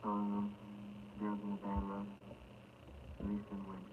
Sono Deus dela, listen when.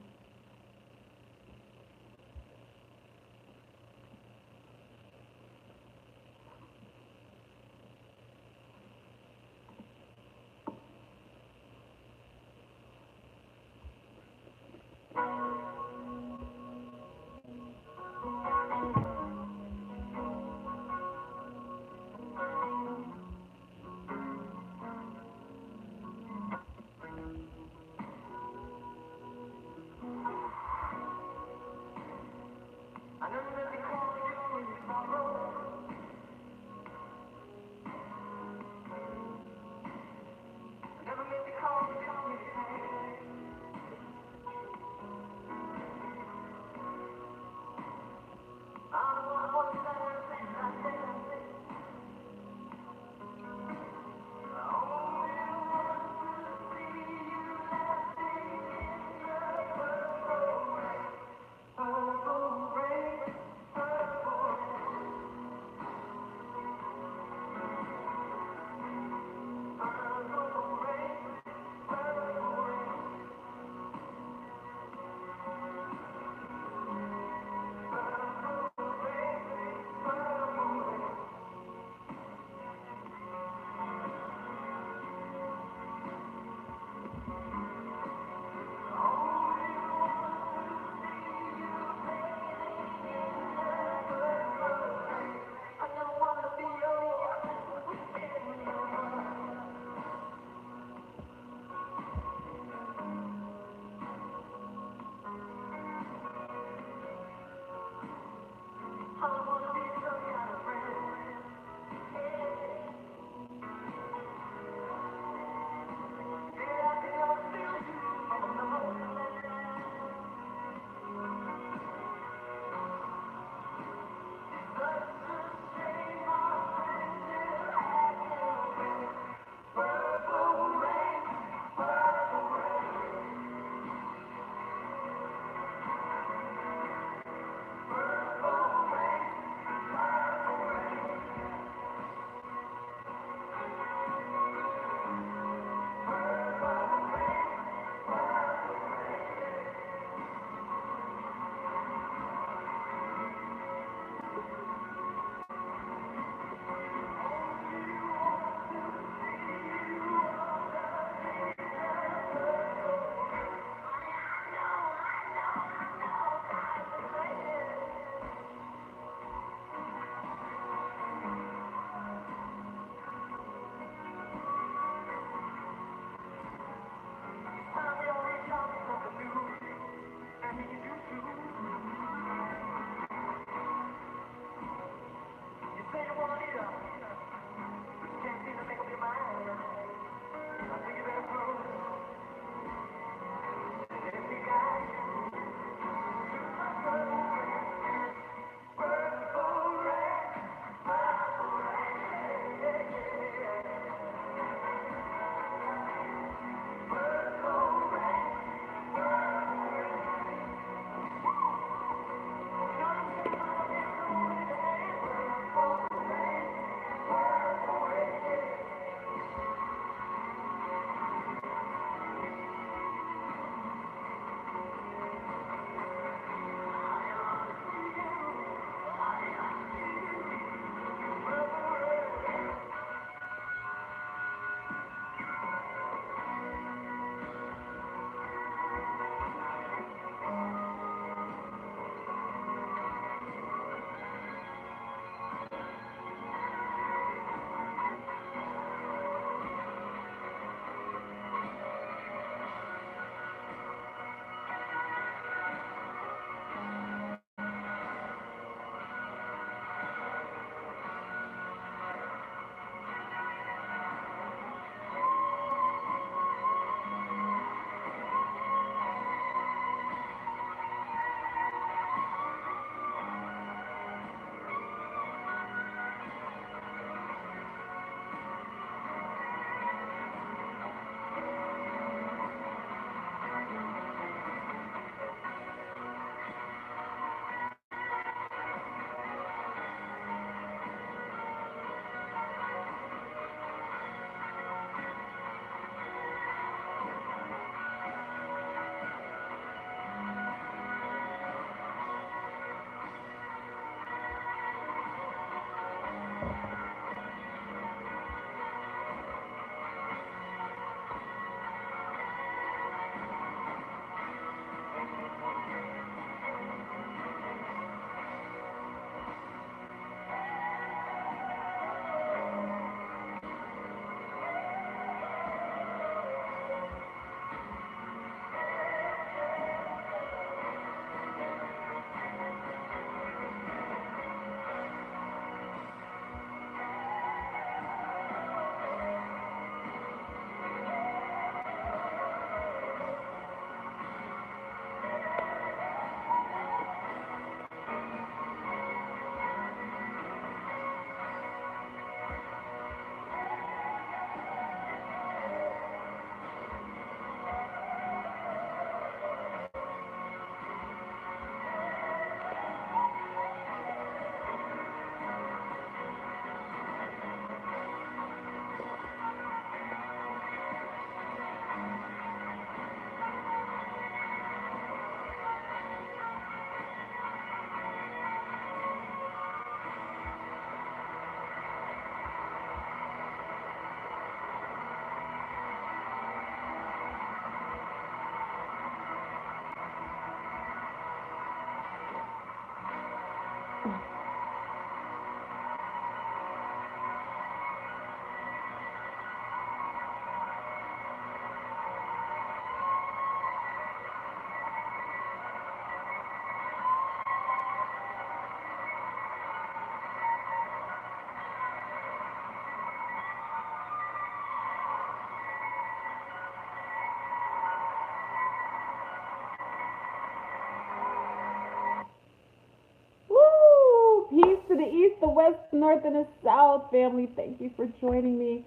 the east, the west, the north, and the south, family. Thank you for joining me.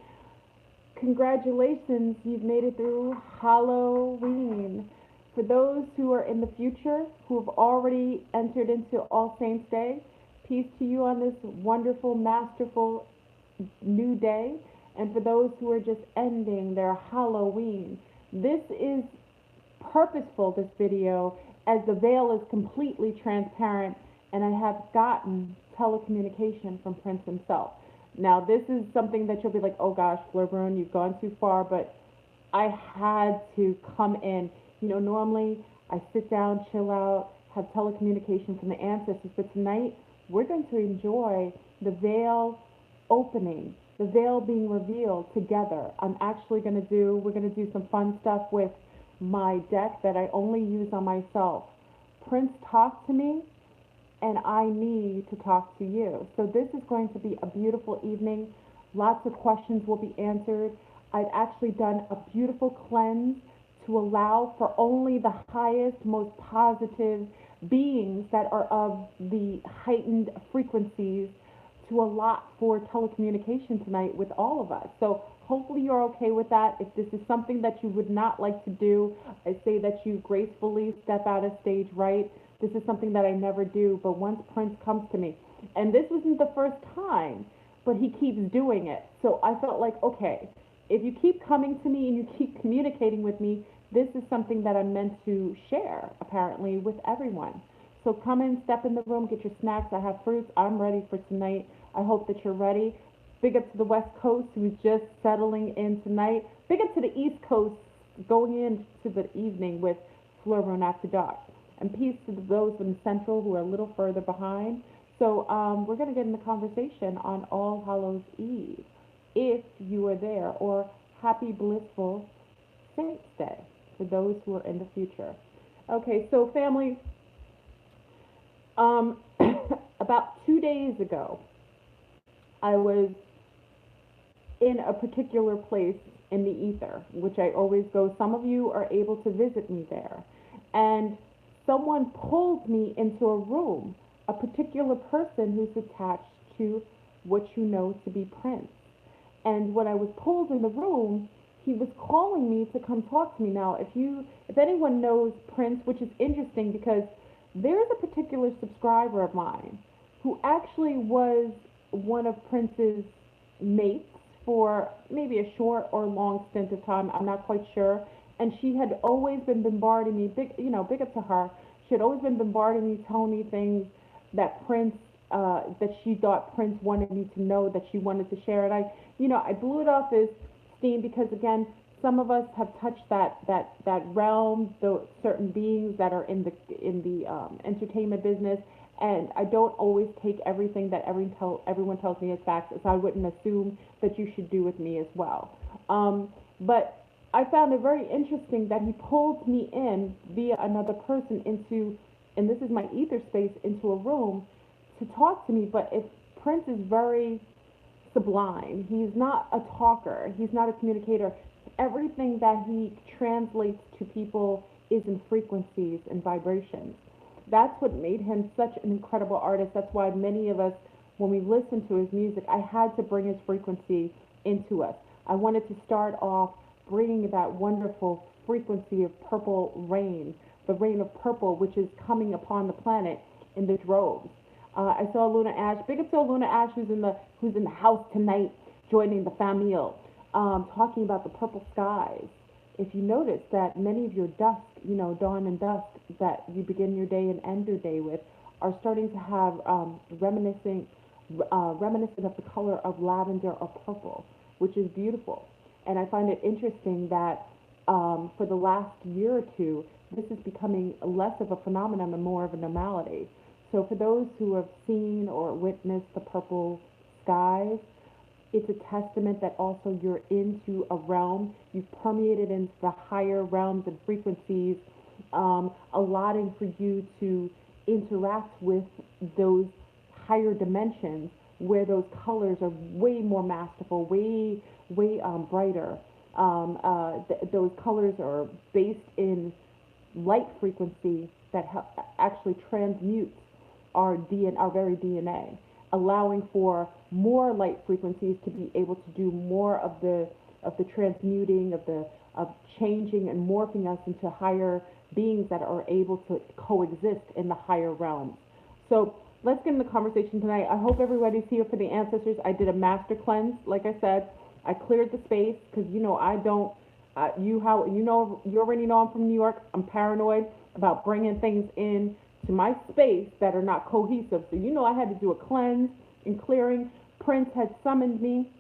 Congratulations, you've made it through Halloween. For those who are in the future, who have already entered into All Saints Day, peace to you on this wonderful, masterful new day. And for those who are just ending their Halloween, this is purposeful, this video, as the veil is completely transparent and I have gotten telecommunication from Prince himself. Now, this is something that you'll be like, oh gosh, FleurBrun, you've gone too far, but I had to come in. Normally I sit down, chill out, have telecommunication from the ancestors, but tonight we're going to enjoy the veil opening, the veil being revealed together. We're going to do some fun stuff with my deck that I only use on myself. Prince talked to me, and I need to talk to you. So this is going to be a beautiful evening. Lots of questions will be answered. I've actually done a beautiful cleanse to allow for only the highest, most positive beings that are of the heightened frequencies to allot for telecommunication tonight with all of us. So hopefully you're okay with that. If this is something that you would not like to do, I say that you gracefully step out of stage right. This is something that I never do, but once Prince comes to me, and this wasn't the first time, but he keeps doing it. So I felt like, okay, if you keep coming to me and you keep communicating with me, this is something that I'm meant to share, apparently, with everyone. So come in, step in the room, get your snacks. I have fruits. I'm ready for tonight. I hope that you're ready. Big up to the West Coast who's just settling in tonight. Big up to the East Coast going into the evening with FleurBrun After Dark. And peace to those in Central who are a little further behind. So we're going to get in the conversation on All Hallows Eve, if you are there, or Happy Blissful Saints Day for those who are in the future. Okay, so family, um, about 2 days ago, I was in a particular place in the ether, which I always go. Some of you are able to visit me there. And someone pulled me into a room, a particular person who's attached to what you know to be Prince. And when I was pulled in the room, he was calling me to come talk to me. Now, if anyone knows Prince, which is interesting because there's a particular subscriber of mine who actually was one of Prince's mates for maybe a short or long stint of time. I'm not quite sure. And she had always been bombarding me, big up to her. She had always been bombarding me, telling me things that that she thought Prince wanted me to know, that she wanted to share. And I blew it off as steam because again, some of us have touched that realm, the certain beings that are in the entertainment business. And I don't always take everything that everyone tells me as facts, as I wouldn't assume that you should do with me as well. But I found it very interesting that he pulled me in via another person into, and this is my ether space, into a room to talk to me. But if Prince is very sublime, he's not a talker, he's not a communicator. Everything that he translates to people is in frequencies and vibrations. That's what made him such an incredible artist. That's why many of us, when we listen to his music, I had to bring his frequency into us. I wanted to start off bringing that wonderful frequency of purple rain, the rain of purple, which is coming upon the planet in the droves. I saw Luna Ash. Big up to Luna Ash, who's in the house tonight, joining the family, talking about the purple skies. If you notice that many of your dusk, dawn and dusk that you begin your day and end your day with, are starting to have reminiscent of the color of lavender or purple, which is beautiful. And I find it interesting that for the last year or two, this is becoming less of a phenomenon and more of a normality. So for those who have seen or witnessed the purple skies, it's a testament that also you're into a realm, you've permeated into the higher realms and frequencies, allotting for you to interact with those higher dimensions where those colors are way more masterful, way brighter. Those colors are based in light frequency that actually transmutes our very DNA. allowing for more light frequencies to be able to do more of the transmuting of changing and morphing us into higher beings that are able to coexist in the higher realms. So let's get in the conversation tonight. I hope everybody's here for the ancestors. I did a master cleanse, like I said. I cleared the space because I don't. You already know I'm from New York. I'm paranoid about bringing things in to my space that are not cohesive. So I had to do a cleanse and clearing. Prince had summoned me.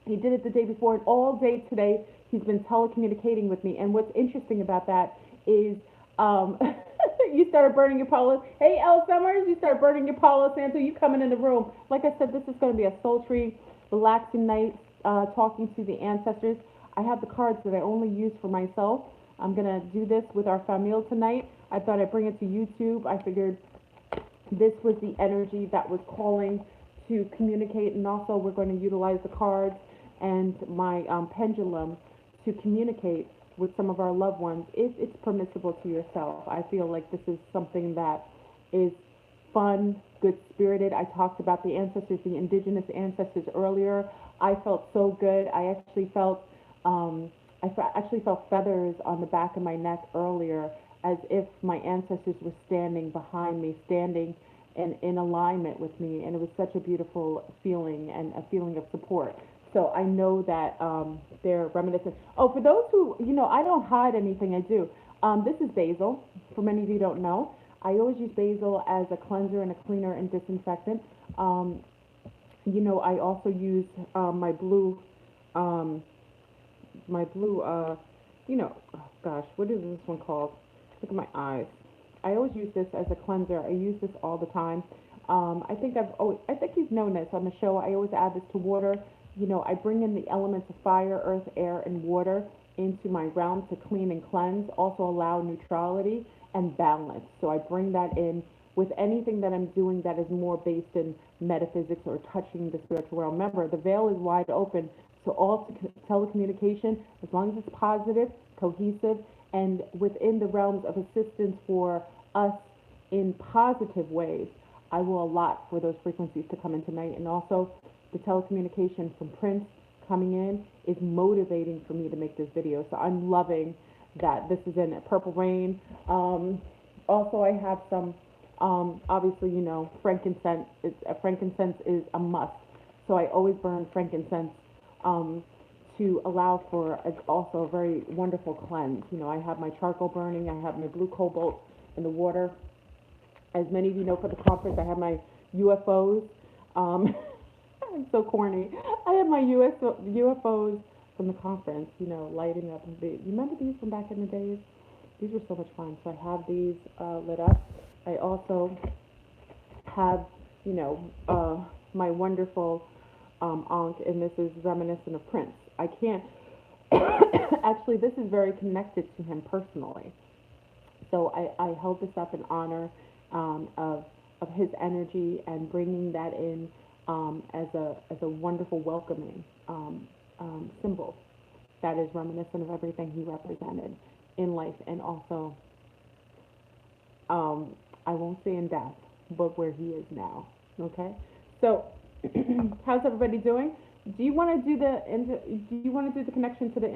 He did it the day before, and all day today he's been telecommunicating with me. And what's interesting about that is, you started burning your Palo. Hey, El Summers, you started burning your Palo Santo. You coming in the room? Like I said, this is going to be a sultry, relaxing night, talking to the ancestors. I have the cards that I only use for myself. I'm going to do this with our family tonight. I thought I'd bring it to YouTube. I figured this was the energy that was calling to communicate, and also we're going to utilize the cards and my pendulum to communicate with some of our loved ones if it's permissible to yourself. I feel like this is something that is fun, good spirited. I talked about the ancestors, the indigenous ancestors earlier. I felt so good. Actually felt feathers on the back of my neck earlier, as if my ancestors were standing behind me, standing in alignment with me, and it was such a beautiful feeling and a feeling of support. So I know that they're reminiscent. Oh, for those who, I don't hide anything I do. This is basil. For many of you don't know, I always use basil as a cleanser and a cleaner and disinfectant. I also use my blue, oh gosh, what is this one called? Look at my eyes. I always use this as a cleanser. I use this all the time. I think you've known this on the show. I always add this to water. I bring in the elements of fire, earth, air, and water into my realm to clean and cleanse, also allow neutrality and balance. So I bring that in with anything that I'm doing that is more based in metaphysics or touching the spiritual realm. Remember, the veil is wide open, so all telecommunication, as long as it's positive, cohesive, and within the realms of assistance for us in positive ways, I will allot for those frequencies to come in tonight. And also, the telecommunication from Prince coming in is motivating for me to make this video. So I'm loving that this is in Purple Rain. Also, I have some, obviously, frankincense. Frankincense is a must. So I always burn frankincense to allow for also a very wonderful cleanse. I have my charcoal burning. I have my blue cobalt in the water. As many of you know, for the conference, I have my UFOs. I'm so corny. I have my UFOs from the conference, lighting up. You remember these from back in the days? These were so much fun. So I have these lit up. I also have, my wonderful ankh, and this is reminiscent of Prince. I can't, actually, this is very connected to him personally. So I held this up in honor of his energy and bringing that in as a wonderful welcoming symbol that is reminiscent of everything he represented in life, and also I won't say in death, but where he is now. Okay, so how's everybody doing? Do you want to do the connection to the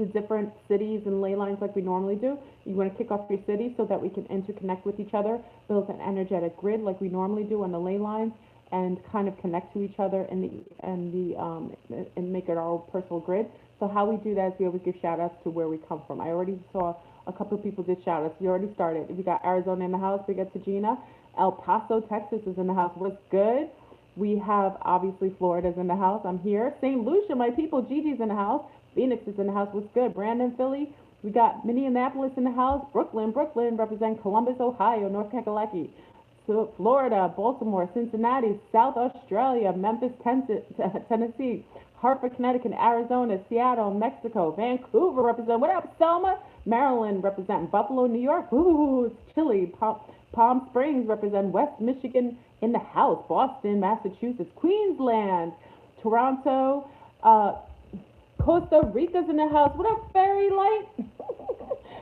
different cities and ley lines like we normally do? You want to kick off your city so that we can interconnect with each other, build an energetic grid like we normally do on the ley lines, and kind of connect to each other and make it our own personal grid. So how we do that is we always give shout outs to where we come from. I already saw a couple of people did shout outs. We already started. We got Arizona in the house. We got Regina. El Paso, Texas is in the house. What's good? We have obviously Florida's in the house. I'm here. St. Lucia, my people. Gigi's in the house. Phoenix is in the house. What's good? Brandon, Philly. We got Minneapolis in the house. Brooklyn represent Columbus, Ohio, North Kakalaki. So Florida, Baltimore, Cincinnati, South Australia, Memphis, Tennessee, Hartford, Connecticut, Arizona, Seattle, Mexico, Vancouver represent. What up, Selma? Maryland represent Buffalo, New York. Ooh, it's chilly. Palm Springs represent West Michigan in the house. Boston, Massachusetts, Queensland, Toronto, Costa Rica's in the house. What up, Fairy Light?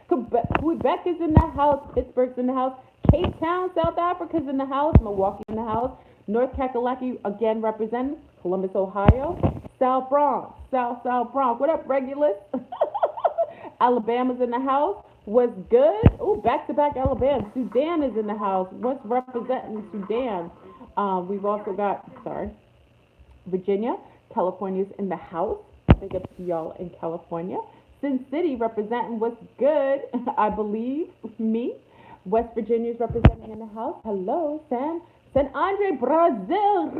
Quebec is in the house. Pittsburgh's in the house. Cape Town, South Africa's in the house. Milwaukee's in the house. North Kakalaki again represent Columbus, Ohio. South Bronx, South Bronx. What up, Regulus? Alabama's in the house. What's good? Oh, back to back Alabama. Sudan is in the house. What's representing Sudan? We've also got, sorry, Virginia. California's in the house. Big up to y'all in California. Sin City representing what's good, I believe, me. West Virginia's representing in the house. Hello, San Andre, Brazil.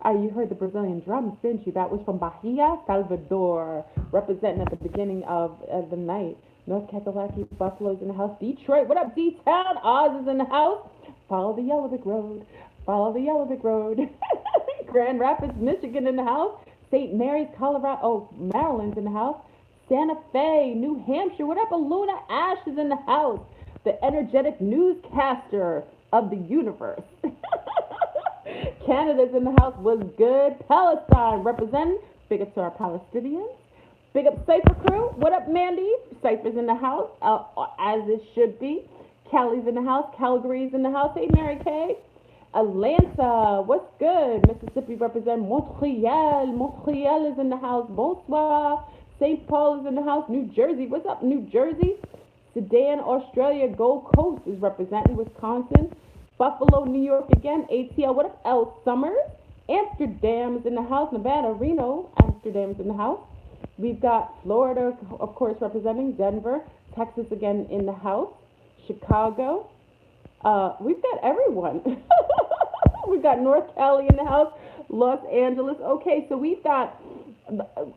You heard the Brazilian drums, didn't you? That was from Bahia, Salvador, representing at the beginning of the night. North Kakalaki, Buffalo's in the house. Detroit, what up, D-Town? Oz is in the house. Follow the Yellow Brick Road. Follow the Yellow Brick Road. Grand Rapids, Michigan in the house. St. Mary's, Colorado. Oh, Maryland's in the house. Santa Fe, New Hampshire. What up, Aluna? Ash is in the house. The energetic newscaster of the universe. Canada's in the house. Was good. Palestine representing. Big up to our Palestinians. Big up Cypher crew. What up, Mandy? Cypher's in the house, as it should be. Cali's in the house. Calgary's in the house. Hey, Mary Kay. Atlanta, what's good? Mississippi represent Montreal. Montreal is in the house. Bonsoir. St. Paul is in the house. New Jersey, what's up, New Jersey? Sudan, Australia. Gold Coast is representing. Wisconsin. Buffalo, New York again. ATL, what up, El Summers? Amsterdam is in the house. Nevada, Reno. Amsterdam is in the house. We've got Florida, of course, representing. Denver. Texas again in the house. Chicago. We've got everyone. We've got North Cali in the house, Los Angeles. Okay, so we've got,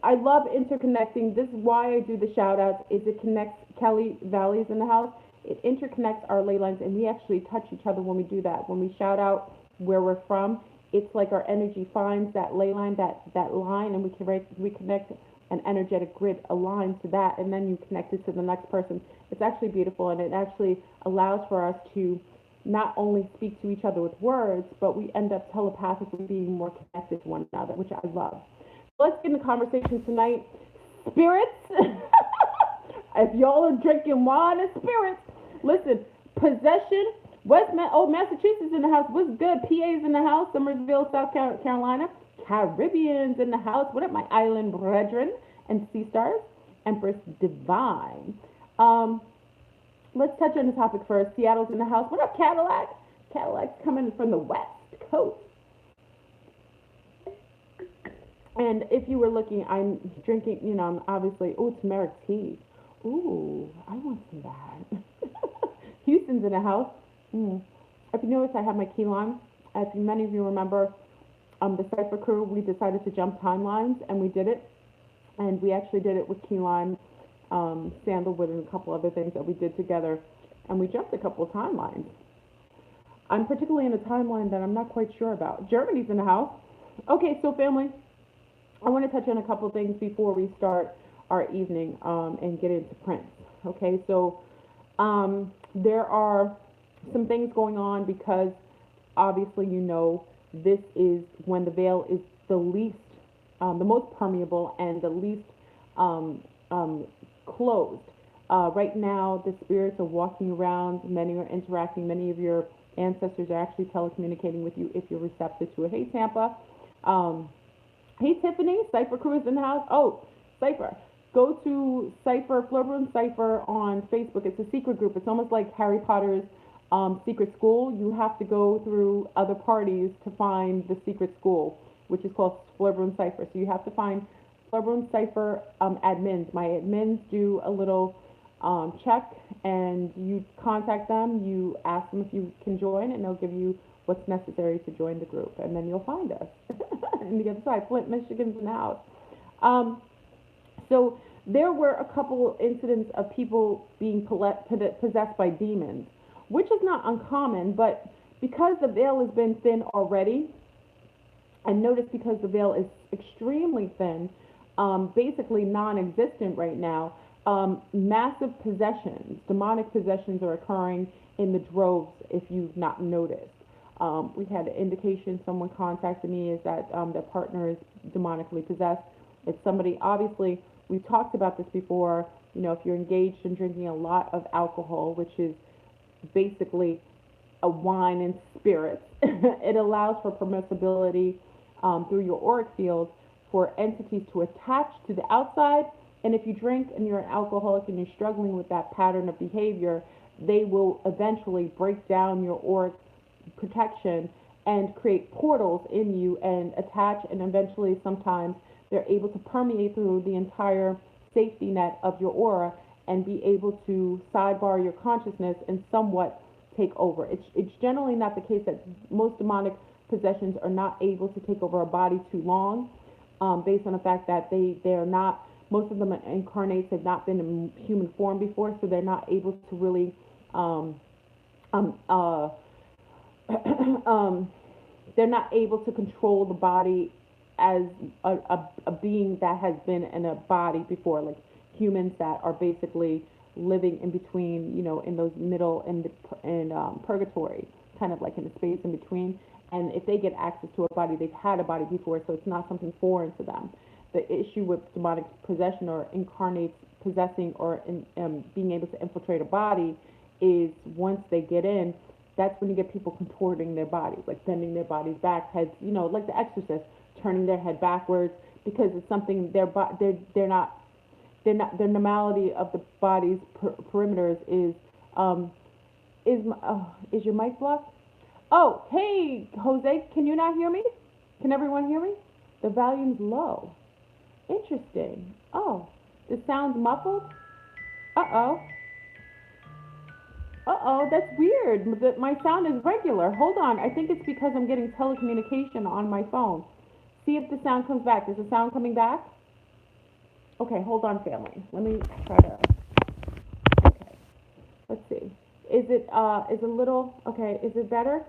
I love interconnecting. This is why I do the shout outs, is it connects Cali Valley's in the house. It interconnects our ley lines, and we actually touch each other when we do that. When we shout out where we're from, it's like our energy finds that ley line, that line, and we connect an energetic grid aligned to that, and then you connect it to the next person. It's actually beautiful, and it actually allows for us to not only speak to each other with words, but we end up telepathically being more connected to one another, which I love. Let's get into conversation tonight. Spirits, if y'all are drinking wine and spirits, listen, possession, Massachusetts in the house, what's good? PA's in the house, Somersville, South Carolina, Caribbean's in the house, what up my island brethren and sea stars, Empress Divine. Let's touch on the topic first. Seattle's in the house. What up, Cadillac? Cadillac's coming from the West Coast. And if you were looking, I'm drinking, I'm obviously, turmeric tea. Ooh, I want some of that. Houston's in the house. If you notice, I have my key lime. As many of you remember, the Cypher crew, we decided to jump timelines, and we did it. And we actually did it with key lime, sandalwood, and a couple other things that we did together, and we jumped a couple of timelines. I'm particularly in a timeline that I'm not quite sure about. Germany's in the house. Okay, so family, I want to touch on a couple of things before we start our evening and get into Prince. Okay, so there are some things going on because obviously this is when the veil is the least, the most permeable and the least closed. Right now, the spirits are walking around. Many are interacting. Many of your ancestors are actually telecommunicating with you if you're receptive to it. Hey, Tampa. Hey, Tiffany. Cypher crew is in the house. Oh, Cypher. Go to Cypher, FleurBrun Cypher on Facebook. It's a secret group. It's almost like Harry Potter's secret school. You have to go through other parties to find the secret school, which is called FleurBrun Cypher. So you have to find FleurBrun Cypher admins. My admins do a little check, and you contact them. You ask them if you can join, and they'll give you what's necessary to join the group, and then you'll find us. And the other side, Flint, Michigan's in the house. So there were a couple incidents of people being possessed by demons, which is not uncommon, but because the veil has been thin already, and notice because the veil is extremely thin, basically non-existent right now, massive possessions, demonic possessions are occurring in the droves if you've not noticed. We had an indication, someone contacted me, is that their partner is demonically possessed. It's somebody, obviously, we've talked about this before, if you're engaged in drinking a lot of alcohol, which is basically a wine and spirits. It allows for permissibility through your auric field for entities to attach to the outside. And if you drink and you're an alcoholic and you're struggling with that pattern of behavior, they will eventually break down your auric protection and create portals in you and attach, and eventually sometimes they're able to permeate through the entire safety net of your aura and be able to sidebar your consciousness and somewhat take over. It's generally not the case that most demonic possessions are not able to take over a body too long, based on the fact that they're not, most of them incarnates have not been in human form before, so they're not able to really um, um, uh, they're not able to control the body as a being that has been in a body before, like humans that are basically living in between, in those middle and purgatory, kind of like in the space in between. And if they get access to a body, they've had a body before, so it's not something foreign to them. The issue with demonic possession or incarnates possessing or being able to infiltrate a body is once they get in, that's when you get people contorting their bodies, like bending their bodies back, heads, like the exorcist, turning their head backwards because it's something they're not the normality of the body's perimeters is your mic blocked? Oh, hey, Jose, can you not hear me? Can everyone hear me? The volume's low. Interesting. Oh, the sound's muffled? Uh-oh. Uh-oh, that's weird. My sound is regular. Hold on. I think it's because I'm getting telecommunication on my phone. See if the sound comes back. Is the sound coming back? Okay, hold on, family. Let me try to. Okay, let's see. Is a little, okay, is it better?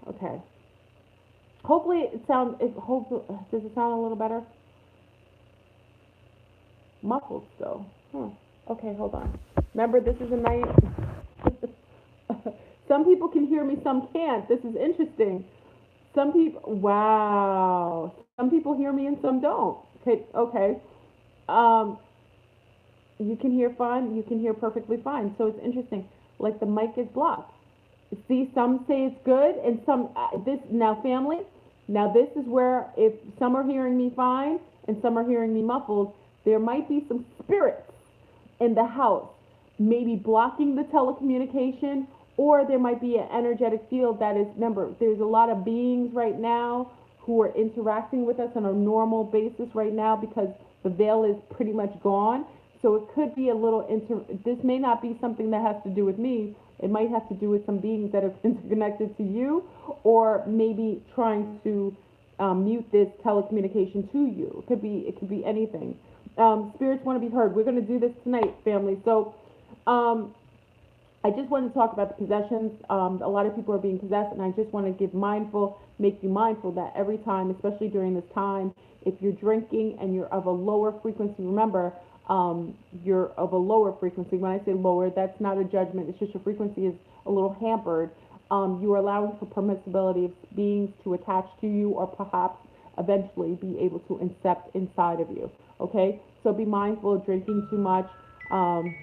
Okay. Hopefully does it sound a little better? Muffled still. Okay, hold on. Remember, this is a night. Some people can hear me, some can't. This is interesting. Some people, wow. Some people hear me and some don't. Okay, okay. Um, you can hear fine. You can hear perfectly fine. So it's interesting. Like the mic is blocked. See, some say it's good, and some this now, family. Now this is where if some are hearing me fine and some are hearing me muffled, there might be some spirits in the house, maybe blocking the telecommunication, or there might be an energetic field that is, remember, there's a lot of beings right now who are interacting with us on a normal basis right now because the veil is pretty much gone. So it could be a little, this may not be something that has to do with me. It might have to do with some beings that are interconnected to you, or maybe trying to mute this telecommunication to you. It could be anything. Spirits want to be heard. We're going to do this tonight, family. So I just want to talk about the possessions. A lot of people are being possessed, and I just want to make you mindful that every time, especially during this time, if you're drinking and you're of a lower frequency, remember, you're of a lower frequency. When I say lower, that's not a judgment. It's just your frequency is a little hampered. You are allowing for permissibility of beings to attach to you or perhaps eventually be able to incept inside of you. Okay? So be mindful of drinking too much. I'm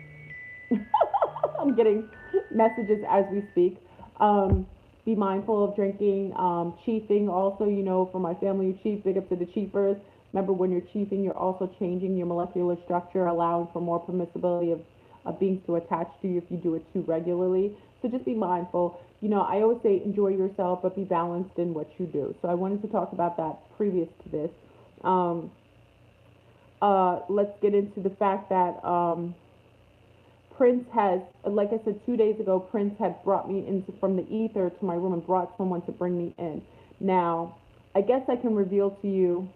getting messages as we speak. Be mindful of drinking, chiefing. Also, for my family who chief, big up to the chiefers. Remember, when you're chiefing, you're also changing your molecular structure, allowing for more permissibility of beings to attach to you if you do it too regularly. So just be mindful. I always say enjoy yourself, but be balanced in what you do. So I wanted to talk about that previous to this. Let's get into the fact that Prince has, like I said 2 days ago, Prince had brought me from the ether to my room and brought someone to bring me in. Now, I guess I can reveal to you,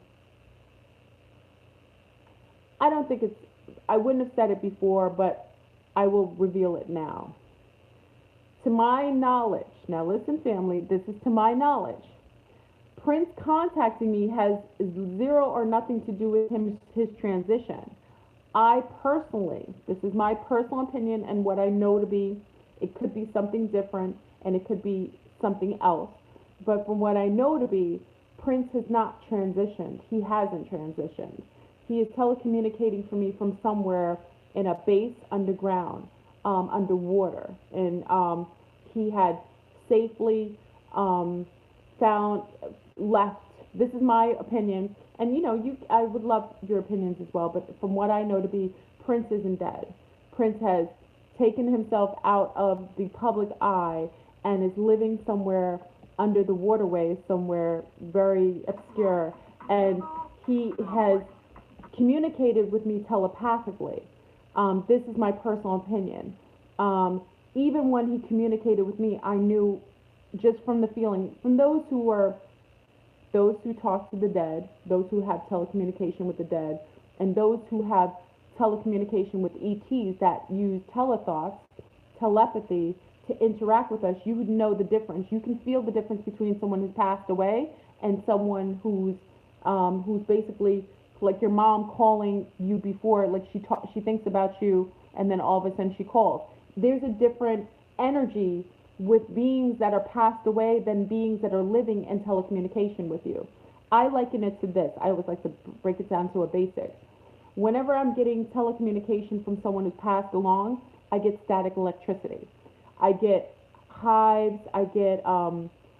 I wouldn't have said it before, but I will reveal it now. To my knowledge, now listen family, this is to my knowledge, Prince contacting me has zero or nothing to do with his transition. I personally, this is my personal opinion and what I know to be, it could be something different and it could be something else. But from what I know to be, Prince has not transitioned. He hasn't transitioned. He is telecommunicating for me from somewhere in a base underground, underwater. And he had safely found, left. This is my opinion, and I would love your opinions as well. But from what I know to be, Prince isn't dead. Prince has taken himself out of the public eye and is living somewhere under the waterways, somewhere very obscure, and he has communicated with me telepathically. This is my personal opinion. Even when he communicated with me, I knew just from the feeling, from those who talk to the dead, those who have telecommunication with the dead, and those who have telecommunication with ETs that use telethoughts, telepathy, to interact with us, you would know the difference. You can feel the difference between someone who's passed away and someone who's basically like your mom calling you before, like she thinks about you, and then all of a sudden she calls. There's a different energy with beings that are passed away than beings that are living in telecommunication with you. I liken it to this. I always like to break it down to a basic. Whenever I'm getting telecommunication from someone who's passed along, I get static electricity. I get hives, I get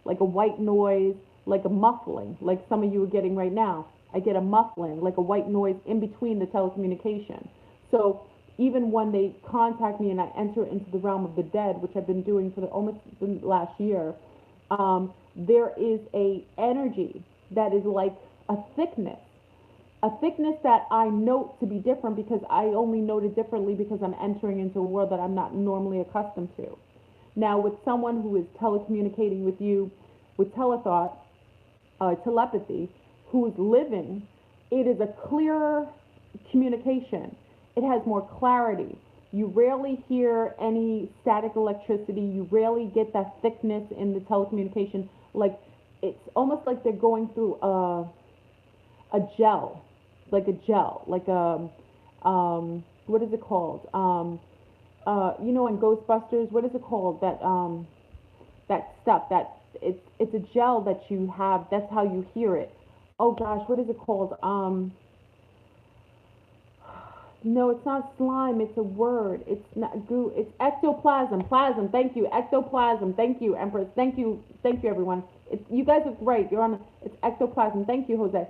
like a white noise, like a muffling, like some of you are getting right now. I get a muffling, like a white noise in between the telecommunication. So even when they contact me and I enter into the realm of the dead, which I've been doing for almost the last year, there is a energy that is like a thickness that I note to be different because I only note it differently because I'm entering into a world that I'm not normally accustomed to. Now, with someone who is telecommunicating with you with telethought, telepathy, who is living, it is a clearer communication. It has more clarity. You rarely hear any static electricity. You rarely get that thickness in the telecommunication. Like, it's almost like they're going through a gel, like what is it called? In Ghostbusters, what is it called? That stuff that it's a gel that you have. That's how you hear it. Oh gosh, what is it called? No, it's not slime. It's a word. It's not goo. It's ectoplasm. Plasm. Thank you. Ectoplasm. Thank you, Empress. Thank you. Thank you, everyone. You guys are right. You're on. It's ectoplasm. Thank you, Jose.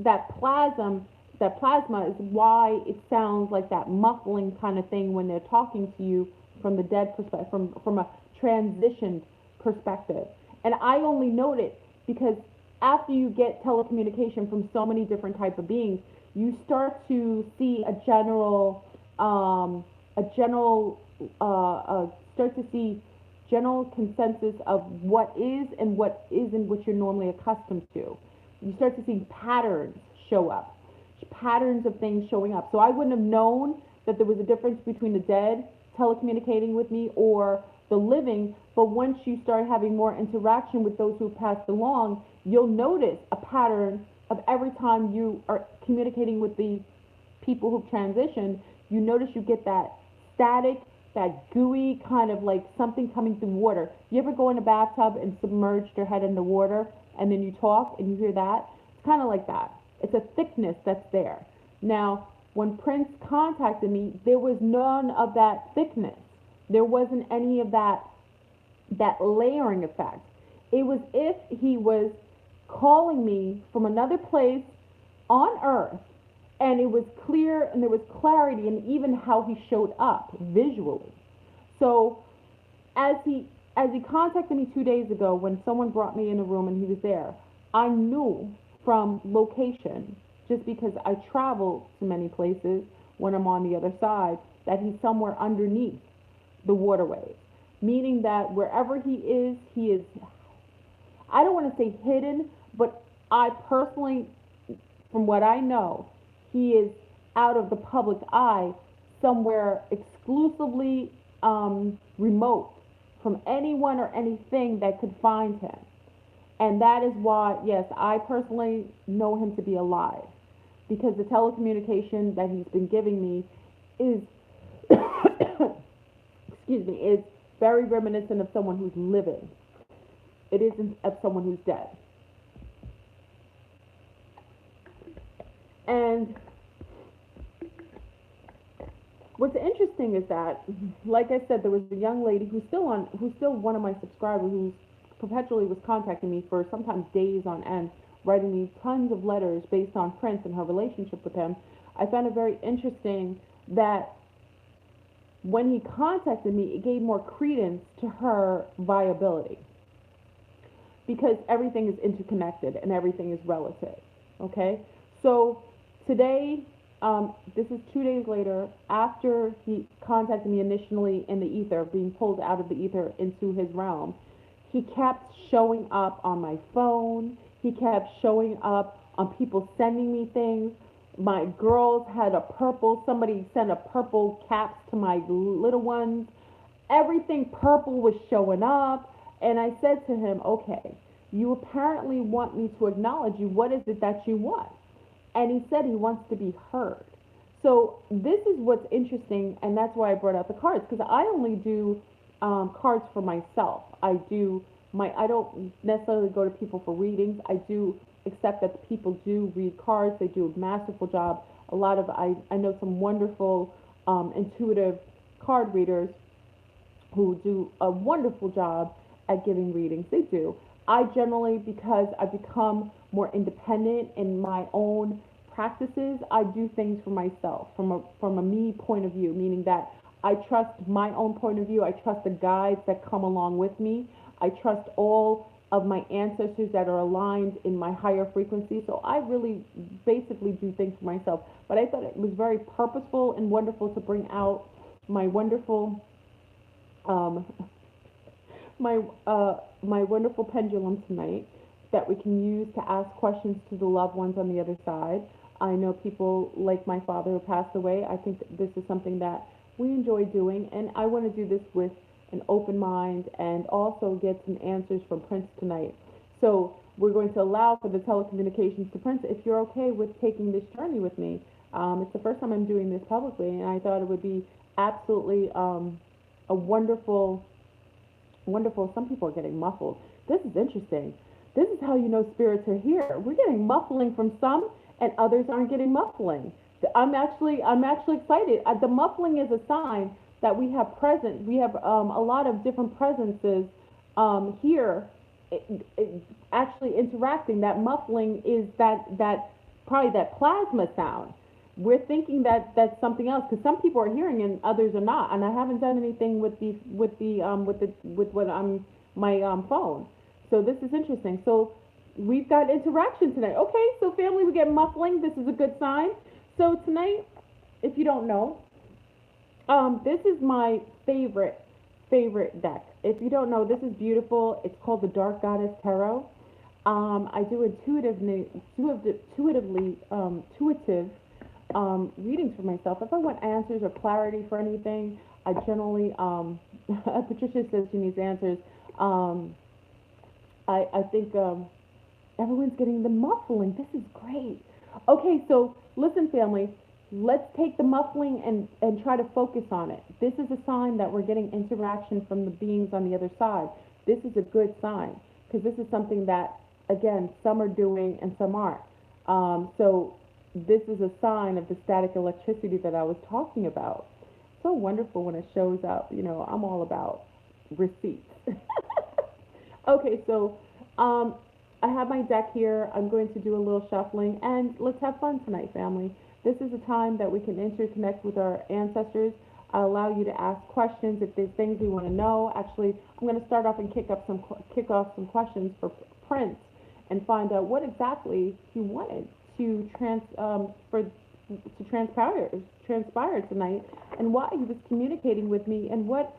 That plasma is why it sounds like that muffling kind of thing when they're talking to you from the dead perspective, from a transitioned perspective. And I only note it because after you get telecommunication from so many different type of beings, you start to see start to see general consensus of what is and what isn't what you're normally accustomed to. You start to see patterns show up, patterns of things showing up. So I wouldn't have known that there was a difference between the dead telecommunicating with me or the living, but once you start having more interaction with those who passed along, you'll notice a pattern of every time you are communicating with the people who've transitioned, you notice you get that static, that gooey kind of like something coming through water. You ever go in a bathtub and submerge your head in the water and then you talk and you hear that? It's kind of like that. It's a thickness that's there. Now, when Prince contacted me, there was none of that thickness. There wasn't any of that layering effect. It was if he was calling me from another place on earth, and it was clear and there was clarity in even how he showed up visually. So as he contacted me 2 days ago when someone brought me in a room and he was there, I knew from location, just because I travel to many places when I'm on the other side, that he's somewhere underneath the waterways. Meaning that wherever he is, I don't want to say hidden, but I personally, from what I know, he is out of the public eye, somewhere exclusively remote from anyone or anything that could find him. And that is why, yes, I personally know him to be alive, because the telecommunication that he's been giving me is, excuse me, is very reminiscent of someone who's living. It isn't of someone who's dead. And What's interesting is that, like I said, there was a young lady who's still one of my subscribers who's perpetually was contacting me for sometimes days on end, writing me tons of letters based on Prince and her relationship with him. I found it very interesting that when he contacted me, it gave more credence to her viability because everything is interconnected and everything is relative. Okay, so today, this is 2 days later after he contacted me initially in the ether, being pulled out of the ether into his realm. He kept showing up on my phone. He kept showing up on people sending me things. My girls had a purple, somebody sent a purple caps to my little ones. Everything purple was showing up. And I said to him, okay, you apparently want me to acknowledge you. What is it that you want? And he said he wants to be heard. So this is what's interesting, and that's why I brought out the cards, because I only do cards for myself. I don't necessarily go to people for readings. I do accept that people do read cards. They do a masterful job. I know some wonderful intuitive card readers who do a wonderful job at giving readings. They do. I generally, because I've become more independent in my own practices, I do things for myself from a me point of view, meaning that I trust my own point of view. I trust the guides that come along with me. I trust all of my ancestors that are aligned in my higher frequency. So I really basically do things for myself. But I thought it was very purposeful and wonderful to bring out my wonderful um, my wonderful pendulum tonight that we can use to ask questions to the loved ones on the other side. I know people like my father who passed away. I think that this is something that we enjoy doing, and I want to do this with an open mind and also get some answers from Prince tonight. So we're going to allow for the telecommunications to Prince. If you're okay with taking this journey with me, it's the first time I'm doing this publicly, and I thought it would be absolutely a wonderful wonderful. Some people are getting muffled. This is interesting. This is how you know spirits are here. We're getting muffling from some, and others aren't getting muffling. I'm actually excited. The muffling is a sign that we have present. We have a lot of different presences here, actually interacting. That muffling is that probably that plasma sound. We're thinking that that's something else because some people are hearing and others are not. And I haven't done anything with what I'm my phone. So this is interesting. So we've got interaction tonight. Okay, so family, we get muffling. This is a good sign. So tonight, if you don't know, this is my favorite deck. If you don't know, this is beautiful. It's called the Dark Goddess Tarot. I do intuitive readings for myself. If I want answers or clarity for anything, I generally, Patricia says she needs answers. I think everyone's getting the muffling. This is great. Okay, so listen, family, let's take the muffling and try to focus on it. This is a sign that we're getting interaction from the beings on the other side. This is a good sign because this is something that, again, some are doing and some aren't. So this is a sign of the static electricity that I was talking about. So wonderful when it shows up. You know, I'm all about receipts. Okay, so I have my deck here. I'm going to do a little shuffling, and let's have fun tonight, family. This is a time that we can interconnect with our ancestors. I'll allow you to ask questions if there's things you want to know. Actually, I'm going to start off and kick off some questions for Prince and find out what exactly he wanted to transpire tonight, and why he was communicating with me, and what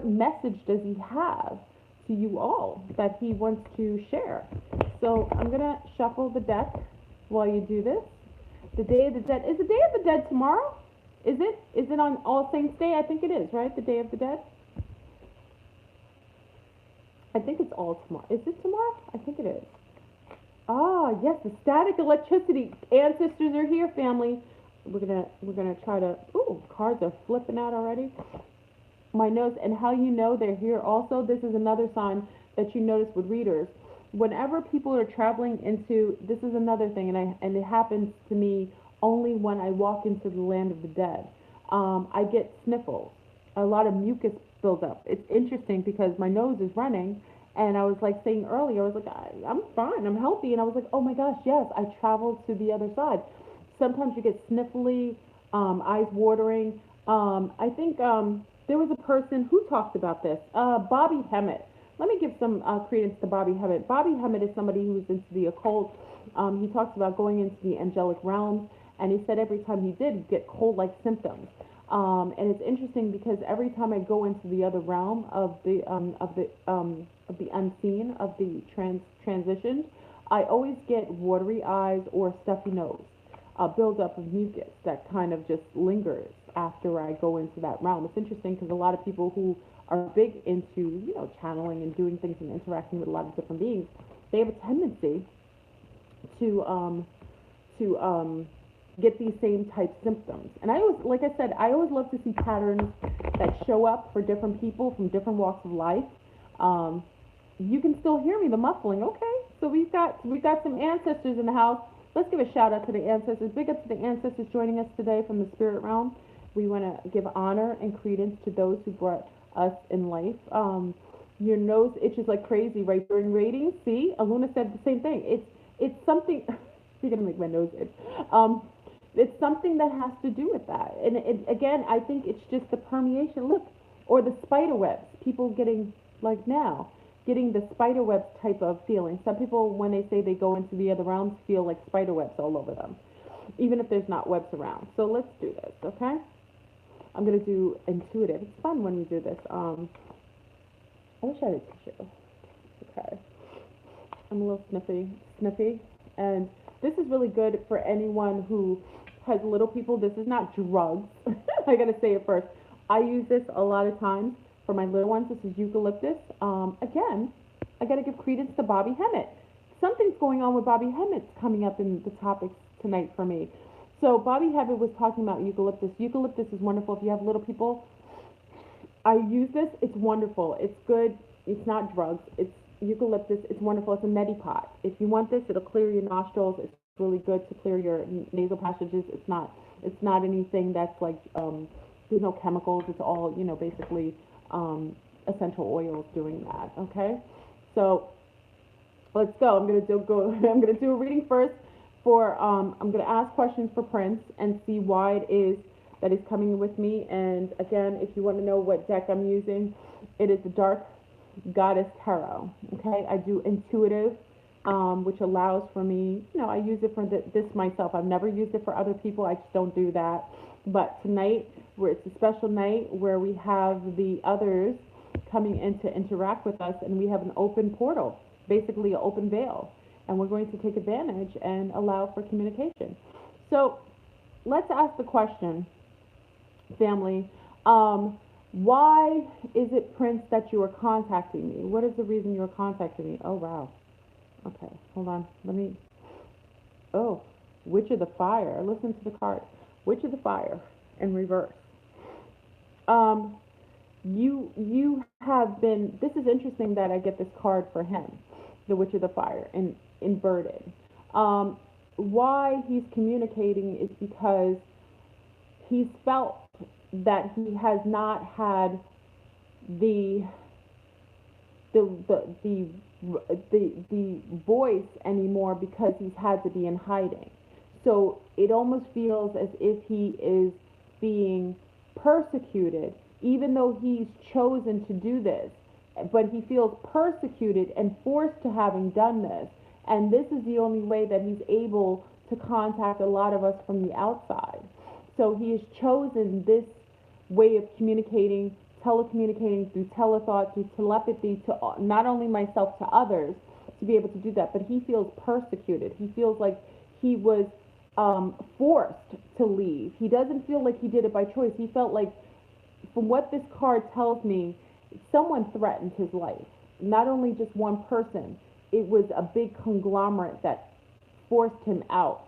message does he have to you all that he wants to share. So I'm gonna shuffle the deck while you do this. The Day of the Dead, is the Day of the Dead tomorrow? Is it? Is it on All Saints Day? I think it is, right? The Day of the Dead. I think it's all tomorrow. Is it tomorrow? I think it is. Ah, yes, the static electricity. Ancestors are here, family. We're gonna try to. Ooh, cards are flipping out already. My notes, and how you know they're here. Also, this is another sign that you notice with readers. Whenever people are traveling into, this is another thing, and it happens to me only when I walk into the land of the dead. I get sniffles, a lot of mucus buildup. It's interesting because my nose is running, and I was like saying earlier, I was like, I'm fine, I'm healthy, and I was like, oh my gosh, yes, I traveled to the other side. Sometimes you get sniffly, eyes watering. I think there was a person who talked about this, Bobby Hemmett. Let me give some credence to Bobby Hemmett. Bobby Hemmett is somebody who's into the occult. He talks about going into the angelic realms, and he said every time he did, he'd get cold-like symptoms. And it's interesting because every time I go into the other realm of the unseen, of the transitioned, I always get watery eyes or stuffy nose, a buildup of mucus that kind of just lingers after I go into that realm. It's interesting because a lot of people who are big into, channeling and doing things and interacting with a lot of different beings, they have a tendency to get these same type symptoms. And I always, like I said, I always love to see patterns that show up for different people from different walks of life. Um, you can still hear me, the muffling. Okay, so we've got some ancestors in the house. Let's give a shout out to the ancestors. Big up to the ancestors joining us today from the spirit realm. We want to give honor and credence to those who brought us in life. Your nose itches like crazy right during readings. See, Aluna said the same thing. It's something. You're gonna make my nose itch. Um, it's something that has to do with that. And again, I think it's just the permeation. Look, or the spider webs. People getting, like now, getting the spider webs type of feeling. Some people, when they say they go into the other realms, feel like spider webs all over them, even if there's not webs around. So let's do this, okay? I'm going to do intuitive. It's fun when we do this. I wish I had a tissue. Okay. I'm a little sniffy. And this is really good for anyone who has little people. This is not drugs. I gotta say it first. I use this a lot of times for my little ones. This is eucalyptus. Again, I gotta give credence to Bobby Hemmett. Something's going on with Bobby Hemmett coming up in the topics tonight for me. So Bobby Hemmett was talking about eucalyptus. Eucalyptus is wonderful if you have little people. I use this. It's wonderful. It's good. It's not drugs. It's eucalyptus. It's wonderful. It's a neti pot. If you want this, it'll clear your nostrils. It's really good to clear your nasal passages. It's not. It's not anything that's like. There's no chemicals. It's all basically essential oils doing that. Okay. So let's go. I'm gonna go. I'm gonna do a reading first for. I'm gonna ask questions for Prince and see why it is that is coming with me. And again, if you want to know what deck I'm using, it is the Dark Goddess Tarot. Okay, I do intuitive, which allows for me, I use it for this myself. I've never used it for other people. I just don't do that. But tonight, where it's a special night where we have the others coming in to interact with us, and we have an open portal, basically an open veil, and we're going to take advantage and allow for communication. So let's ask the question, family. Why is it, Prince, that you are contacting me? What is the reason you're contacting me? Oh, wow. Okay, hold on. Oh, Witch of the Fire. Listen to the card. Witch of the Fire in reverse. You have been, this is interesting that I get this card for him, the Witch of the Fire, inverted. Why he's communicating is because he's felt that he has not had the voice anymore because he's had to be in hiding. So it almost feels as if he is being persecuted, even though he's chosen to do this. But he feels persecuted and forced to having done this. And this is the only way that he's able to contact a lot of us from the outside. So he has chosen this way of communicating, telecommunicating through telethought, through telepathy, to not only myself, to others, to be able to do that. But he feels persecuted. He feels like he was forced to leave. He doesn't feel like he did it by choice. He felt like, from what this card tells me, someone threatened his life. Not only just one person. It was a big conglomerate that forced him out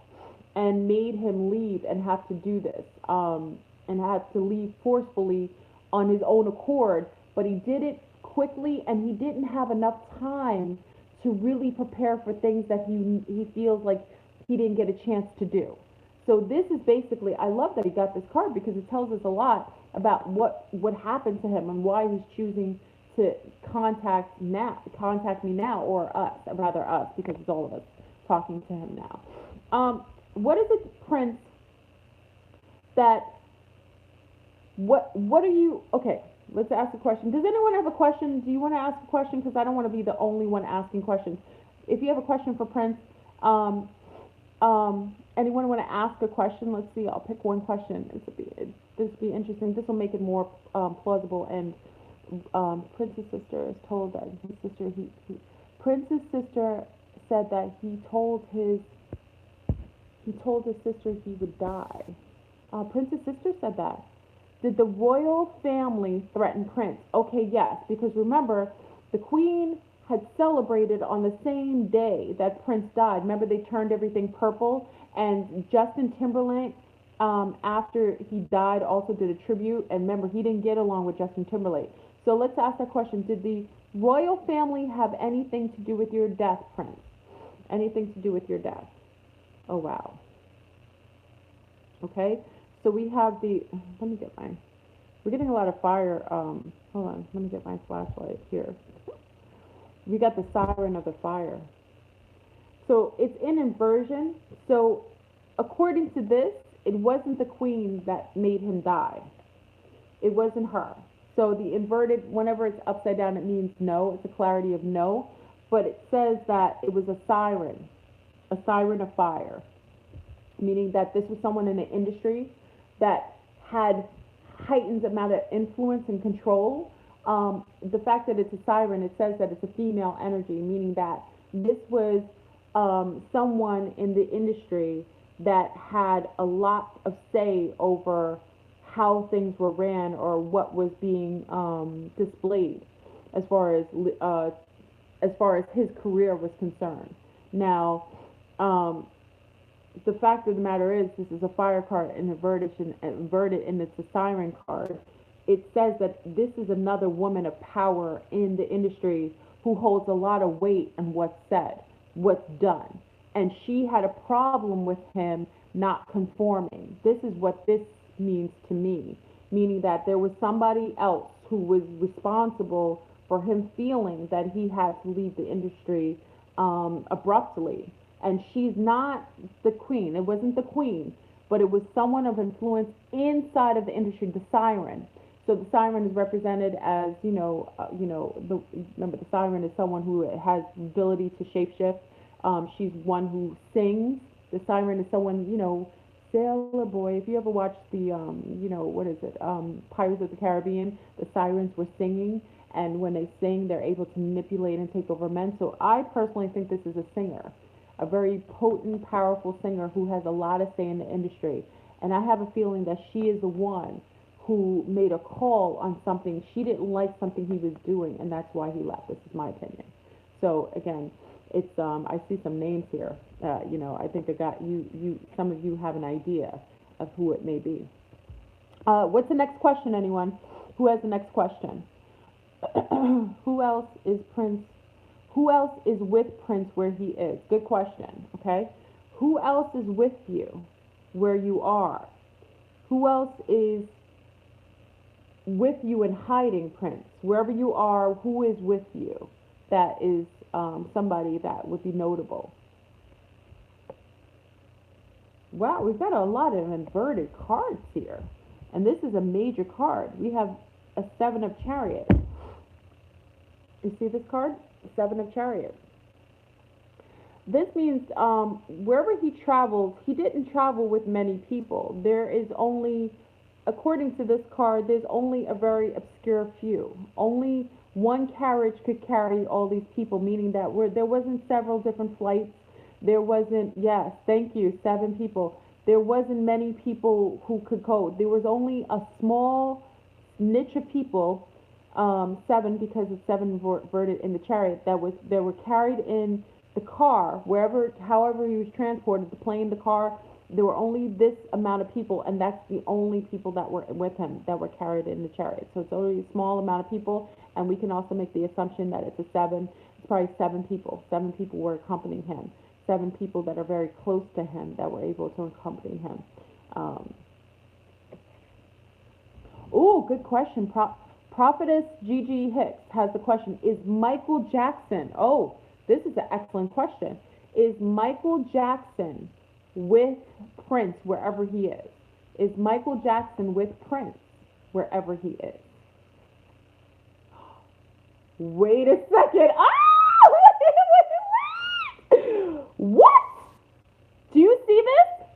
and made him leave and have to do this, and had to leave forcefully on his own accord. But he did it quickly, and he didn't have enough time to really prepare for things that he feels like he didn't get a chance to do. So this is basically, I love that he got this card because it tells us a lot about what happened to him and why he's choosing to contact me now, or us, rather us, because it's all of us talking to him now. What is it, Prince, that what are you? Okay, let's ask a question. Does anyone have a question? Do you want to ask a question? Because I don't want to be the only one asking questions. If you have a question for Prince, um, anyone want to ask a question? Let's see. I'll pick one question. This will be interesting. This will make it more plausible. And Prince's sister is told that his sister Prince's sister said that he told his sister he would die. Prince's sister said that. Did the royal family threaten Prince? Okay, yes, because remember, the Queen had celebrated on the same day that Prince died. Remember, they turned everything purple, and Justin Timberlake, after he died, also did a tribute. And remember, he didn't get along with Justin Timberlake. So let's ask that question. Did the royal family have anything to do with your death, Prince? Anything to do with your death? Oh, wow. Okay, so we have let me get we're getting a lot of fire. Hold on, let me get my flashlight here. We got the siren of the fire. So it's in inversion. So according to this, it wasn't the Queen that made him die. It wasn't her. So the inverted, whenever it's upside down, it means no. It's a clarity of no. But it says that it was a siren of fire, meaning that this was someone in the industry that had heightened amount of influence and control. The fact that it's a siren, it says that it's a female energy, meaning that this was someone in the industry that had a lot of say over how things were ran or what was being displayed as far as his career was concerned. Now, the fact of the matter is, this is a fire card and inverted, and it's a siren card. It says that this is another woman of power in the industry who holds a lot of weight in what's said, what's done. And she had a problem with him not conforming. This is what this means to me, meaning that there was somebody else who was responsible for him feeling that he had to leave the industry abruptly. And she's not the Queen. It wasn't the Queen, but it was someone of influence inside of the industry, the siren. So the siren is represented as, remember the siren is someone who has the ability to shapeshift. She's one who sings. The siren is someone, Sailor Boy. If you ever watched the, what is it, Pirates of the Caribbean, the sirens were singing. And when they sing, they're able to manipulate and take over men. So I personally think this is a singer, a very potent, powerful singer who has a lot of say in the industry. And I have a feeling that she is the one who made a call on something. She didn't like something he was doing, and that's why he left. This is my opinion. So again, it's I see some names here. I think some of you have an idea of who it may be. What's the next question, anyone? Who has the next question? Who else is Prince? Who else is with Prince where he is? Good question, okay? Who else is with you where you are? Who else is with you in hiding, Prince? Wherever you are, who is with you? That is somebody that would be notable. Wow, we've got a lot of inverted cards here. And this is a major card. We have a Seven of Chariot. You see this card? Seven of Chariots. This means wherever he travels, he didn't travel with many people. There is only, according to this card, there's only a very obscure few. Only one carriage could carry all these people, meaning that there wasn't several different flights. There wasn't, yes, thank you, 7 people. There wasn't many people who could go. There was only a small niche of people, 7 because it's 7 inverted in the chariot, that were carried in the car, however he was transported, the plane, the car. There were only this amount of people, and that's the only people that were with him that were carried in the chariot. So it's only a small amount of people, and we can also make the assumption that it's a 7. It's probably 7 people. 7 people were accompanying him. 7 people that are very close to him that were able to accompany him. Um, oh, good question. Prophetess Gigi Hicks has the question: is Michael Jackson? Oh, this is an excellent question. Is Michael Jackson with Prince wherever he is? Is Michael Jackson with Prince wherever he is? Wait a second. Ah! What? Do you see this?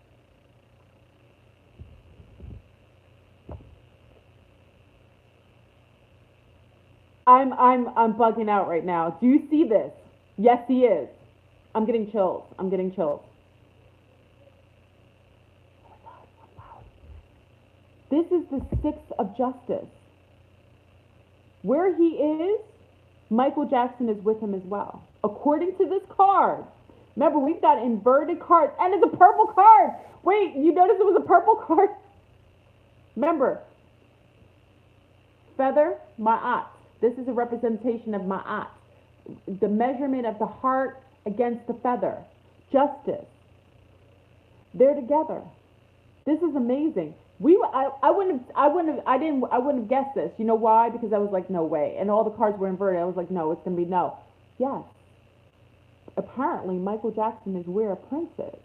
I'm bugging out right now. Do you see this? Yes, he is. I'm getting chills. I'm getting chills. Oh my God, I'm loud. This is the sixth of justice. Where he is, Michael Jackson is with him as well. According to this card. Remember, we've got inverted cards, and it's a purple card. Wait, you noticed it was a purple card? Remember, feather, ma'at. This is a representation of ma'at. The measurement of the heart against the feather. Justice. They're together. This is amazing. I wouldn't have guessed this. You know why? Because I was like, no way. And all the cards were inverted. I was like, no, it's gonna be no. Yes. Apparently, Michael Jackson is where Prince is.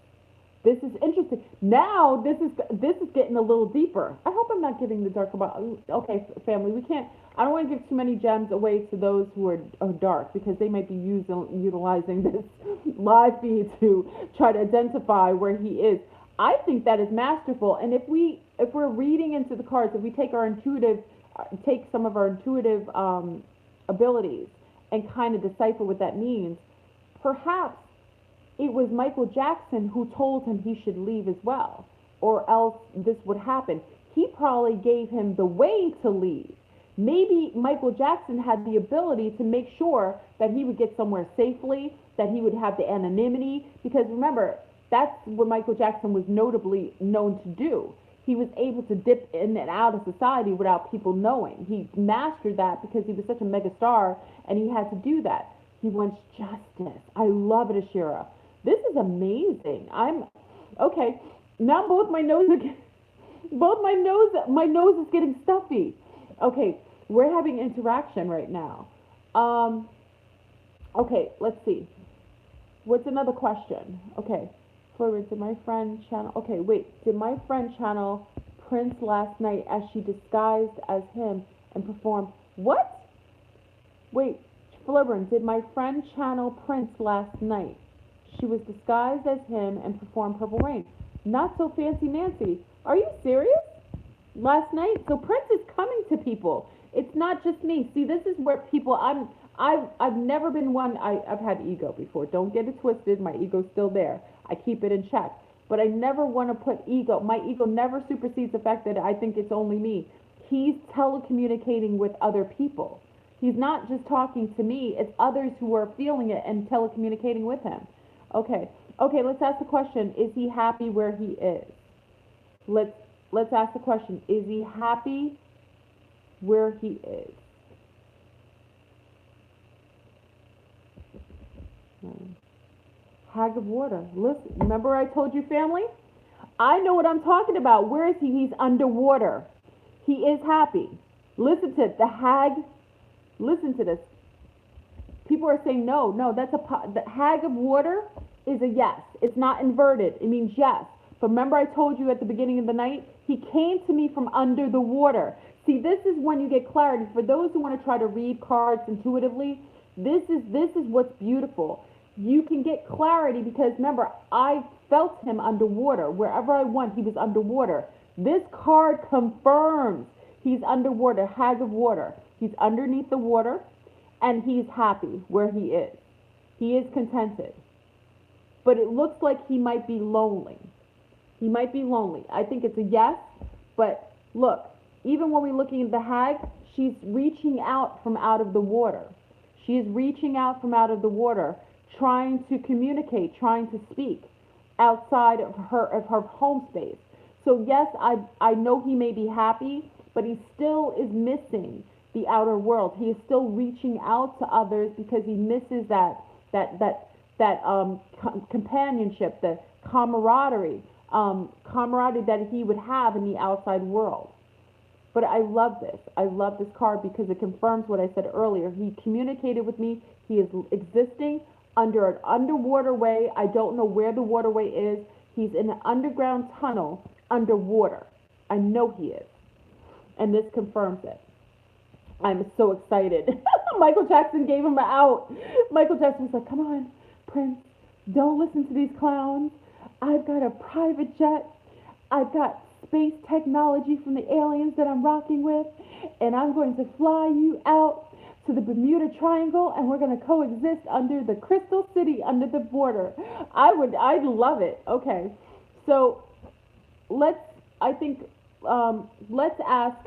This is interesting. Now, this is getting a little deeper. I hope I'm not getting the dark about. Okay, family, we can't. I don't want to give too many gems away to those who are dark because they might be utilizing this live feed to try to identify where he is. I think that is masterful. And if we're reading into the cards, if we take some of our intuitive abilities and kind of decipher what that means, perhaps it was Michael Jackson who told him he should leave as well, or else this would happen. He probably gave him the way to leave. Maybe Michael Jackson had the ability to make sure that he would get somewhere safely, that he would have the anonymity, because remember, that's what Michael Jackson was notably known to do. He was able to dip in and out of society without people knowing. He mastered that because he was such a mega star, and he had to do that. He wants justice. I love it, Ashira. This is amazing. Okay. Now my nose is getting stuffy. Okay, we're having interaction right now. Okay, let's see. What's another question? Okay, FleurBrun, did my friend channel? Okay, wait. Did my friend channel Prince last night as she disguised as him and performed what? Wait, FleurBrun, did my friend channel Prince last night? She was disguised as him and performed Purple Rain. Not so fancy Nancy. Are you serious? Last night? So Prince is coming to people. It's not just me. See, this is where people, I've never been one, I've had ego before. Don't get it twisted. My ego's still there. I keep it in check. But I never want to put ego. My ego never supersedes the fact that I think it's only me. He's telecommunicating with other people. He's not just talking to me. It's others who are feeling it and telecommunicating with him. Okay, let's ask the question, is he happy where he is? Let's ask the question, is he happy where he is? Hag of water. Listen, remember I told you, family? I know what I'm talking about. Where is he? He's underwater. He is happy. Listen to it. The hag. Listen to this. People are saying no. The hag of water is a yes. It's not inverted. It means yes. But remember I told you at the beginning of the night, he came to me from under the water. See, this is when you get clarity. For those who want to try to read cards intuitively, this is what's beautiful. You can get clarity because remember, I felt him underwater. Wherever I went, he was underwater. This card confirms he's underwater, hag of water. He's underneath the water, and he's happy where he is. He is contented. But it looks like he might be lonely. He might be lonely. I think it's a yes, but look, even when we're looking at the hag, she's reaching out from out of the water. She is reaching out from out of the water, trying to communicate, trying to speak outside of her home space. So yes, I know he may be happy, but he still is missing the outer world. He is still reaching out to others because he misses that that companionship, the camaraderie that he would have in the outside world. But I love this. I love this card because it confirms what I said earlier. He communicated with me. He is existing under an underwater way. I don't know where the waterway is. He's in an underground tunnel underwater. I know he is. And this confirms it. I'm so excited. Michael Jackson gave him an out. Michael Jackson's like, come on, Prince, don't listen to these clowns. I've got a private jet. I've got space technology from the aliens that I'm rocking with, and I'm going to fly you out to the Bermuda Triangle, and we're going to coexist under the Crystal City, under the border. I'd love it. Okay, so let's, I think, let's ask,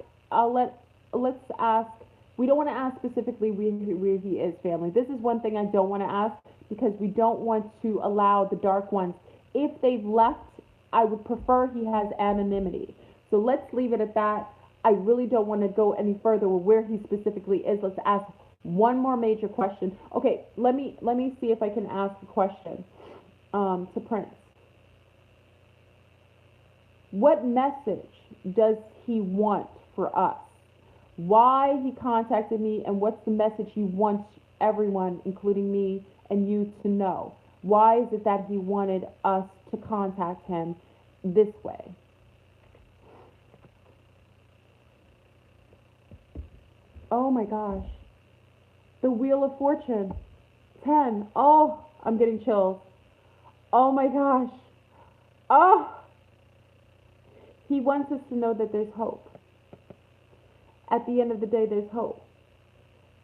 let's ask, we don't want to ask specifically where he is, family. This is one thing I don't want to ask because we don't want to allow the dark ones. If they've left, I would prefer he has anonymity. So let's leave it at that. I really don't want to go any further with where he specifically is. Let's ask one more major question. Okay, let me see if I can ask a question to Prince. What message does he want for us? Why he contacted me, and what's the message he wants everyone, including me and you, to know? Why is it that he wanted us to contact him this way? Oh my gosh. The Wheel of Fortune. 10. Oh, I'm getting chills. Oh my gosh. Oh. He wants us to know that there's hope. At the end of the day, there's hope.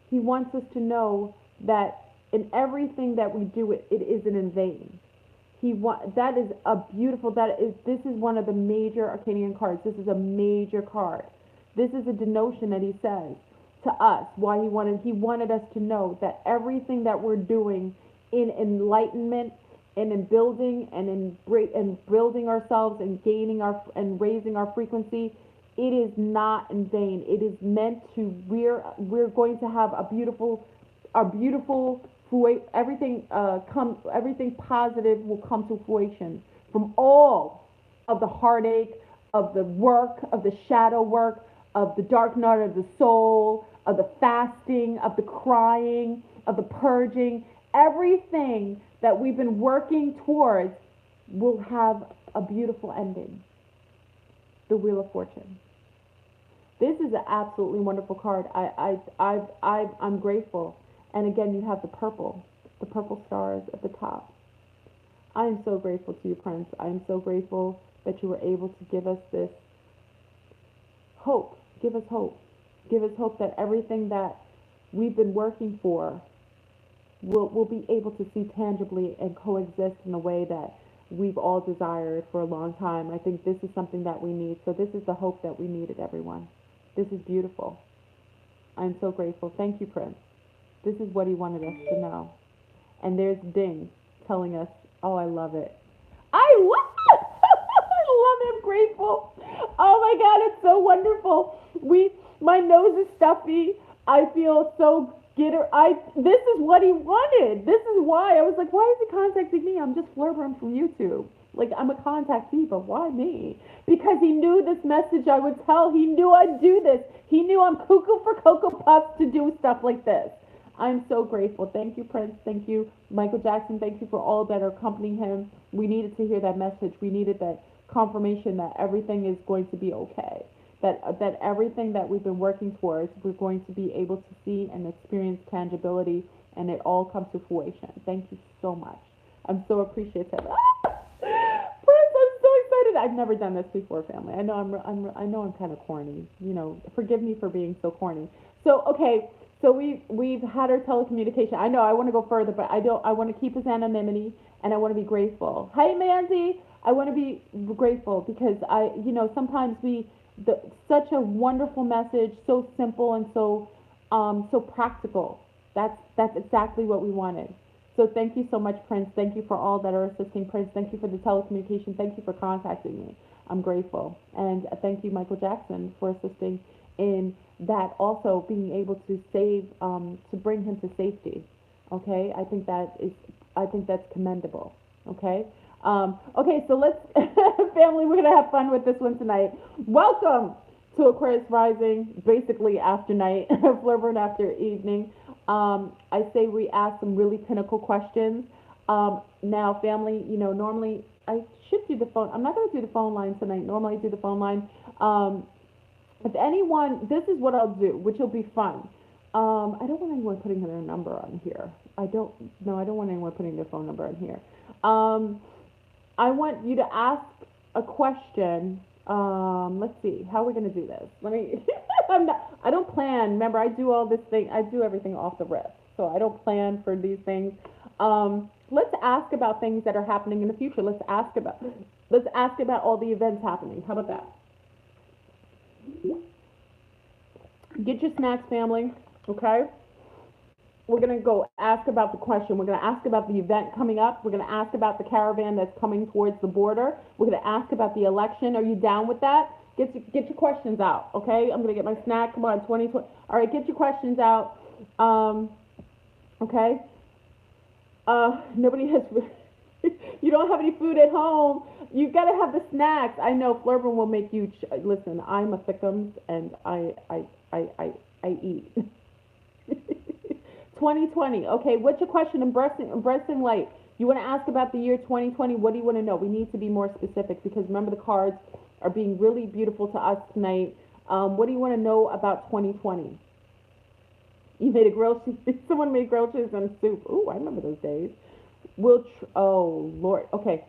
He wants us to know that in everything that we do, it isn't in vain. That is a beautiful, this is one of the major Arcanian cards. This is a major card. This is a denotion that he says to us, why he wanted us to know that everything that we're doing in enlightenment and in building and in building ourselves and gaining and raising our frequency, it is not in vain. It is meant to, we're going to have a beautiful everything everything positive will come to fruition from all of the heartache, of the work, of the shadow work, of the dark night of the soul, of the fasting, of the crying, of the purging. Everything that we've been working towards will have a beautiful ending. The Wheel of Fortune. This is an absolutely wonderful card. I'm grateful. And again, you have the purple stars at the top. I am so grateful to you, Prince. I am so grateful that you were able to give us this hope. Give us hope. Give us hope that everything that we've been working for we'll be able to see tangibly and coexist in a way that we've all desired for a long time. I think this is something that we need. So this is the hope that we needed, everyone. This is beautiful. I'm so grateful. Thank you, Prince. This is what he wanted us to know. And there's Ding telling us, oh, I love it. I love it. I love it. I'm grateful. Oh my God, it's so wonderful. My nose is stuffy. I feel so this is what he wanted. This is why I was like, why is he contacting me? I'm just FleurBrun from YouTube. Like, I'm a contactee, but why me? Because he knew this message I would tell. He knew I'd do this. He knew I'm cuckoo for Cocoa Puffs to do stuff like this. I'm so grateful. Thank you, Prince. Thank you, Michael Jackson. Thank you for all that are accompanying him. We needed to hear that message. We needed that confirmation that everything is going to be okay. That everything that we've been working towards, we're going to be able to see and experience tangibility, and it all comes to fruition. Thank you so much. I'm so appreciative. Prince, I'm so excited. I've never done this before, family. I know I'm kind of corny. You know, forgive me for being so corny. So okay, so we've had our telecommunication. I know I want to go further, but I don't. I want to keep his anonymity, and I want to be grateful. Hey, Mandy, I want to be grateful because sometimes such a wonderful message, so simple and so practical. That's exactly what we wanted. So thank you so much, Prince. Thank you for all that are assisting, Prince. Thank you for the telecommunication. Thank you for contacting me. I'm grateful. And thank you, Michael Jackson, for assisting in that, also being able to save, to bring him to safety. Okay, I think that is I think that's commendable. Okay. Okay, so let's, family, we're gonna have fun with this one tonight. Welcome to Aquarius Rising, basically after night, FleurBrun after evening. I say we ask some really pinnacle questions. Now, family, normally I should do the phone. I'm not gonna do the phone line tonight. Normally I do the phone line. If anyone, this is what I'll do, which will be fun. I don't want anyone putting their number on here. I don't, no, I don't want anyone putting their phone number on here. I want you to ask a question. Let's see, how are we going to do this? Let me, I don't plan. Remember, I do all this thing, I do everything off the rip. So I don't plan for these things. Let's ask about things that are happening in the future. Let's ask about all the events happening. How about that? Get your snacks, family, okay? We're going to go ask about the question. We're going to ask about the event coming up. We're going to ask about the caravan that's coming towards the border. We're going to ask about the election. Are you down with that? Get your questions out, okay? I'm going to get my snack. Come on, 2020. All right, get your questions out. Okay? Nobody has, you don't have any food at home. You've got to have the snacks. I know FleurBrun will make you, listen, I'm a thickums and I eat. 2020. Okay, what's your question? Embracing light. You want to ask about the year 2020. What do you want to know? We need to be more specific because remember the cards are being really beautiful to us tonight. What do you want to know about 2020? You made a grilled cheese. Someone made grilled cheese and soup. Ooh, I remember those days. Oh, Lord. Okay,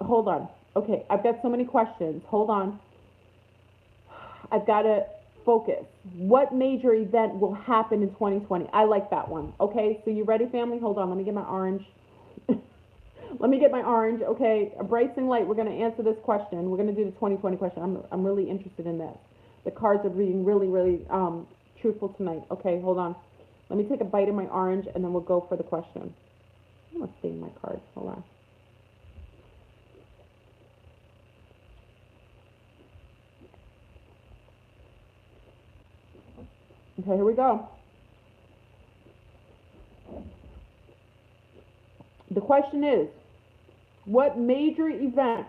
hold on. Okay, I've got so many questions. Hold on. I've got to focus. What major event will happen in 2020? I like that one. Okay, so you ready, family? Hold on. Let me get my orange. Let me get my orange. Okay, embracing light. We're going to answer this question. We're going to do the 2020 question. I'm really interested in this. The cards are being really, really truthful tonight. Okay, hold on. Let me take a bite of my orange, and then we'll go for the question. I'm going to stain my cards. Hold on. Okay, here we go. The question is, what major event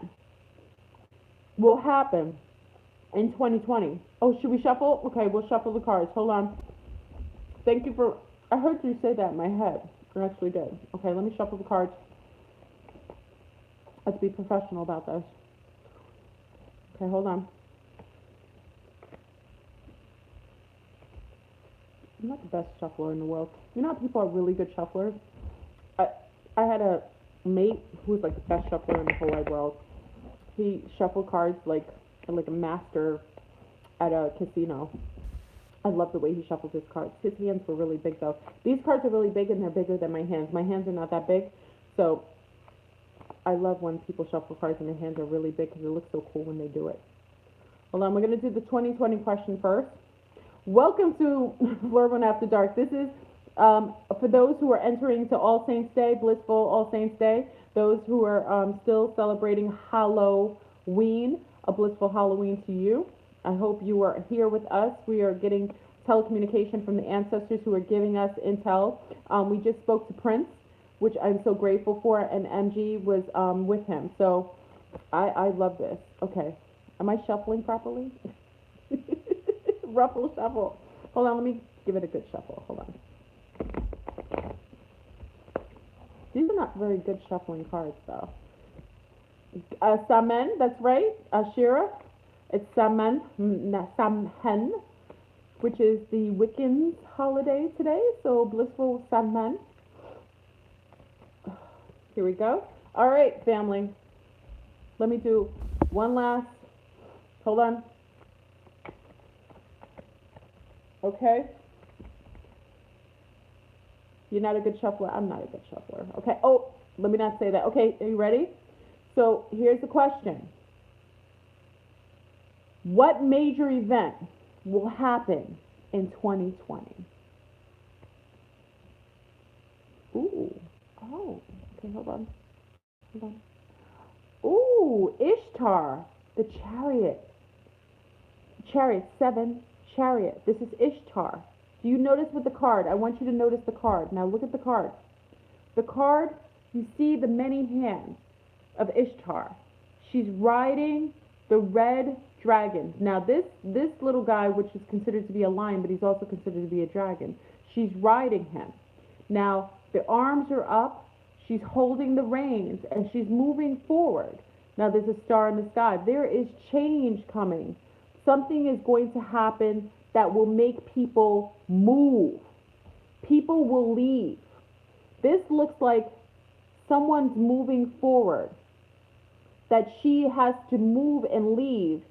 will happen in 2020? Oh, should we shuffle? Okay, we'll shuffle the cards. Hold on. Thank you for, I heard you say that in my head. I actually did. Okay, let me shuffle the cards. Let's be professional about this. Okay, hold on. I'm not the best shuffler in the world. You know how people are really good shufflers? I had a mate who was like the best shuffler in the whole wide world. He shuffled cards like a master at a casino. I love the way he shuffled his cards. His hands were really big though. These cards are really big and they're bigger than my hands. My hands are not that big. So I love when people shuffle cards and their hands are really big because it looks so cool when they do it. Hold on, we're going to do the 2020 question first. Welcome to FleurBrun After Dark. This is for those who are entering to All Saints Day, blissful All Saints Day, those who are still celebrating Halloween, a blissful Halloween to you. I hope you are here with us. We are getting telecommunication from the ancestors who are giving us intel. We just spoke to Prince, which I'm so grateful for, and MG was with him. So I love this. Okay. Am I shuffling properly? Ruffle shuffle. Hold on, let me give it a good shuffle. Hold on. These are not very good shuffling cards, though. Samen, that's right. Shira. It's Samen, Samhain, which is the Wiccan holiday today. So blissful Samen. Here we go. All right, family. Let me do one last. Hold on. Okay. You're not a good shuffler. I'm not a good shuffler. Okay. Oh, let me not say that. Okay, are you ready? So here's the question. What major event will happen in 2020? Ooh. Oh. Okay, hold on. Hold on. Ooh, Ishtar, the chariot. Chariot 7. Chariot. This is Ishtar. Do you notice with the card? I want you to notice the card. Now look at the card. The card You see the many hands of Ishtar. She's riding the red dragon. Now this little guy, which is considered to be a lion, but he's also considered to be a dragon. She's riding him. Now the arms are up. She's holding the reins and she's moving forward. Now there's a star in the sky. There is change coming. Something is going to happen that will make people move. People will leave. This looks like someone's moving forward, that she has to move and leave.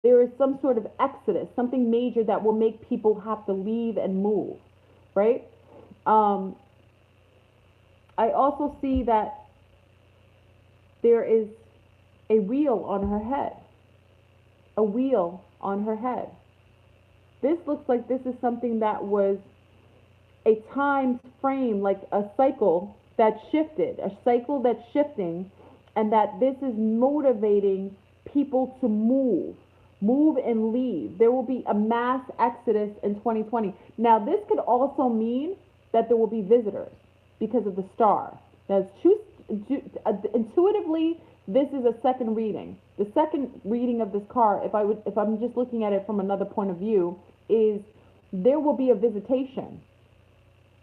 There is some sort of exodus, something major that will make people have to leave and move, right? I also see that there is a wheel on her head. A wheel on her head. This looks like this is something that was a time frame, like a cycle that shifted, a cycle that's shifting, and that this is motivating people to move and leave. There will be a mass exodus in 2020. Now, this could also mean that there will be visitors because of the star. Now, intuitively, this is a second reading. The second reading of this card, if I'm just looking at it from another point of view, is there will be a visitation.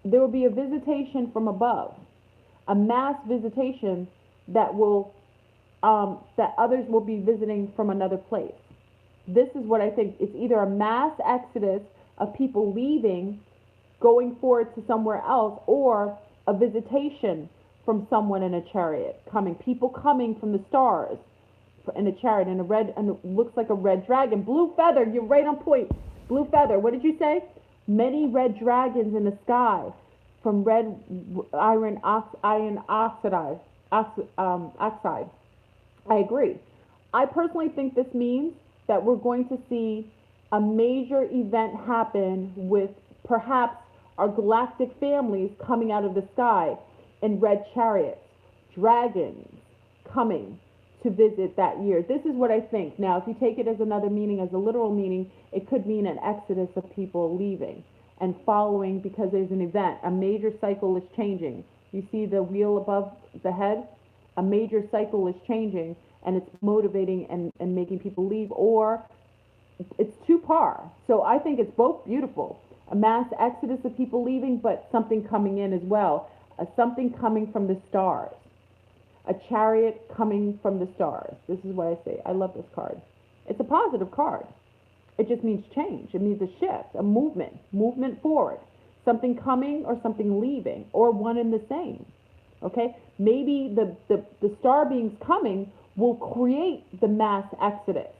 There will be a visitation from above, a mass visitation that will that others will be visiting from another place. This is what I think. It's either a mass exodus of people leaving, going forward to somewhere else, or a visitation from someone in a chariot coming. People coming from the stars in a chariot in a red, and it looks like a red dragon. Blue feather. You're right on point. Blue feather. What did you say? Many red dragons in the sky from red iron oxide. I agree. I personally think this means that we're going to see a major event happen with perhaps our galactic families coming out of the sky in red chariots, dragons coming to visit that year. This is what I think. Now, if you take it as another meaning, as a literal meaning, it could mean an exodus of people leaving and following because there's an event. A major cycle is changing. You see the wheel above the head? A major cycle is changing, and it's motivating and making people leave, or it's two par. So I think it's both beautiful. A mass exodus of people leaving, but something coming in as well. Something coming from the stars. A chariot coming from the stars. This is what I say. I love this card. It's a positive card. It just means change. It means a shift, a movement forward. Something coming or something leaving, or one and the same. Okay? Maybe the star beings coming will create the mass exodus.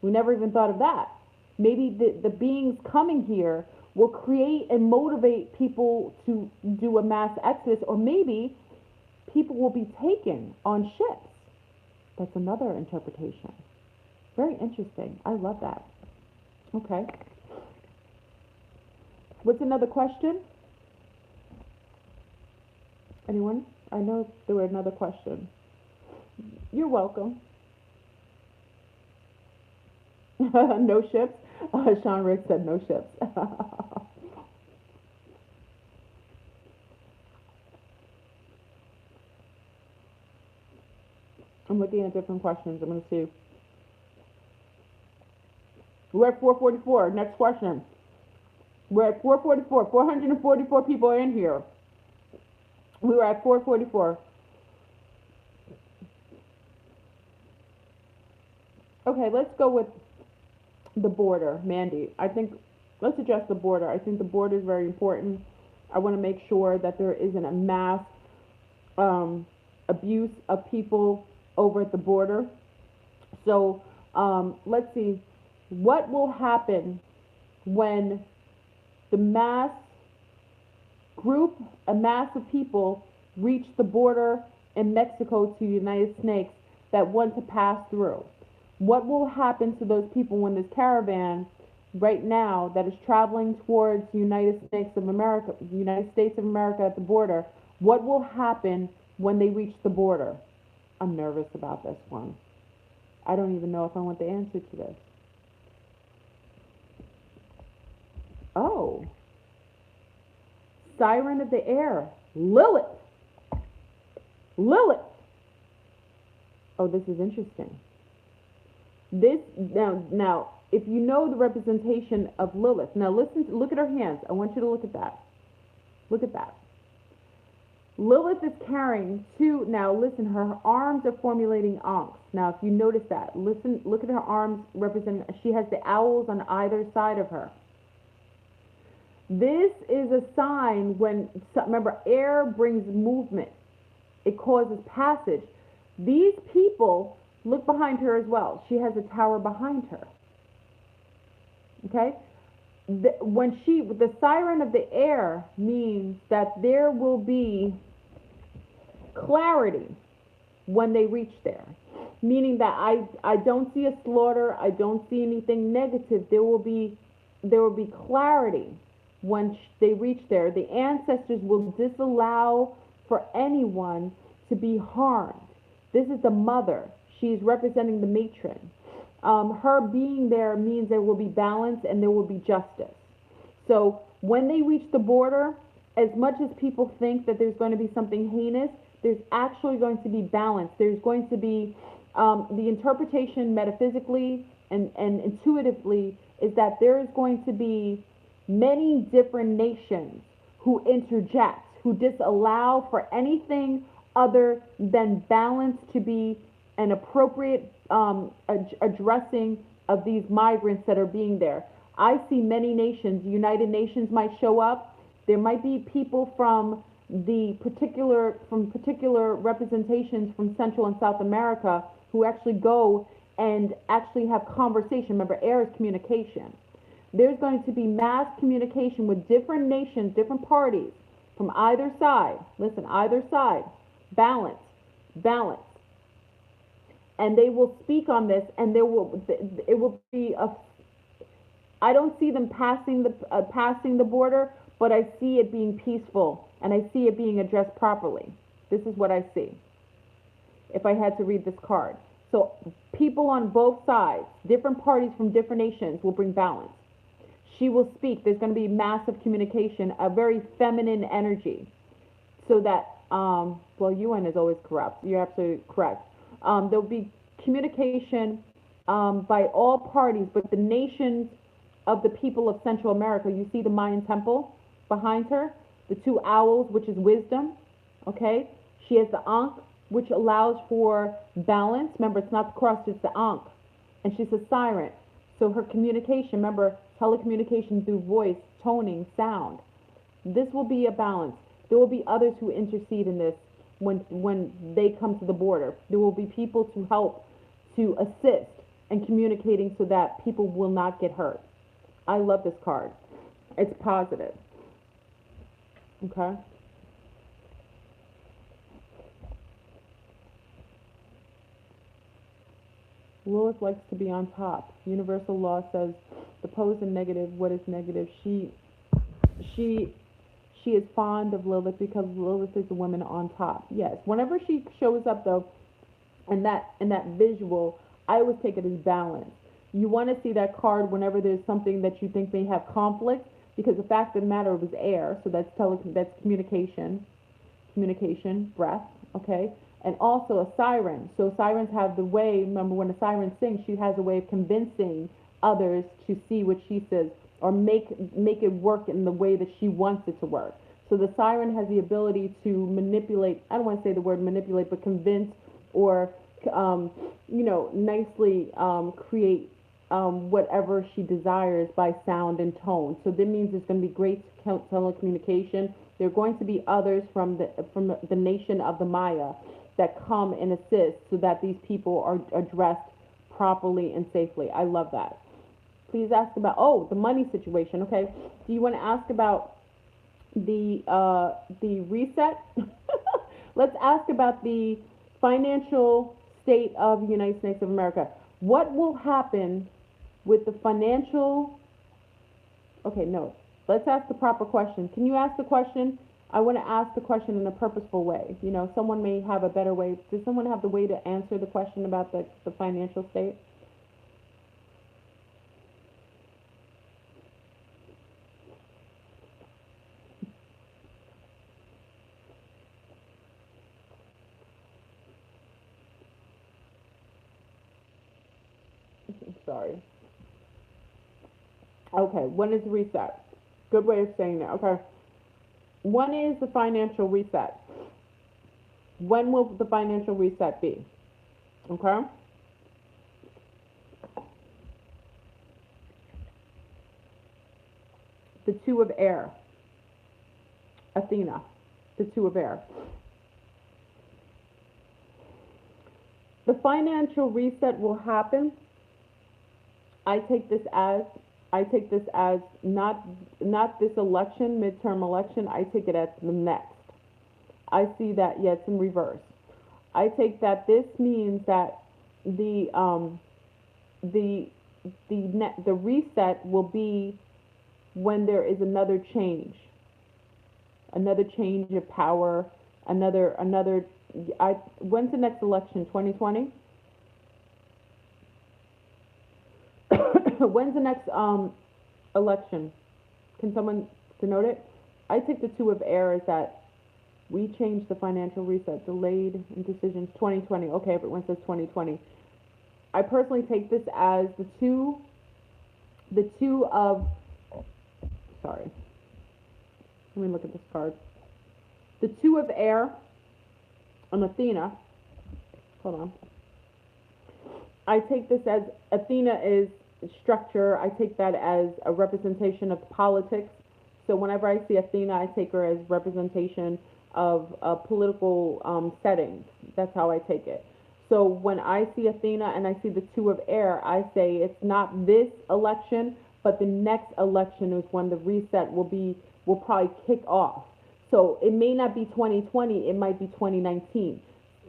We never even thought of that. Maybe the beings coming here will create and motivate people to do a mass exodus, or maybe people will be taken on ships. That's another interpretation. Very interesting. I love that. Okay. What's another question? Anyone? I know there were another question. You're welcome. No ships? Sean Rick said no ships. I'm looking at different questions. I'm going to see. We're at 444. Next question. We're at 444. 444 people are in here. We were at 444. Okay, let's go with the border, Mandy. I think let's address the border. I think the border is very important. I want to make sure that there isn't a mass abuse of people over at the border. So let's see. What will happen when the mass of people reach the border in Mexico to the United States that want to pass through? What will happen to those people when this caravan right now that is traveling towards the United States of America at the border? What will happen when they reach the border? I'm nervous about this one. I don't even know if I want the answer to this. Oh. Siren of the air. Lilith. Lilith. Oh, this is interesting. This now, if you know the representation of Lilith, now listen, look at her hands. I want you to look at that. Look at that. Lilith is carrying two. Now listen, her arms are formulating ankhs. Now, if you notice that, listen, look at her arms represent. She has the owls on either side of her. This is a sign when, remember, air brings movement. It causes passage. These people, look behind her as well. She has a tower behind her. Okay? The siren of the air means that there will be clarity when they reach there. Meaning that I don't see a slaughter, I don't see anything negative. There will be clarity when they reach there. The ancestors will disallow for anyone to be harmed. This is the mother. She's representing the matron. Her being there means there will be balance and there will be justice. So when they reach the border, as much as people think that there's going to be something heinous, there's actually going to be balance. There's going to be the interpretation metaphysically and intuitively is that there is going to be many different nations who interject, who disallow for anything other than balance to be an appropriate addressing of these migrants that are being there. I see many nations, United Nations might show up. There might be people from particular representations from Central and South America who actually go and actually have conversation. Remember, air is communication. There's going to be mass communication with different nations, different parties from either side. Listen, either side. Balance. Balance. And they will speak on this, and it will be a. I don't see them passing the border, but I see it being peaceful, and I see it being addressed properly. This is what I see. If I had to read this card, so people on both sides, different parties from different nations, will bring balance. She will speak. There's going to be massive communication, a very feminine energy, so that UN is always corrupt. You're absolutely correct. There'll be communication by all parties, but the nations of the people of Central America. You see the Mayan temple behind her, the two owls, which is wisdom. Okay, she has the ankh, which allows for balance. Remember, it's not the cross, it's the ankh, and she's a siren. So her communication, remember, telecommunication through voice, toning, sound. This will be a balance. There will be others who intercede in this when they come to the border. There will be people to help, to assist in communicating so that people will not get hurt. I love this card. It's positive. Okay? Lilith likes to be on top. Universal law says the pose and negative, what is negative? She is fond of Lilith because Lilith is the woman on top. Yes. Whenever she shows up though, in that visual, I always take it as balance. You want to see that card whenever there's something that you think may have conflict, because the fact of the matter was air, so that's communication, breath, okay? And also a siren. So sirens have the way, remember when a siren sings, she has a way of convincing others to see what she says or make it work in the way that she wants it to work. So the siren has the ability to manipulate, I don't want to say the word manipulate, but convince or, nicely create whatever she desires by sound and tone. So that means there's going to be great telecommunication. There are going to be others from the nation of the Maya that come and assist so that these people are addressed properly and safely. I love that. Please ask about, the money situation. Okay. Do you want to ask about the reset? Let's ask about the financial state of the United States of America. What will happen with the financial? Okay, no. Let's ask the proper question. Can you ask the question? I want to ask the question in a purposeful way. Someone may have a better way. Does someone have the way to answer the question about the financial state? sorry. Okay, when is the reset? Good way of saying that. Okay. When is the financial reset? When will the financial reset be? Okay. The two of air. Athena. The two of air. The financial reset will happen. I take this as not this election, midterm election. I take it as the next. I see that, yeah, it's in reverse. I take that this means that the the the reset will be when there is another change of power, another. When's the next election? 2020. When's the next election? Can someone denote it? I take the two of air as that we changed the financial reset, delayed in decisions, 2020. Okay, everyone says 2020. I personally take this as the two of, sorry, let me look at this card. The two of air on Athena, hold on. I take this as Athena is structure. I take that as a representation of politics. So whenever I see Athena, I take her as representation of political settings. That's how I take it. So when I see Athena and I see the two of air, I say it's not this election, but the next election is when the reset will probably kick off. So it may not be 2020, it might be 2019.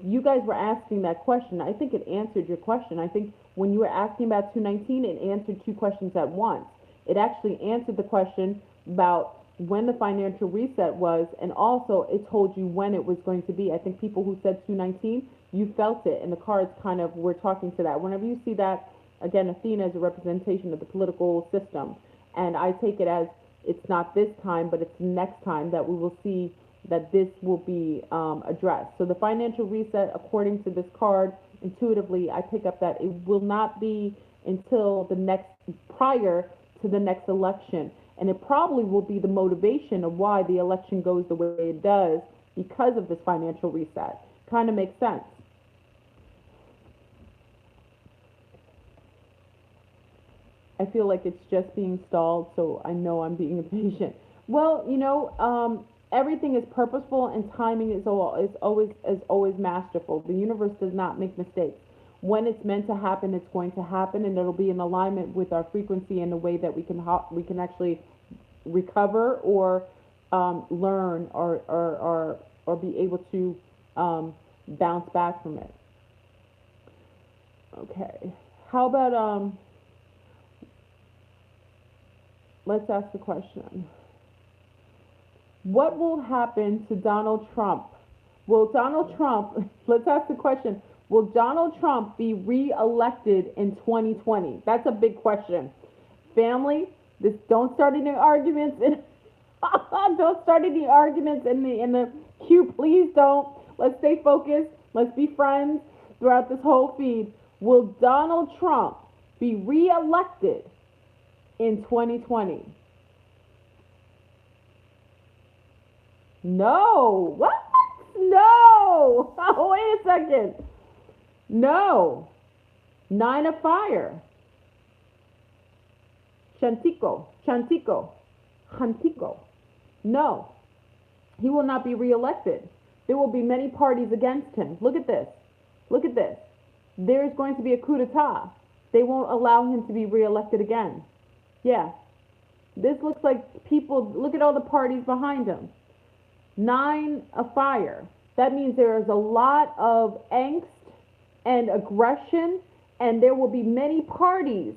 You guys were asking that question. I think it answered your question. I think when you were asking about 2019, it answered two questions at once. It actually answered the question about when the financial reset was, and also it told you when it was going to be. I think people who said 2019, you felt it, and the cards kind of were talking to that. Whenever you see that, again, Athena is a representation of the political system, and I take it as it's not this time, but it's next time that we will see that this will be addressed. So the financial reset, according to this card, intuitively, I pick up that it will not be until prior to the next election. And it probably will be the motivation of why the election goes the way it does because of this financial reset. Kind of makes sense. I feel like it's just being stalled, so I know I'm being impatient. Well, everything is purposeful, and timing is always masterful. The universe does not make mistakes. When it's meant to happen, it's going to happen, and it'll be in alignment with our frequency and the way that we can actually recover or learn or be able to bounce back from it. Okay. How about let's ask the question. What will happen to Donald Trump? Will Donald Trump, let's ask the question, will Donald Trump be re-elected in 2020? That's a big question. Family, don't start any arguments don't start any arguments in the queue. Please don't. Let's stay focused. Let's be friends throughout this whole feed. Will Donald Trump be re-elected in 2020? No. What? No. Oh, wait a second. No. Nine of fire. Chantico. No. He will not be reelected. There will be many parties against him. Look at this. Look at this. There's going to be a coup d'etat. They won't allow him to be reelected again. Yeah. This looks like people, look at all the parties behind him. Nine of fire. That means there is a lot of angst and aggression, and there will be many parties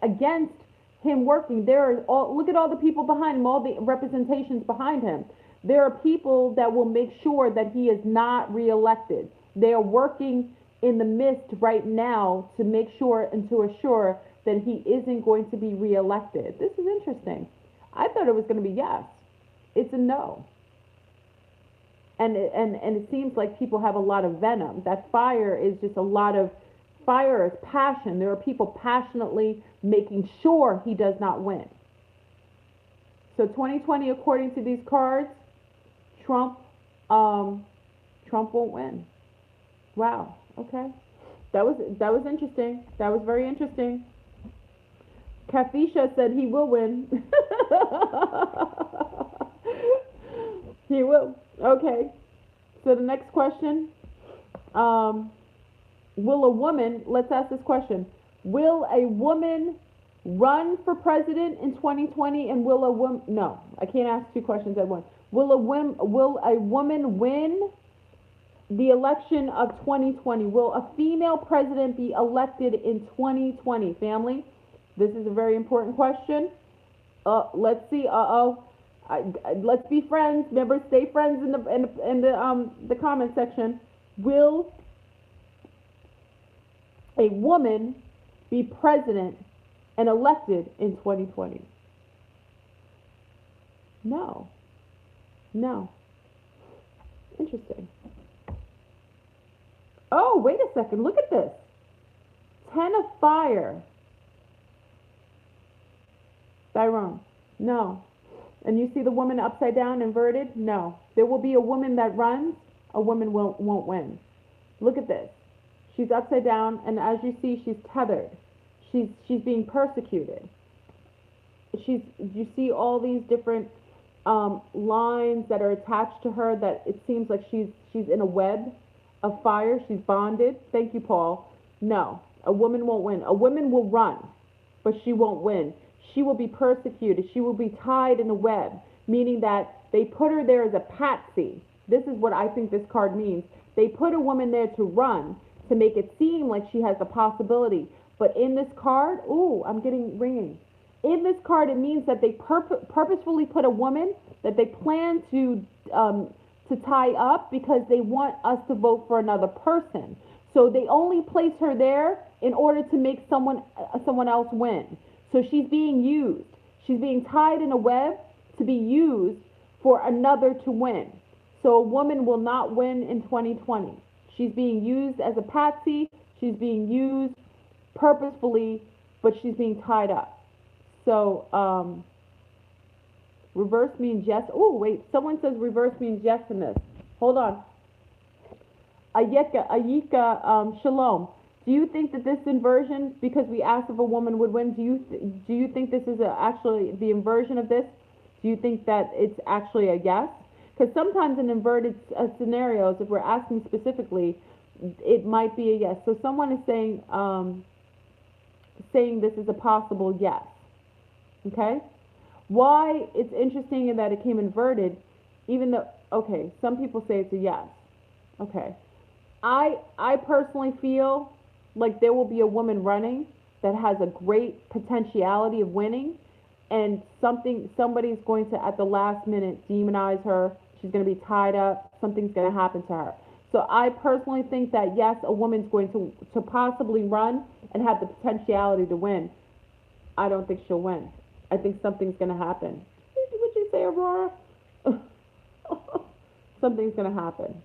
against him working. Look at all the people behind him, all the representations behind him. There are people that will make sure that he is not reelected. They are working in the midst right now to make sure and to assure that he isn't going to be reelected. This is interesting. I thought it was going to be yes. It's a no. And it seems like people have a lot of venom. That fire is just a lot of Fire is passion. There are people passionately making sure he does not win. So 2020, according to these cards, Trump, um, Trump won't win. Wow. Okay. That was interesting. That was very interesting. Kafisha said he will win. He will. Okay. So the next question, um, will a woman, let's ask this question, will a woman run for president in 2020 and will a woman, no, I can't ask two questions at once. Will a woman win the election of 2020? Will a female president be elected in 2020, family? This is a very important question. Let's see. Let's be friends. Remember, stay friends in the comment section. Will a woman be president and elected in 2020? No. No. Interesting. Oh, wait a second. Look at this. 10 of fire. Tyrone. No. And you see the woman upside down, inverted? No. There will be a woman that runs. A woman won't win. Look at this. She's upside down, and as you see, she's tethered. She's being persecuted. You see all these different lines that are attached to her that it seems like she's in a web of fire. She's bonded. Thank you, Paul. No, a woman won't win. A woman will run, but she won't win. She will be persecuted. She will be tied in a web, meaning that they put her there as a patsy. This is what I think this card means. They put a woman there to run, to make it seem like she has a possibility. But in this card, ooh, I'm getting ringing. In this card, it means that they purposefully put a woman that they plan to tie up because they want us to vote for another person. So they only place her there in order to make someone else win. So she's being used. She's being tied in a web to be used for another to win. So a woman will not win in 2020. She's being used as a patsy. She's being used purposefully, but she's being tied up. So reverse means yes. Oh, wait. Someone says reverse means yes in this. Hold on. Ayika, shalom. Do you think that this inversion, because we asked if a woman would win, do you think this is actually the inversion of this? Do you think that it's actually a yes? Because sometimes in inverted scenarios, if we're asking specifically, it might be a yes. So someone is saying this is a possible yes. Okay? Why it's interesting in that it came inverted, even though, okay, some people say it's a yes. Okay. I personally feel like there will be a woman running that has a great potentiality of winning, and somebody's going to at the last minute demonize her. She's going to be tied up. Something's going to happen to her. So I personally think that yes, a woman's going to possibly run and have the potentiality to win. I don't think she'll win. I think something's going to happen. What'd you say, Aurora? Something's going to happen.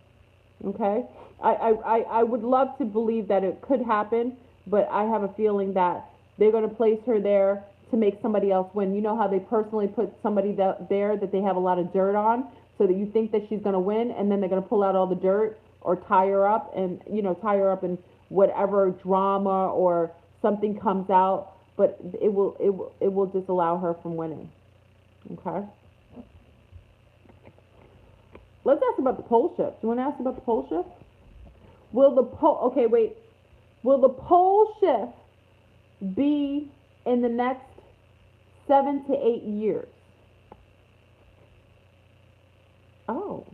Okay? I would love to believe that it could happen, but I have a feeling that they're going to place her there to make somebody else win. You know how they personally put somebody there that they have a lot of dirt on, so that you think that she's going to win, and then they're going to pull out all the dirt or tie her up and, tie her up in whatever drama or something comes out, but it will disallow her from winning. Okay? Let's ask about the pole shift. Do you want to ask about the pole shift? Will the pole shift be in the next 7 to 8 years? Oh.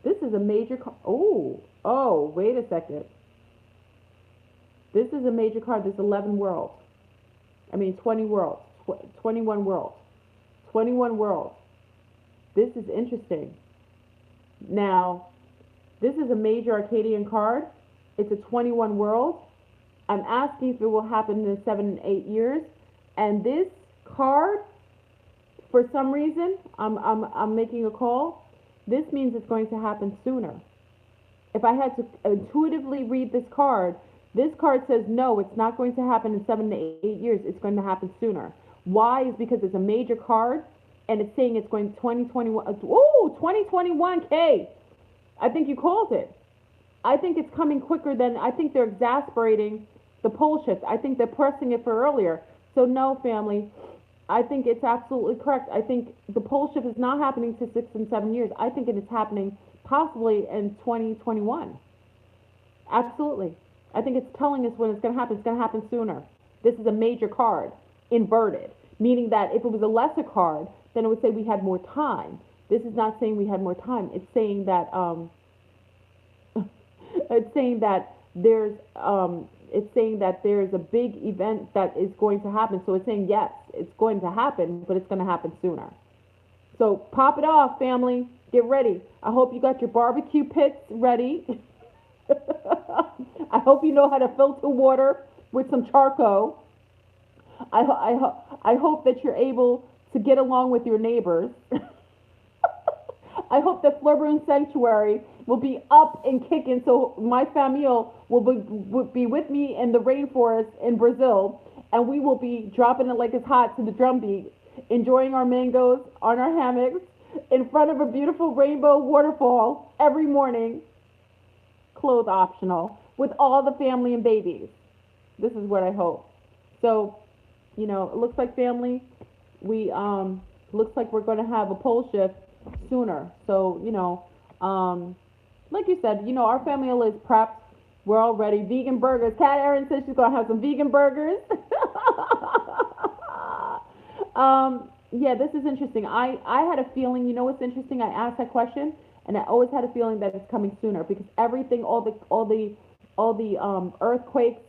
This is a major card. Oh, wait a second. This is a major card. There's 20 worlds. 21 worlds. 21 worlds. This is interesting. Now, this is a major Arcadian card. It's a 21 world. I'm asking if it will happen in 7 and 8 years. And this card, for some reason, I'm making a call. This means it's going to happen sooner. If I had to intuitively read this card says no, it's not going to happen in 7 to 8 years. It's going to happen sooner. Why? Is because it's a major card and it's saying it's going 2021. Oh, 2021 K. I think you called it. I think it's coming quicker than, I think they're exasperating the pole shift. I think they're pressing it for earlier. So no, family, I think it's absolutely correct. I think the pole shift is not happening to 6 and 7 years. I think it is happening possibly in 2021. Absolutely. I think it's telling us when it's going to happen. It's going to happen sooner. This is a major card, inverted, meaning that if it was a lesser card, then it would say we had more time. This is not saying we had more time. It's saying that it's saying that there's a big event that is going to happen. So it's saying yes, it's going to happen, but it's going to happen sooner. So pop it off, family. Get ready. I hope you got your barbecue pits ready. I hope you know how to filter water with some charcoal. I hope that you're able to get along with your neighbors. I hope that FleurBrun Sanctuary will be up and kicking so my family will be with me in the rainforest in Brazil, and we will be dropping it like it's hot to the drum beat, enjoying our mangoes on our hammocks in front of a beautiful rainbow waterfall every morning, clothes optional, with all the family and babies. This is what I hope. So, it looks like, family, we looks like we're going to have a pole shift sooner. So, like you said, our family is prepped. We're all ready. Vegan burgers. Kat Erin says she's going to have some vegan burgers. Yeah, this is interesting. I had a feeling, what's interesting? I asked that question, and I always had a feeling that it's coming sooner because everything, all the earthquakes,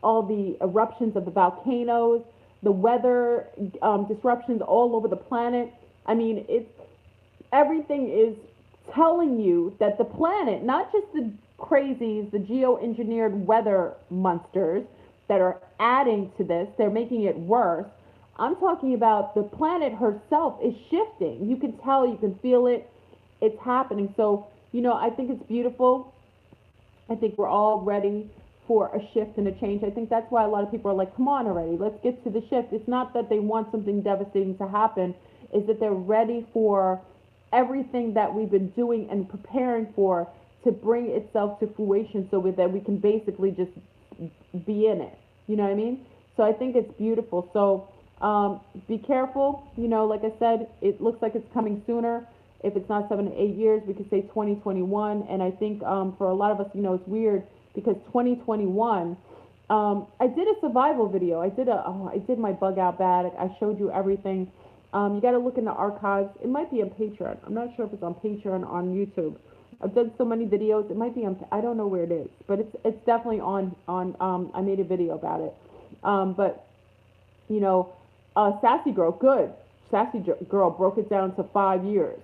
all the eruptions of the volcanoes, the weather disruptions all over the planet. I mean, everything is telling you that the planet, not just the crazies, the geoengineered weather monsters that are adding to this, they're making it worse. I'm talking about the planet herself is shifting. You can tell, you can feel it. It's happening. So, I think it's beautiful. I think we're all ready for a shift and a change. I think that's why a lot of people are like, come on already, let's get to the shift. It's not that they want something devastating to happen, it's that they're ready for everything that we've been doing and preparing for to bring itself to fruition so that we can basically just be in it. You know what I mean? So I think it's beautiful. So be careful. Like I said, it looks like it's coming sooner. If it's not 7 to 8 years, we could say 2021. And I think for a lot of us, it's weird because 2021, I did a survival video. I did my bug out bag. I showed you everything. You got to look in the archives. It might be on Patreon. I'm not sure if it's on Patreon or on YouTube. I've done so many videos. It might be on, I don't know where it is, but it's definitely on, I made a video about it. But, Sassy Girl, good. Sassy Girl broke it down to 5 years.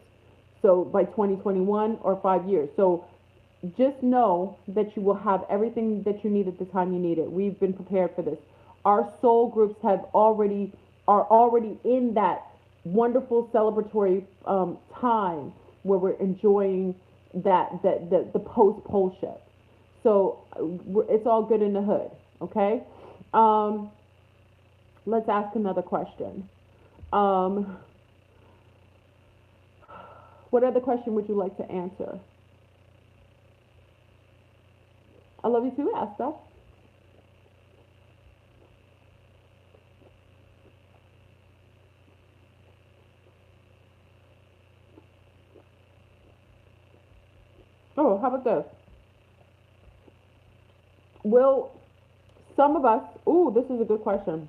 So by 2021 or 5 years. So just know that you will have everything that you need at the time you need it. We've been prepared for this. Our soul groups are already in that wonderful celebratory time where we're enjoying the post pole shift. So it's all good in the hood. Okay. Let's ask another question. What other question would you like to answer? I love you too, Asta. Oh, how about this? Will some of us, ooh, this is a good question.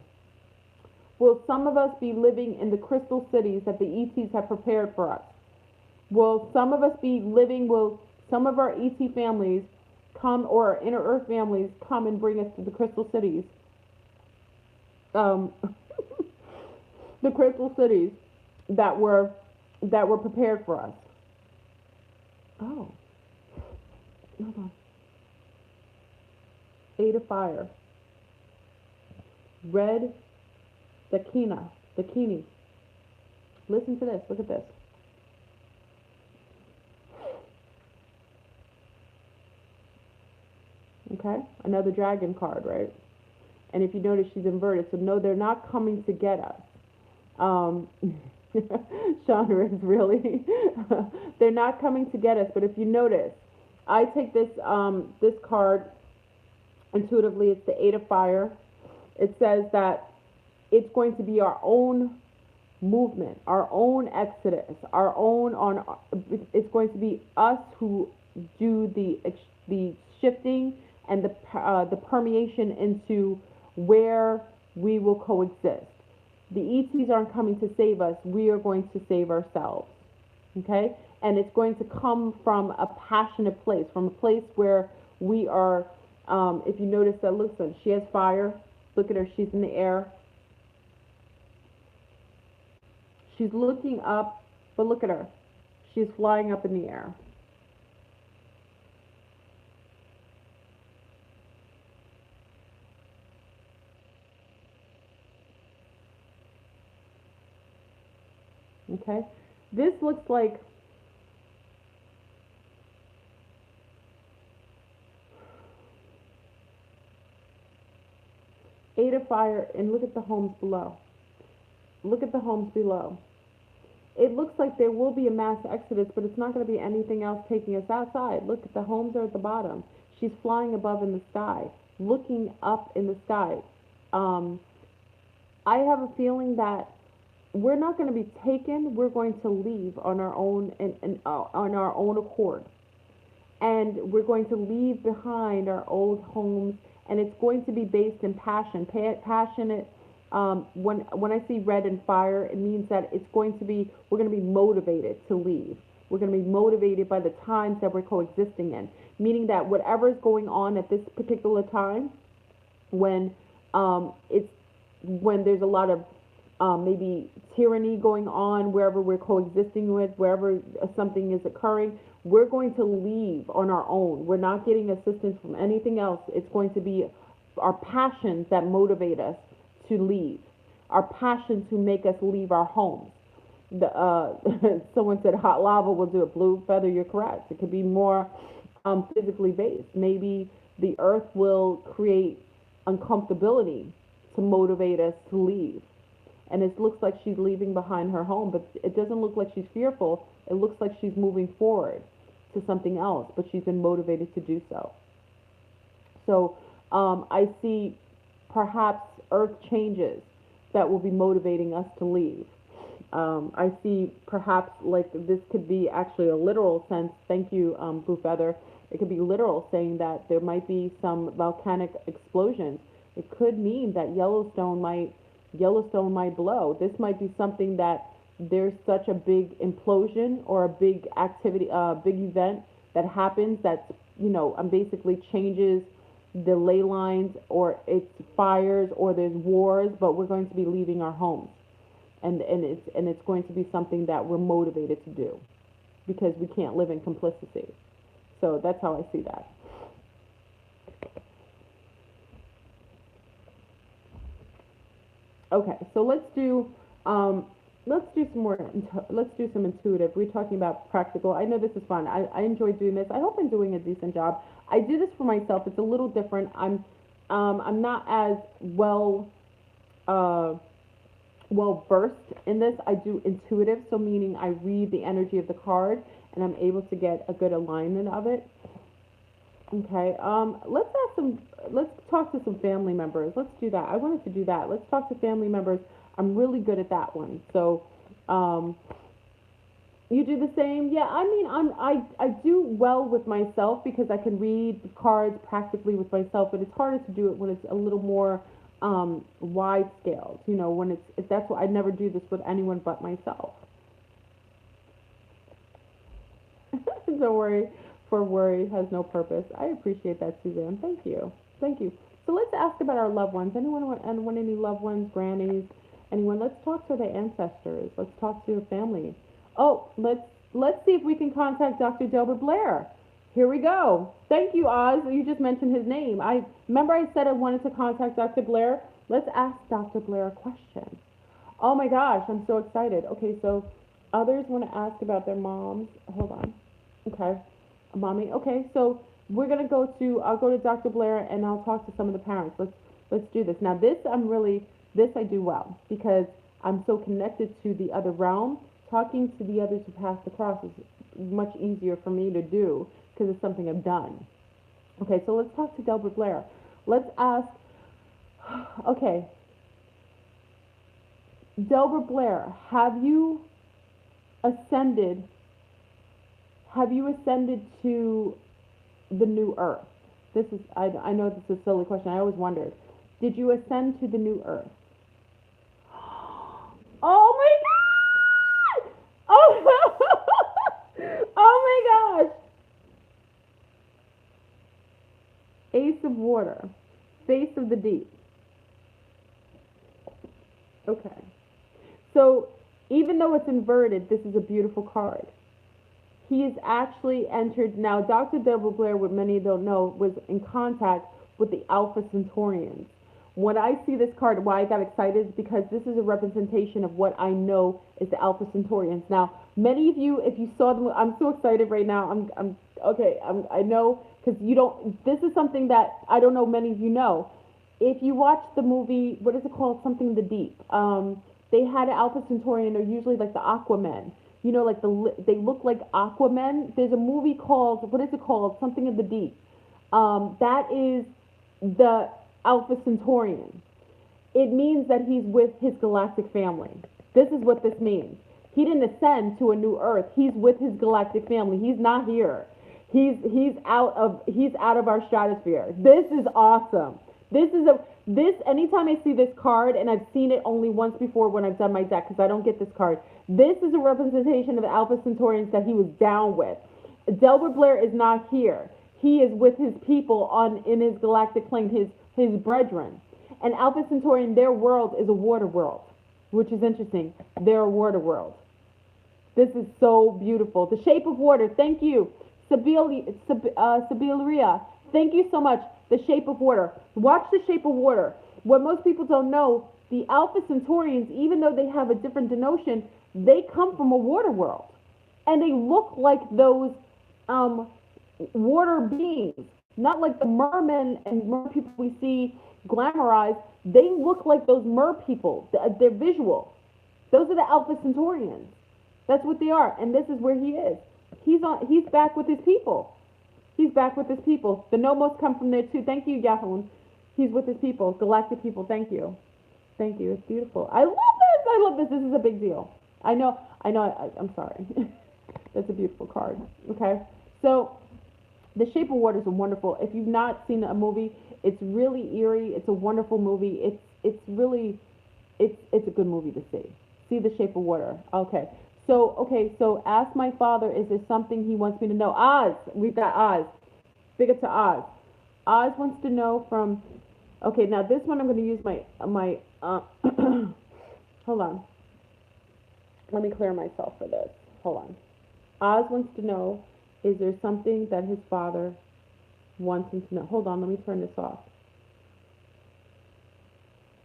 Will some of us be living in the crystal cities that the ETs have prepared for us? Will some of us be living, will some of our ET families come, or inner earth families come and bring us to the crystal cities? The crystal cities that were prepared for us. Oh, hold on. 8 of fire. Red Dakini. Listen to this. Look at this. Okay, another dragon card, right? And if you notice, she's inverted. So no, they're not coming to get us. Um, Chandra is really, they're not coming to get us. But if you notice, I take this card intuitively. It's the Eight of Fire. It says that it's going to be our own movement, our own exodus, our own on. It's going to be us who do the shifting and the permeation into where we will coexist. The ETs aren't coming to save us. We are going to save ourselves. Okay, and it's going to come from a passionate place, from a place where we are. If you notice that, listen, she has fire. Look at her. She's in the air. She's looking up, but look at her. She's flying up in the air. Okay? This looks like Eight of Fire, and look at the homes below. Look at the homes below. It looks like there will be a mass exodus, but it's not going to be anything else taking us outside. Look, the homes are at the bottom. She's flying above in the sky, looking up in the sky. Um, I have a feeling that we're not going to be taken. We're going to leave on our own and on our own accord, and we're going to leave behind our old homes, and it's going to be based in passion, passionate. When I see red and fire, it means that it's going to be we're going to be motivated to leave. We're going to be motivated by the times that we're coexisting in, meaning that whatever is going on at this particular time, when it's when there's a lot of maybe tyranny going on wherever we're coexisting with, wherever something is occurring, we're going to leave on our own. We're not getting assistance from anything else. It's going to be our passions that motivate us to leave, our passions who make us leave our homes. Someone said hot lava will do it. Blue feather, you're correct. It could be more physically based. Maybe the earth will create uncomfortability to motivate us to leave. And it looks like she's leaving behind her home, but it doesn't look like she's fearful. It looks like she's moving forward to something else, but she's been motivated to do so. So I see perhaps earth changes that will be motivating us to leave. I see perhaps like this could be actually a literal sense. Thank you, Blue Feather. It could be literal, saying that there might be some volcanic explosions. It could mean that Yellowstone might blow. This might be something that there's such a big implosion or a big activity, big event that happens that basically changes the ley lines, or it's fires, or there's wars. But we're going to be leaving our homes, and it's going to be something that we're motivated to do because we can't live in complicity. So that's how I see that. Okay, so let's do some more. Let's do some intuitive. We're talking about practical. I know this is fun. I enjoy doing this. I hope I'm doing a decent job. I do this for myself. It's a little different. I'm not as uh, well versed in this. I do intuitive, so meaning I read the energy of the card and I'm able to get a good alignment of it. Okay. Let's talk to some family members. Let's do that. I wanted to do that. Let's talk to family members. I'm really good at that one. So, you do the same? Yeah. I mean, I do well with myself because I can read the cards practically with myself, but it's harder to do it when it's a little more wide scaled. When if that's what I never do this with anyone but myself. Don't worry, for worry has no purpose. I appreciate that, Suzanne. Thank you. Thank you. So let's ask about our loved ones. Anyone any loved ones, grannies, anyone? Let's talk to their ancestors. Let's talk to their family. Oh, let's see if we can contact Dr. Delbert Blair. Here we go. Thank you, Oz. You just mentioned his name. I remember I said I wanted to contact Dr. Blair. Let's ask Dr. Blair a question. Oh my gosh, I'm so excited. Okay, so others want to ask about their moms. Hold on. Okay. Mommy. Okay, so I'll go to Dr. Blair and I'll talk to some of the parents. Let's do this. Now this I do well because I'm so connected to the other realm. Talking to the others who passed across is much easier for me to do because it's something I've done. Okay, so let's talk to Delbert Blair. Let's ask, okay, Delbert Blair, ascended, have you ascended to the new earth? I know this is a silly question. I always wondered. Did you ascend to the new earth? Oh my God! Oh, oh my gosh! Ace of water, face of the deep. Okay. So even though it's inverted, this is a beautiful card. He has actually entered, now Dr. Deborah Blair, what many don't know, was in contact with the Alpha Centaurians. When I see this card, why I got excited is because this is a representation of what I know is the Alpha Centaurians. Now, many of you, if you saw them, I'm so excited right now. I know, because you don't, this is something that I don't know many of you know. If you watch the movie, what is it called? Something in the Deep. They had an Alpha Centaurian, they're usually like the Aquaman. You know, like they look like Aquaman. There's a movie called, what is it called? Something in the Deep. That is the Alpha Centaurian. It means that he's with his galactic family. This is what this means. He didn't ascend to a new Earth. He's with his galactic family. He's not here. He's out of our stratosphere. This is awesome. Anytime I see this card, and I've seen it only once before when I've done my deck because I don't get this card. This is a representation of the Alpha Centaurians that he was down with. Delbert Blair is not here. He is with his people in his galactic plane, his brethren. And Alpha Centaurian, their world is a water world, which is interesting. They're a water world. This is so beautiful. The Shape of Water. Thank you, Sibilia. Thank you so much. The Shape of Water. Watch The Shape of Water. What most people don't know, the Alpha Centaurians, even though they have a different denotion, they come from a water world. And they look like those water beings. Not like the mermen and mer people we see glamorized. They look like those mer people. They're visual. Those are the Alpha Centaurians. That's what they are. And this is where he is. He's back with his people. He's back with his people. The Nomos come from there too. Thank you, Yahoo. He's with his people, galactic people. Thank you. Thank you. It's beautiful. I love this. I love this. This is a big deal. I know. I'm sorry. That's a beautiful card. Okay. So, The Shape of Water is wonderful. If you've not seen a movie, it's really eerie. It's a wonderful movie. It's a good movie to see. See The Shape of Water. Okay. So ask my father, is there something he wants me to know? Oz, we've got Oz. Big up to Oz. Oz wants to know from, okay, now this one I'm going to use my hold on. Let me clear myself for this. Hold on. Oz wants to know, is there something that his father wants him to know? Hold on, let me turn this off.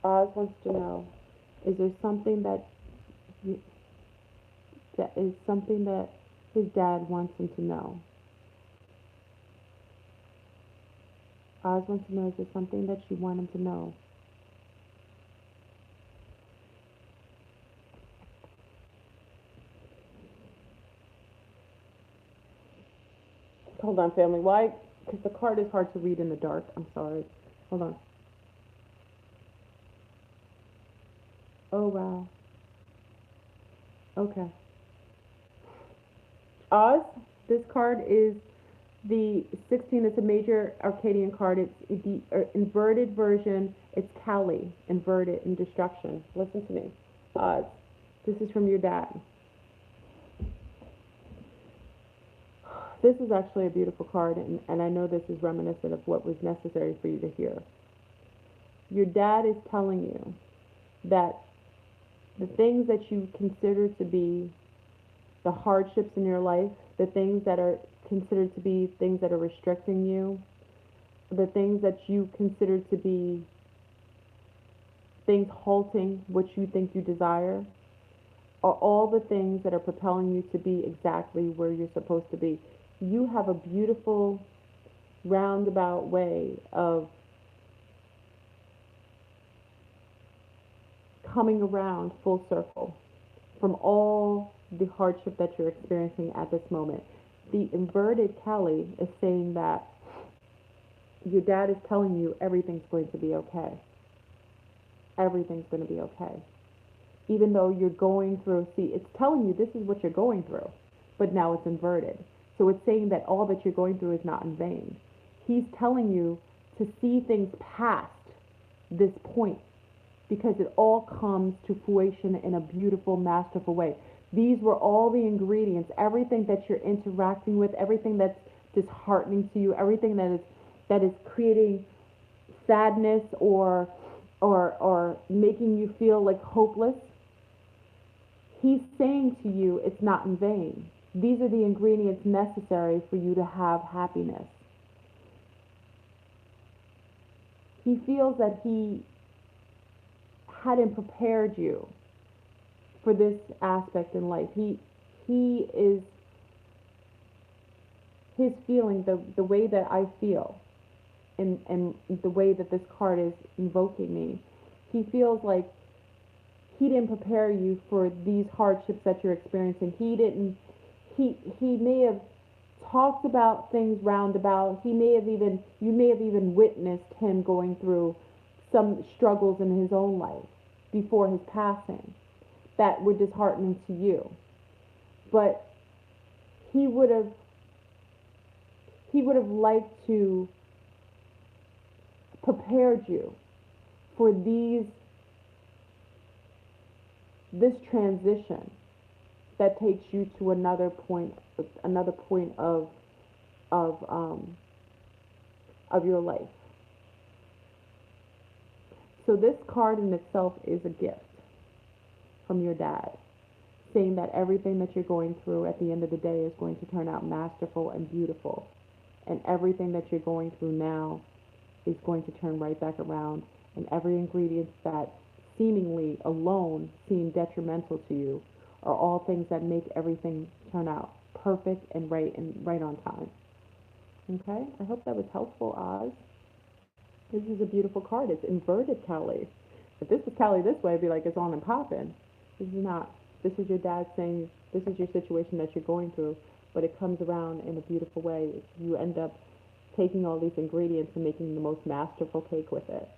Oz wants to know, is there something that is something that his dad wants him to know? Oz wants to know, is there something that you want him to know? Hold on, family. Why? Because the card is hard to read in the dark. I'm sorry. Hold on. Oh, wow. Okay. Oz, this card is the 16. It's a major Arcadian card. It's the inverted version. It's Kali, inverted in destruction. Listen to me. Oz, this is from your dad. This is actually a beautiful card, and I know this is reminiscent of what was necessary for you to hear. Your dad is telling you that the things that you consider to be the hardships in your life, the things that are considered to be things that are restricting you, the things that you consider to be things halting what you think you desire, are all the things that are propelling you to be exactly where you're supposed to be. You have a beautiful roundabout way of coming around full circle from all the hardship that you're experiencing at this moment. The inverted Kelly is saying that your dad is telling you everything's going to be okay. Everything's going to be okay. Even though you're going through, see, it's telling you this is what you're going through, but now it's inverted. So it's saying that all that you're going through is not in vain. He's telling you to see things past this point because it all comes to fruition in a beautiful, masterful way. These were all the ingredients, everything that you're interacting with, everything that's disheartening to you, everything that is creating sadness or making you feel like hopeless. He's saying to you, it's not in vain. These are the ingredients necessary for you to have happiness. He feels that he hadn't prepared you for this aspect in life. He is his feeling, the way that I feel and the way that this card is invoking me. He feels like he didn't prepare you for these hardships that you're experiencing. He may have talked about things roundabout. You may have even witnessed him going through some struggles in his own life before his passing that were disheartening to you. But he would have liked to prepared you for this transition that takes you to another point of your life. So this card in itself is a gift from your dad, saying that everything that you're going through at the end of the day is going to turn out masterful and beautiful, and everything that you're going through now is going to turn right back around, and every ingredient that seemingly alone seem detrimental to you are all things that make everything turn out perfect and right on time. Okay, I hope that was helpful, Oz. This is a beautiful card. It's inverted Kali. If this was Kali this way, I'd be like, it's on and popping. This is not. This is your dad saying this is your situation that you're going through, but it comes around in a beautiful way. You end up taking all these ingredients and making the most masterful cake with it.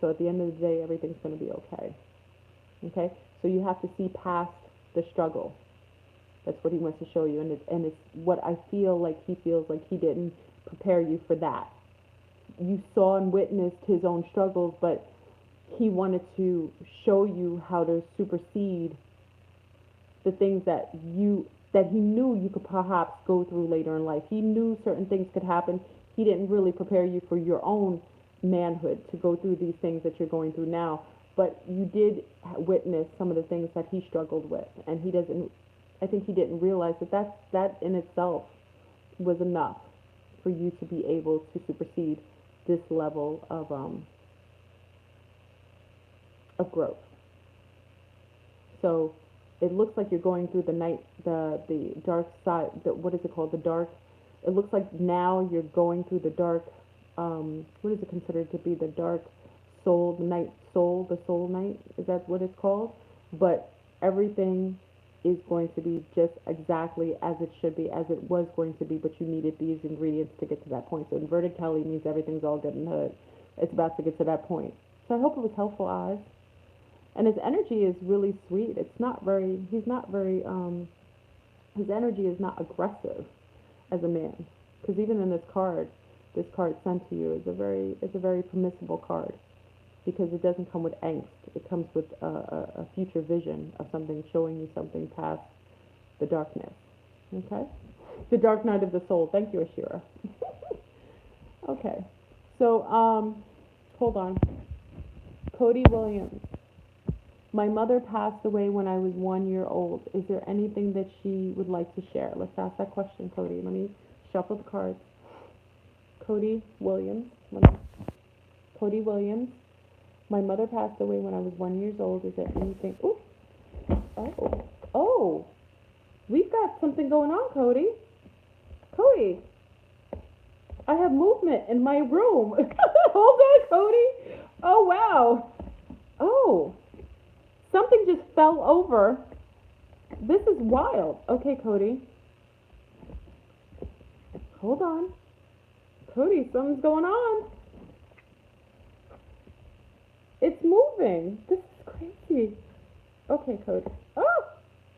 So at the end of the day, everything's going to be okay. Okay? So you have to see past the struggle. That's what he wants to show you. And it's what I feel like he feels like he didn't prepare you for that. You saw and witnessed his own struggles, but he wanted to show you how to supersede the things that he knew you could perhaps go through later in life. He knew certain things could happen. He didn't really prepare you for your own manhood to go through these things that you're going through now, but you did witness some of the things that he struggled with, and I think he didn't realize that in itself was enough for you to be able to supersede this level of growth. So it looks like you're going through the dark side, what is it called? It looks like now you're going through the dark, what is it considered to be, the dark soul, the soul night? Is that what it's called? But everything is going to be just exactly as it should be, as it was going to be, but you needed these ingredients to get to that point. So inverted Kelly means everything's all good and hood. It's about to get to that point. So I hope it was helpful, Oz. And his energy is really sweet. His energy is not aggressive as a man. Because even in this card sent to you is a very permissible card. Because it doesn't come with angst. It comes with a future vision of something, showing you something past the darkness. Okay? The dark night of the soul. Thank you, Ashira. Okay. So, hold on. Cody Williams. My mother passed away when I was 1 year old. Is there anything that she would like to share? Let's ask that question, Cody. Let me shuffle the cards. Cody Williams. Cody Williams. My mother passed away when I was 1 year old. Is there anything? Ooh. Oh. We've got something going on, Cody. Cody. I have movement in my room. Hold on, Cody. Oh, wow. Oh, something just fell over. This is wild. Okay, Cody. Hold on. Cody, something's going on. It's moving. This is crazy. Okay, Cody. Oh!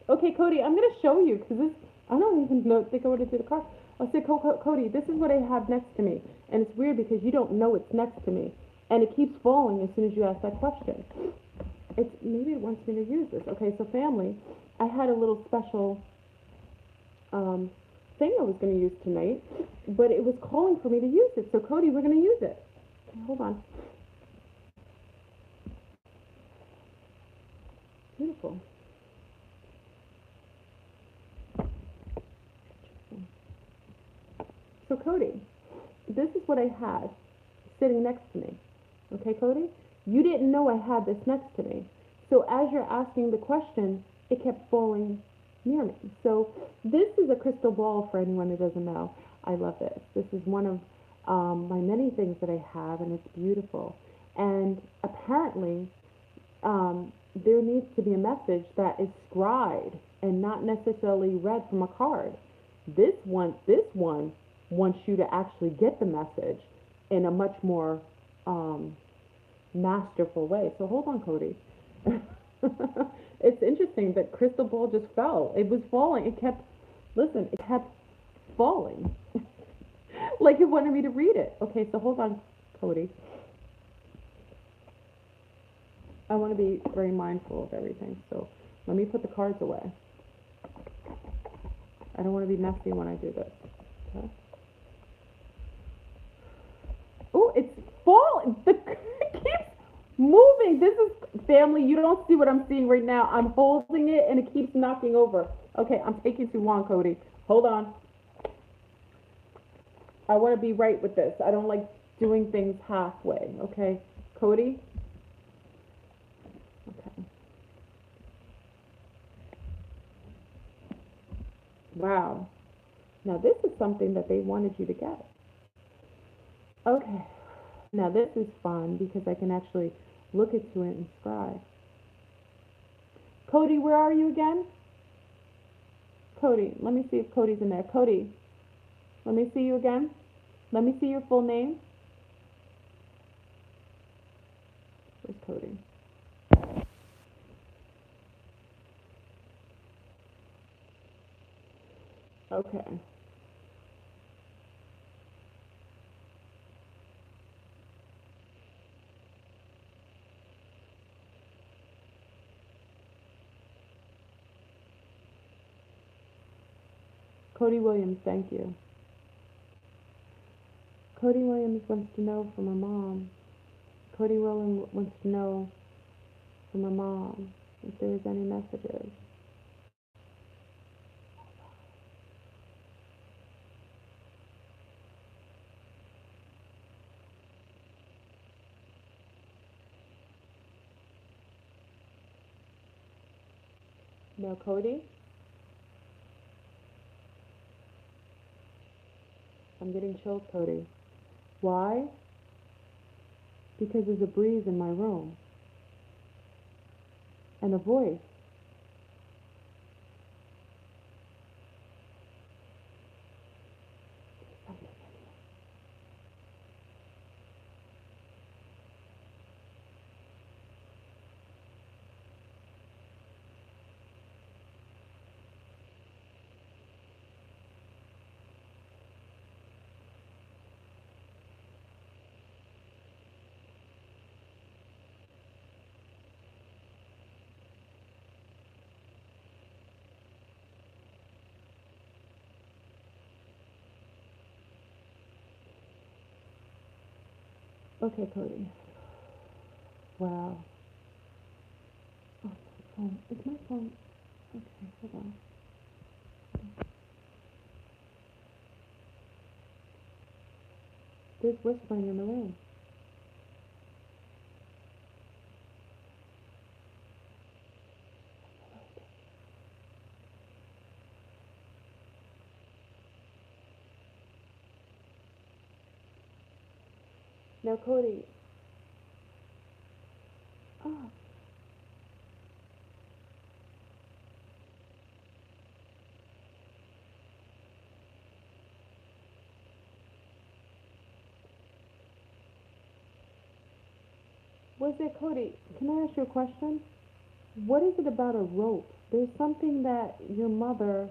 Okay, Cody, I'm going to show you because this, I don't even know, think I would have did the car. I said, Cody, this is what I have next to me. And it's weird because you don't know it's next to me. And it keeps falling as soon as you ask that question. Maybe it wants me to use this. Okay, so family, I had a little special um, thing I was going to use tonight, but it was calling for me to use it. So Cody, we're going to use it. Okay, hold on. Beautiful. So Cody, this is what I had sitting next to me. Okay, Cody? You didn't know I had this next to me. So as you're asking the question, it kept falling near me. So this is a crystal ball for anyone who doesn't know. I love this. This is one of my many things that I have, and it's beautiful. And apparently, there needs to be a message that is scribed and not necessarily read from a card. This one wants you to actually get the message in a much more masterful way. So hold on, Cody. It's interesting that crystal ball just fell. It was falling. It kept falling. Like it wanted me to read it. Okay, so hold on, Cody. I want to be very mindful of everything. So let me put the cards away. I don't want to be messy when I do this. Okay. Oh, it's falling. It keeps moving. This is family. You don't see what I'm seeing right now. I'm holding it and it keeps knocking over. Okay, I'm taking too long, Cody. Hold on. I want to be right with this. I don't like doing things halfway. Okay, Cody? Okay. Wow. Now this is something that they wanted you to get. Okay. Now this is fun because I can actually look into it and scribe. Cody, where are you again? Cody, let me see if Cody's in there. Cody, let me see you again. Let me see your full name. Where's Cody? Okay. Cody Williams, thank you. Cody Williams wants to know from her mom. Cody Williams wants to know from her mom if there's any messages. No, Cody? I'm getting chills, Cody. Why? Because there's a breeze in my room. And a voice. Okay, Cody. Wow. Oh, my phone. Is my phone? Okay, hold on. There's whispering in the room. Now, Cody, oh, was it Cody? Can I ask you a question? What is it about a rope? There's something that your mother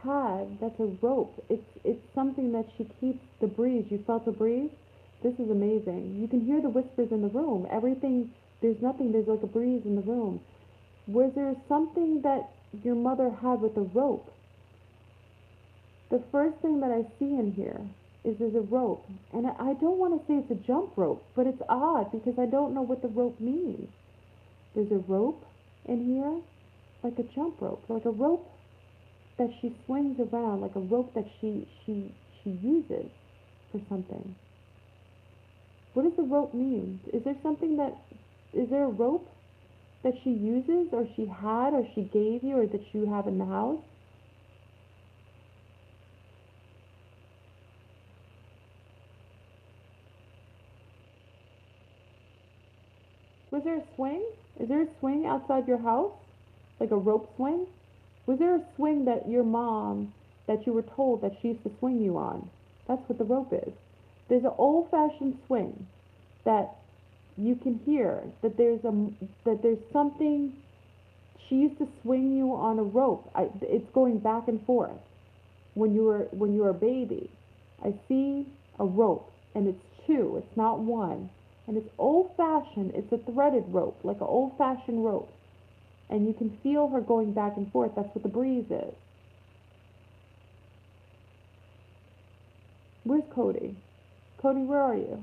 had that's a rope. It's something that she keeps the breeze. You felt the breeze? This is amazing. You can hear the whispers in the room. Everything, there's nothing, there's like a breeze in the room. Was there something that your mother had with a rope? The first thing that I see in here is there's a rope. And I don't want to say it's a jump rope, but it's odd because I don't know what the rope means. There's a rope in here, like a jump rope, like a rope that she swings around, like a rope that she uses for something. What does the rope mean? Is there something that is there a rope that she uses or she had or she gave you or that you have in the house? Was there a swing? Is there a swing outside your house? Like a rope swing? Was there a swing that your mom, that you were told that she used to swing you on? That's what the rope is. There's an old-fashioned swing that you can hear that there's something she used to swing you on a rope. It's going back and forth when you were a baby. I see a rope and it's two, it's not one. And it's old-fashioned. It's a threaded rope, like an old-fashioned rope. And you can feel her going back and forth. That's what the breeze is. Where's Cody? Cody, where are you?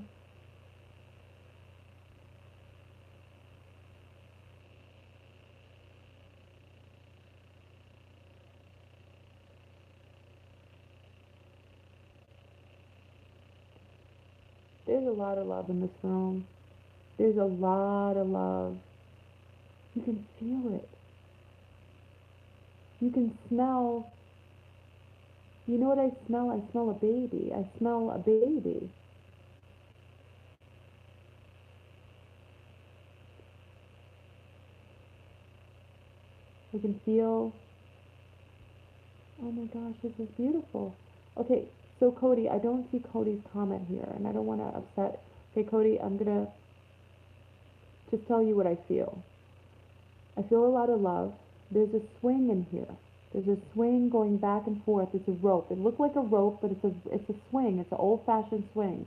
There's a lot of love in this room. There's a lot of love. You can feel it. You can smell. You know what I smell? I smell a baby. I smell a baby. I can feel. Oh my gosh, this is beautiful. Okay, so Cody, I don't see Cody's comment here, and I don't want to upset. Okay, Cody, I'm gonna just tell you what I feel. I feel a lot of love. There's a swing in here. There's a swing going back and forth. It's a rope. It looked like a rope, but it's a swing. It's an old-fashioned swing.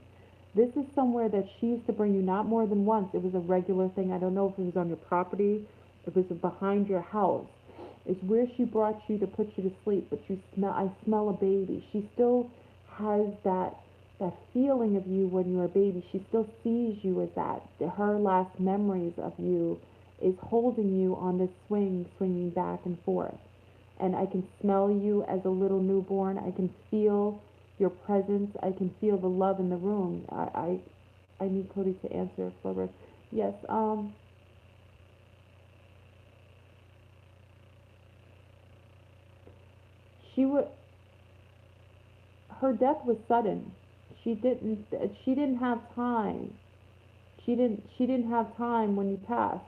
This is somewhere that she used to bring you not more than once. It was a regular thing. I don't know if it was on your property, if it was behind your house. It's where she brought you to put you to sleep. But I smell a baby. She still has that feeling of you when you were a baby. She still sees you as that. Her last memories of you is holding you on this swing, swinging back and forth. And I can smell you as a little newborn. I can feel your presence. I can feel the love in the room. I need Cody to answer FleurBrun. Yes. She would. Her death was sudden. She didn't. She didn't have time. She didn't have time when you passed.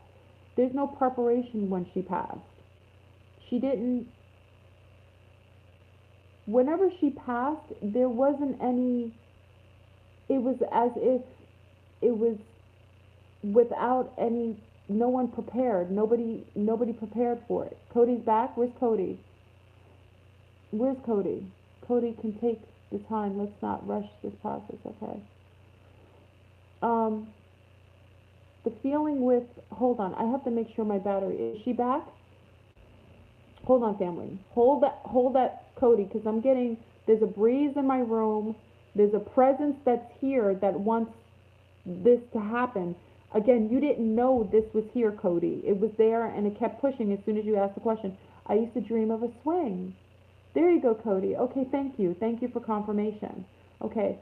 There's no preparation when she passed. She didn't. Whenever she passed, there wasn't any. It was as if it was without any. No one prepared. Nobody prepared for it. Cody's back. Where's Cody? Where's Cody? Cody can take the time. Let's not rush this process, okay? Um, the feeling with, hold on, I have to make sure my battery, is she back? Hold on, family. Hold that, Cody, because I'm getting, there's a breeze in my room. There's a presence that's here that wants this to happen. Again, you didn't know this was here, Cody. It was there and it kept pushing as soon as you asked the question. I used to dream of a swing. There you go, Cody. Okay, thank you. Thank you for confirmation. Okay.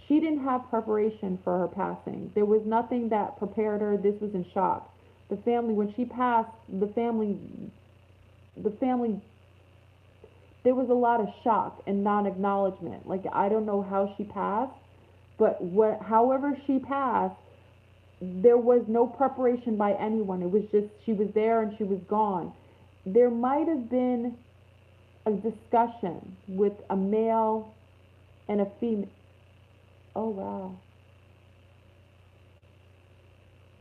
She didn't have preparation for her passing. There was nothing that prepared her. This was in shock. The family, when she passed, the family there was a lot of shock and non-acknowledgement. Like, I don't know how she passed, but however she passed, there was no preparation by anyone. It was just she was there and she was gone. There might have been a discussion with a male and a female. Oh wow,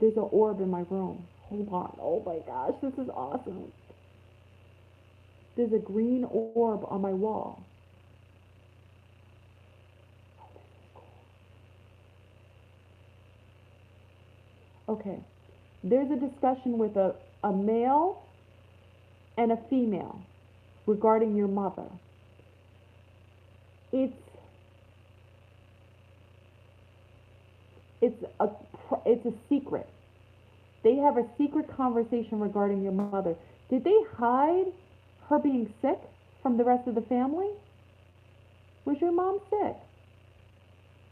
there's an orb in my room. Hold on. Oh my gosh, this is awesome. There's a green orb on my wall. Okay, there's a discussion with a male and a female regarding your mother. It's it's a it's a secret. They have a secret conversation regarding your mother. Did they hide her being sick from the rest of the family? Was your mom sick?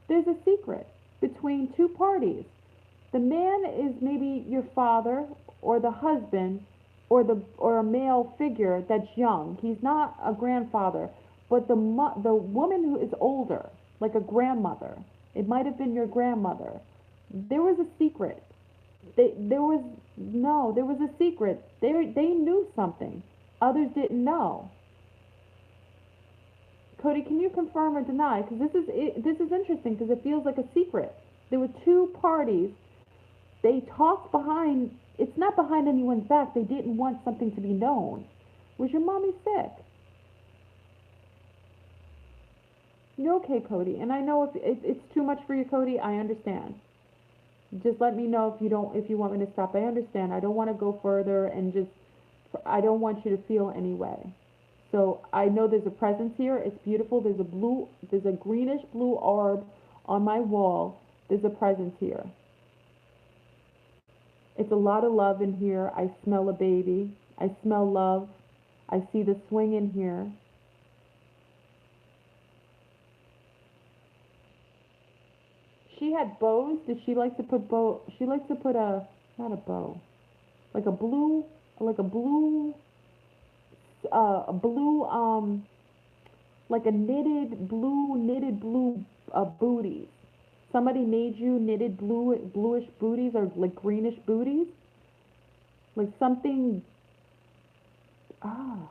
There's a secret between two parties. The man is maybe your father or the husband or a male figure that's young. He's not a grandfather, but the woman who is older, like a grandmother. It might have been your grandmother. There was a secret. There was no, there was a secret. They knew something. Others didn't know. Cody, can you confirm or deny? Because this is interesting because it feels like a secret. There were two parties. They talked behind. It's not behind anyone's back. They didn't want something to be known. Was your mommy sick? You're okay, Cody. And I know if it's too much for you, Cody, I understand. Just let me know if you want me to stop. I understand. I don't want to go further and just I don't want you to feel any way. So I know there's a presence here. It's beautiful. There's a greenish blue orb on my wall. There's a presence here. It's a lot of love in here. I smell a baby. I smell love. I see the swing in here. She had bows. Did she like to put bow? She likes to put not a bow, like a blue, like a blue, a blue, like a knitted blue booties. Somebody made you knitted bluish booties or like greenish booties, like something. Ah,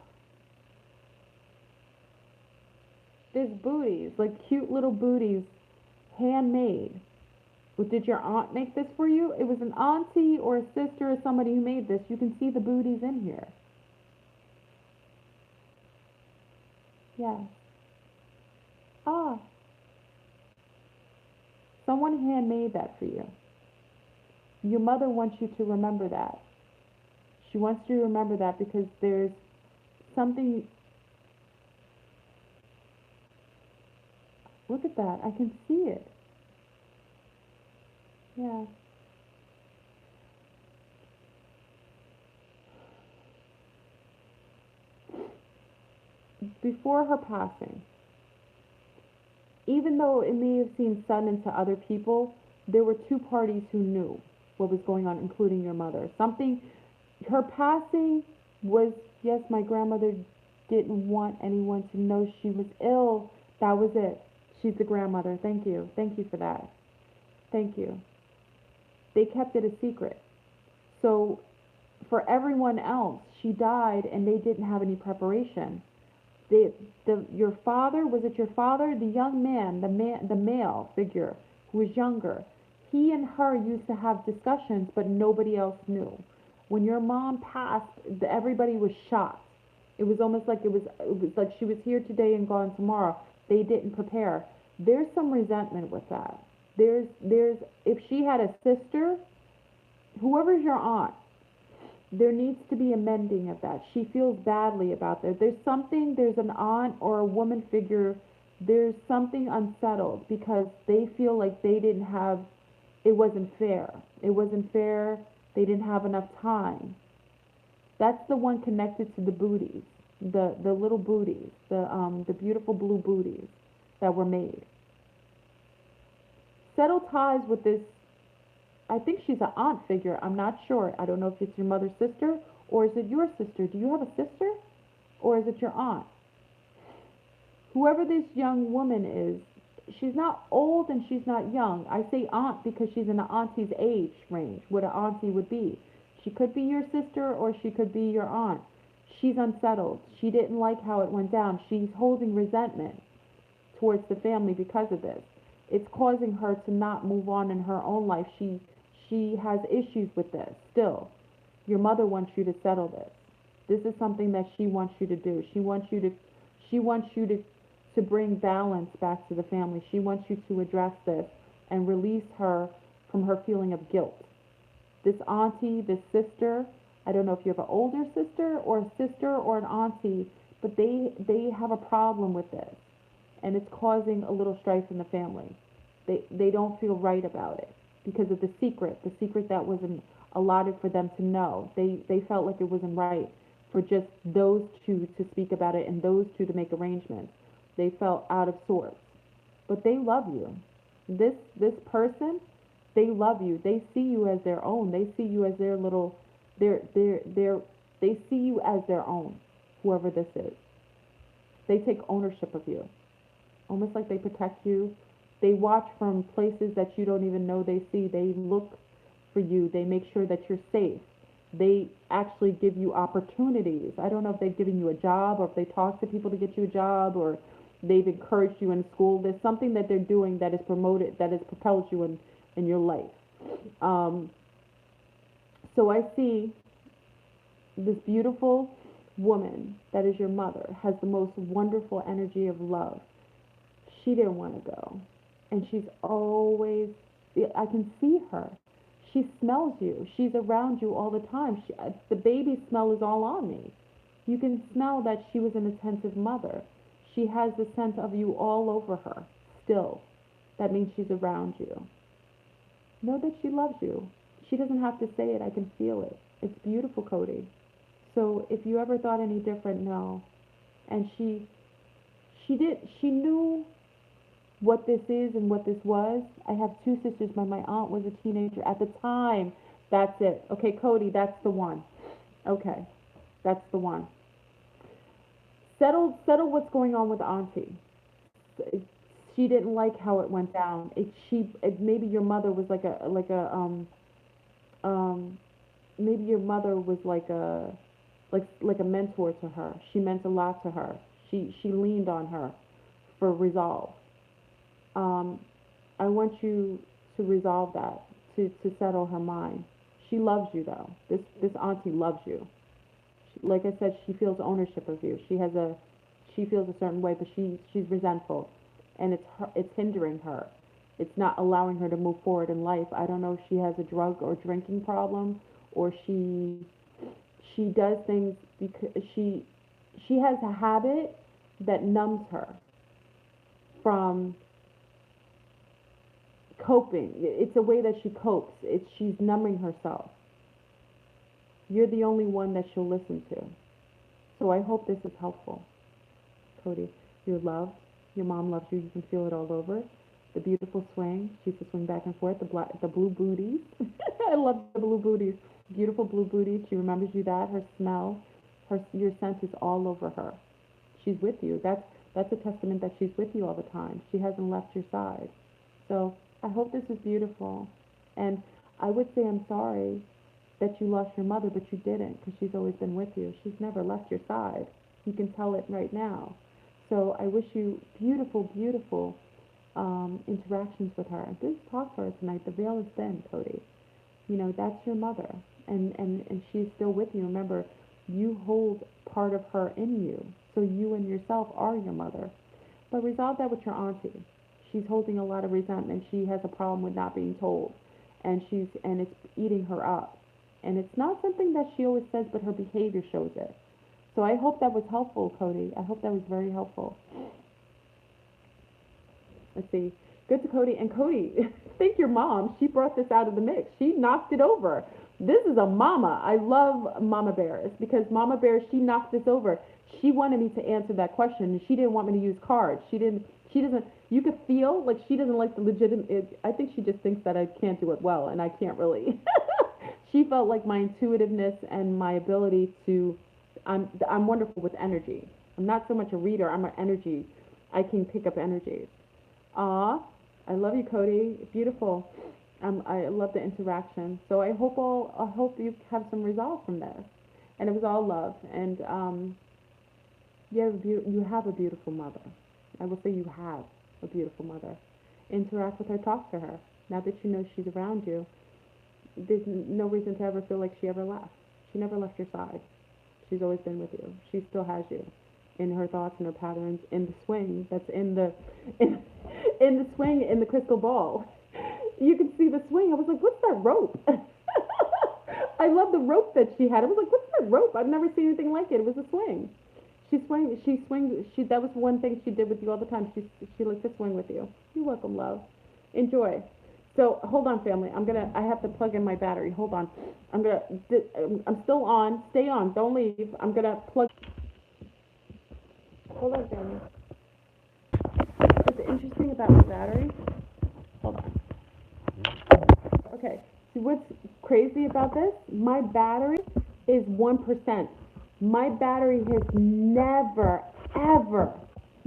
there's booties, like cute little booties, handmade. Well, did your aunt make this for you? It was an auntie or a sister or somebody who made this. You can see the booties in here. Yeah. Ah, someone handmade that for you. Your mother wants you to remember that. She wants you to remember that because there's something. Look at that. I can see it. Yeah. Before her passing, even though it may have seemed sudden to other people, there were two parties who knew what was going on, including your mother. Her passing was, yes, my grandmother didn't want anyone to know she was ill. That was it. She's the grandmother. Thank you. Thank you for that. Thank you. They kept it a secret. So for everyone else, she died and they didn't have any preparation. the your father, was it your father, the young man, the male figure who was younger, he and her used to have discussions, but nobody else knew. When your mom passed, everybody was shocked. It was almost like it was like she was here today and gone tomorrow. They didn't prepare. There's some resentment with that. There's if she had a sister, whoever's your aunt, there needs to be a mending of that. She feels badly about that. There's an aunt or a woman figure, there's something unsettled because they feel like they didn't have, it wasn't fair. It wasn't fair. They didn't have enough time. That's the one connected to the booties, the little booties, the beautiful blue booties that were made. Settle ties with this. I think she's an aunt figure. I'm not sure. I don't know if it's your mother's sister or is it your sister. Do you have a sister or is it your aunt? Whoever this young woman is, she's not old and she's not young. I say aunt because she's in the auntie's age range, what an auntie would be. She could be your sister or she could be your aunt. She's unsettled. She didn't like how it went down. She's holding resentment towards the family because of this. It's causing her to not move on in her own life. She has issues with this still. Your mother wants you to settle this. This is something that she wants you to do. She wants you to bring balance back to the family. She wants you to address this and release her from her feeling of guilt. This auntie, this sister, I don't know if you have an older sister or a sister or an auntie, but they have a problem with this, and it's causing a little strife in the family. They don't feel right about it because of the secret that wasn't allotted for them to know. They felt like it wasn't right for just those two to speak about it and those two to make arrangements. They felt out of sorts, but they love you. This person, they love you. They see you as their own. They see you as their little, they see you as their own. Whoever this is, they take ownership of you, almost like they protect you. They watch from places that you don't even know they see. They look for you. They make sure that you're safe. They actually give you opportunities. I don't know if they've given you a job or if they talk to people to get you a job or they've encouraged you in school. There's something that they're doing that is promoted, that has propelled you in your life. Um, so I see this beautiful woman that is your mother has the most wonderful energy of love. She didn't want to go. And she's always, I can see her. She smells you. She's around you all the time. The baby smell is all on me. You can smell that she was an attentive mother. She has the scent of you all over her still. That means she's around you. Know that she loves you. She doesn't have to say it. I can feel it. It's beautiful, Cody. So if you ever thought any different, no. And she knew what this is and what this was. I have two sisters, but my aunt was a teenager at the time. That's it. Okay, Cody, that's the one. Okay, that's the one. Settle what's going on with Auntie. She didn't like how it went down. Maybe your mother was maybe your mother was like a mentor to her. She meant a lot to her. She leaned on her for resolve. Um, I want you to resolve that, to settle her mind. She loves you though. This auntie loves you. Like I said, she feels ownership of you. She feels a certain way, but she's resentful, and it's hindering her. It's not allowing her to move forward in life. I don't know if she has a drug or drinking problem, or she does things because she has a habit that numbs her from coping. It's a way that she copes. She's numbing herself. You're the only one that she'll listen to. So I hope this is helpful. Cody, you're loved. Your mom loves you. You can feel it all over. The beautiful swing. She used to swing back and forth. The blue booties. I love the blue booties. Beautiful blue booties. She remembers you that. Her smell, your scent is all over her. She's with you. That's a testament that she's with you all the time. She hasn't left your side. So I hope this is beautiful. And I would say I'm sorry that you lost your mother, but you didn't, because she's always been with you. She's never left your side. You can tell it right now. So I wish you beautiful, beautiful interactions with her. Just talk to her tonight. The veil is thin, Cody. You know, that's your mother. And she's still with you. Remember, you hold part of her in you. So you and yourself are your mother. But resolve that with your auntie. She's holding a lot of resentment. She has a problem with not being told. And it's eating her up. And it's not something that she always says, but her behavior shows it. So I hope that was helpful, Cody. I hope that was very helpful. Let's see. Good to Cody. And Cody, thank your mom. She brought this out of the mix. She knocked it over. This is a mama. I love mama bears because mama bear, she knocked this over. She wanted me to answer that question, and she didn't want me to use cards. She doesn't, you could feel like she doesn't like the legitimate, I think she just thinks that I can't do it well, and I can't really. She felt like my intuitiveness and my ability to, I'm wonderful with energy. I'm not so much a reader, I'm an energy. I can pick up energies. Ah, I love you, Cody. Beautiful. I love the interaction. So I hope you have some resolve from this. And it was all love. And you have a beautiful mother. I will say you have a beautiful mother. Interact with her, talk to her. Now that you know she's around you, there's no reason to ever feel like she ever left. She never left your side. She's always been with you. She still has you in her thoughts and her patterns in the swing that's in, in the swing in the crystal ball. You can see the swing. I was like, what's that rope? I love the rope that she had. I was like, what's that rope? I've never seen anything like it. It was a swing. She swings, that was one thing she did with you all the time. She liked to swing with you. You're welcome, love. Enjoy. So, hold on, family. I have to plug in my battery. Hold on. I'm still on. Stay on. Don't leave. I'm gonna plug. Hold on, family. What's interesting about the battery? Hold on. Okay. See what's crazy about this? My battery is 1%. My battery has never, ever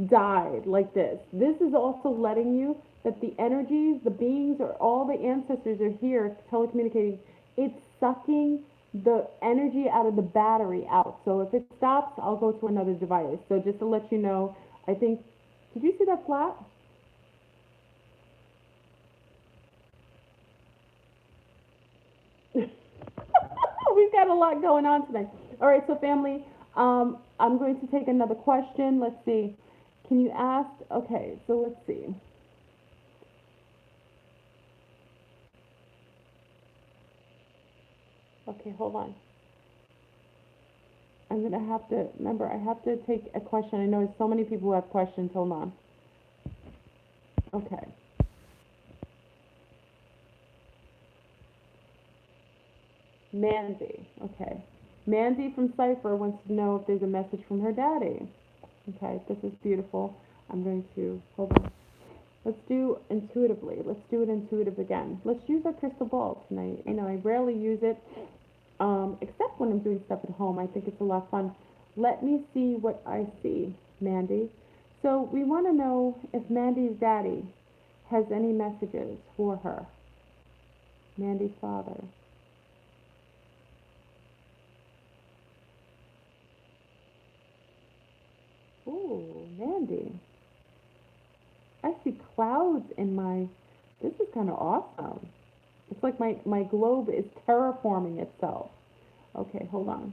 died like this. This is also letting you that the energies, the beings, or all the ancestors are here telecommunicating. It's sucking the energy out of the battery out. So if it stops, I'll go to another device. So just to let you know, I think, did you see that flat? We've got a lot going on tonight. All right, so family, I'm going to take another question. Let's see. Can you ask? Okay, so let's see. Okay, hold on. I'm going to have to, remember, I have to take a question. I know there's so many people who have questions. Hold on. Okay. Mandy. Okay. Mandy from Cypher wants to know if there's a message from her daddy. Okay, this is beautiful. I'm going to, hold on. Let's do intuitively. Let's do it intuitive again. Let's use our crystal ball tonight. You know, I rarely use it, except when I'm doing stuff at home. I think it's a lot of fun. Let me see what I see, Mandy. So we want to know if Mandy's daddy has any messages for her. Mandy's father. Ooh, Mandy. I see clouds in my, this is kind of awesome. It's like my globe is terraforming itself. Okay, hold on.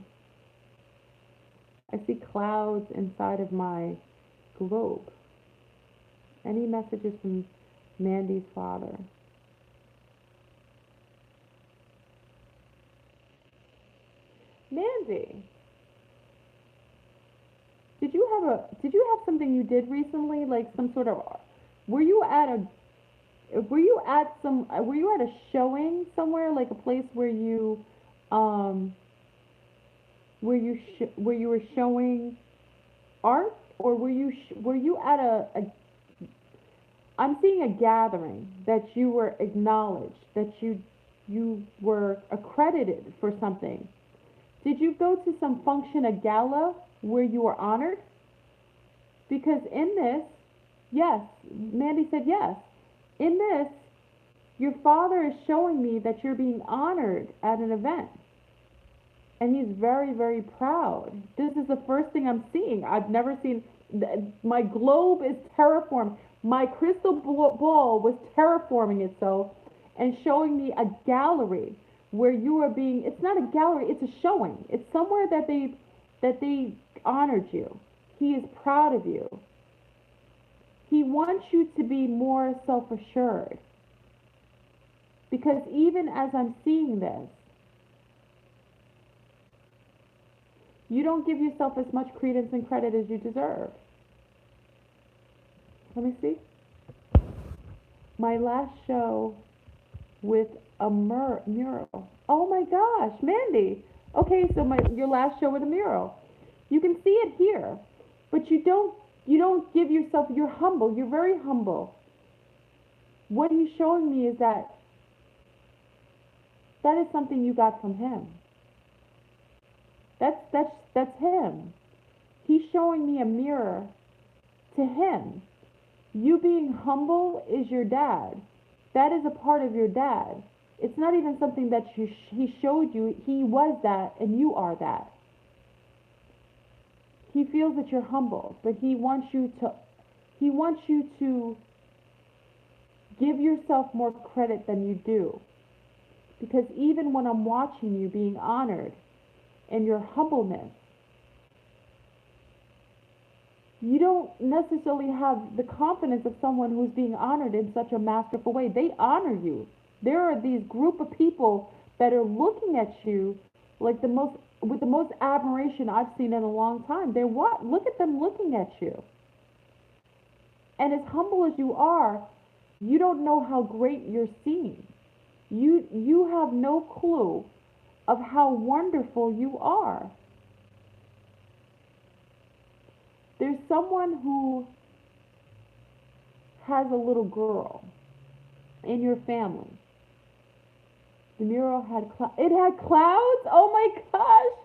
I see clouds inside of my globe. Any messages from Mandy's father? Mandy, did you have something you did recently, like some sort of, were you at were you at a showing somewhere, like a place where you um where you were showing art, or were you at a, I'm seeing a gathering that you were acknowledged, that you were accredited for something. Did you go to some function, a gala, where you were honored? Because in this, yes, Mandy said yes. In this, your father is showing me that you're being honored at an event. And he's very, very proud. This is the first thing I'm seeing. I've never seen, my globe is terraformed. My crystal ball was terraforming itself and showing me a gallery where you are being, it's not a gallery, it's a showing. It's somewhere that they honored you. He is proud of you. He wants you to be more self-assured. Because even as I'm seeing this, you don't give yourself as much credence and credit as you deserve. Let me see. My last show with a mural. Oh my gosh, Mandy. Okay, so your last show with a mural. You can see it here, but you don't give yourself, you're humble. You're very humble. What he's showing me is that is something you got from him. That's him. He's showing me a mirror To him, you being humble is your dad. That is a part of your dad. It's not even something that he showed you. He was that and you are that. He feels that you're humble, but he wants you to give yourself more credit than you do. Because even when I'm watching you being honored and your humbleness, you don't necessarily have the confidence of someone who's being honored in such a masterful way. They honor you. There are these group of people that are looking at you like with the most admiration I've seen in a long time. Look at them looking at you. And as humble as you are, you don't know how great you're seen. You have no clue of how wonderful you are. There's someone who has a little girl in your family. The mural had it had clouds? Oh my gosh!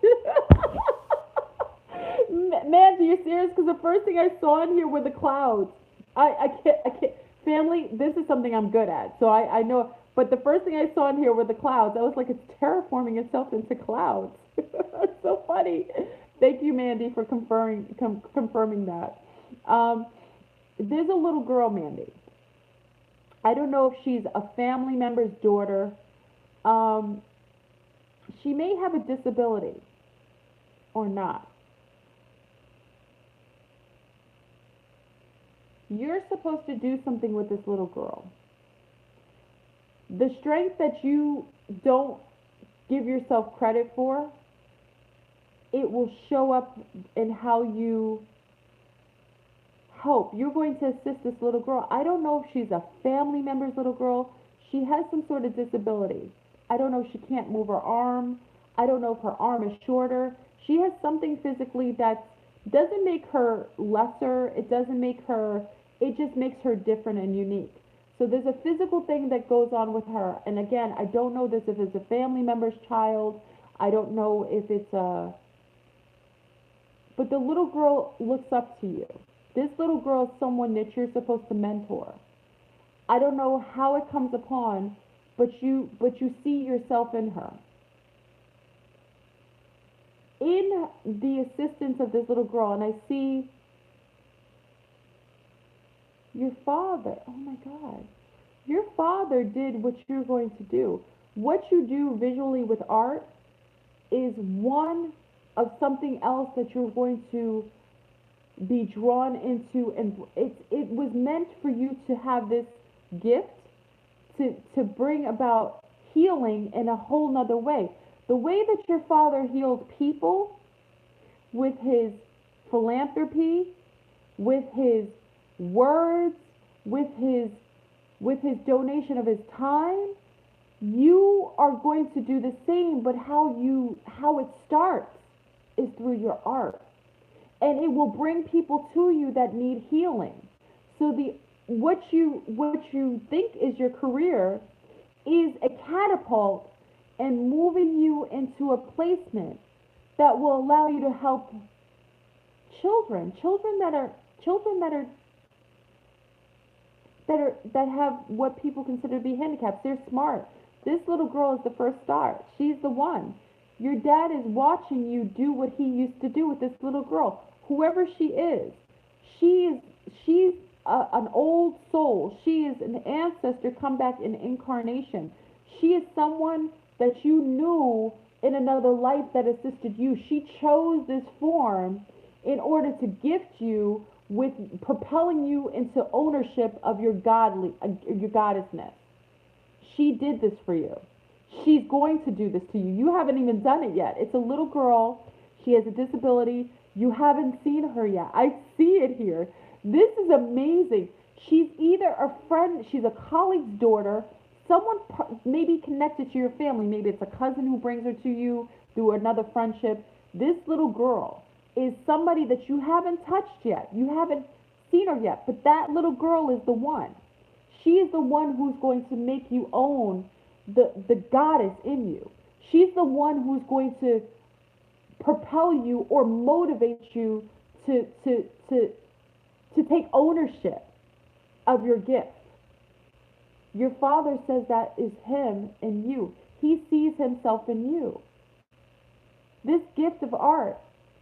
Man, are you serious? Because the first thing I saw in here were the clouds. I can't. Family, this is something I'm good at, so I know. But the first thing I saw in here were the clouds. I was like, it's terraforming itself into clouds. It's so funny. Thank you, Mandy, for confirming that. There's a little girl, Mandy. I don't know if she's a family member's daughter. She may have a disability or not. You're supposed to do something with this little girl. The strength that you don't give yourself credit for, it will show up in how you help. You're going to assist this little girl. I don't know if she's a family member's little girl. She has some sort of disability. I don't know if she can't move her arm. I don't know if her arm is shorter. She has something physically that doesn't make her lesser. It just makes her different and unique. So there's a physical thing that goes on with her. And again, I don't know if it's a family member's child. I don't know if it's a... But the little girl looks up to you. This little girl is someone that you're supposed to mentor. I don't know how it comes upon, but you see yourself in her. In the assistance of this little girl, and I see your father. Oh my God. Your father did what you're going to do. What you do visually with art is one of something else that you're going to be drawn into, and it was meant for you to have this gift to bring about healing in a whole nother way. The way that your father healed people with his philanthropy, with his words, with his donation of his time, you are going to do the same, but how it starts is through your art. And it will bring people to you that need healing. So what you think is your career is a catapult and moving you into a placement that will allow you to help children that have what people consider to be handicaps. They're smart. This little girl is the first start. She's the one. Your dad is watching you do what he used to do with this little girl. Whoever she is, she's an old soul. She is an ancestor come back in incarnation. She is someone that you knew in another life that assisted you. She chose this form in order to gift you with propelling you into ownership of your goddessness. She did this for you. She's going to do this to you. You haven't even done it yet. It's a little girl. She has a disability. You haven't seen her yet. I see it here. This is amazing. She's either a friend, she's a colleague's daughter, someone maybe connected to your family. Maybe it's a cousin who brings her to you through another friendship. This little girl is somebody that you haven't touched yet. You haven't seen her yet. But that little girl is the one. She is the one who's going to make you own the goddess in you. She's the one who's going to propel you or motivate you to to take ownership of your gift. Your Father says that is Him in you. He sees Himself in you. This gift of art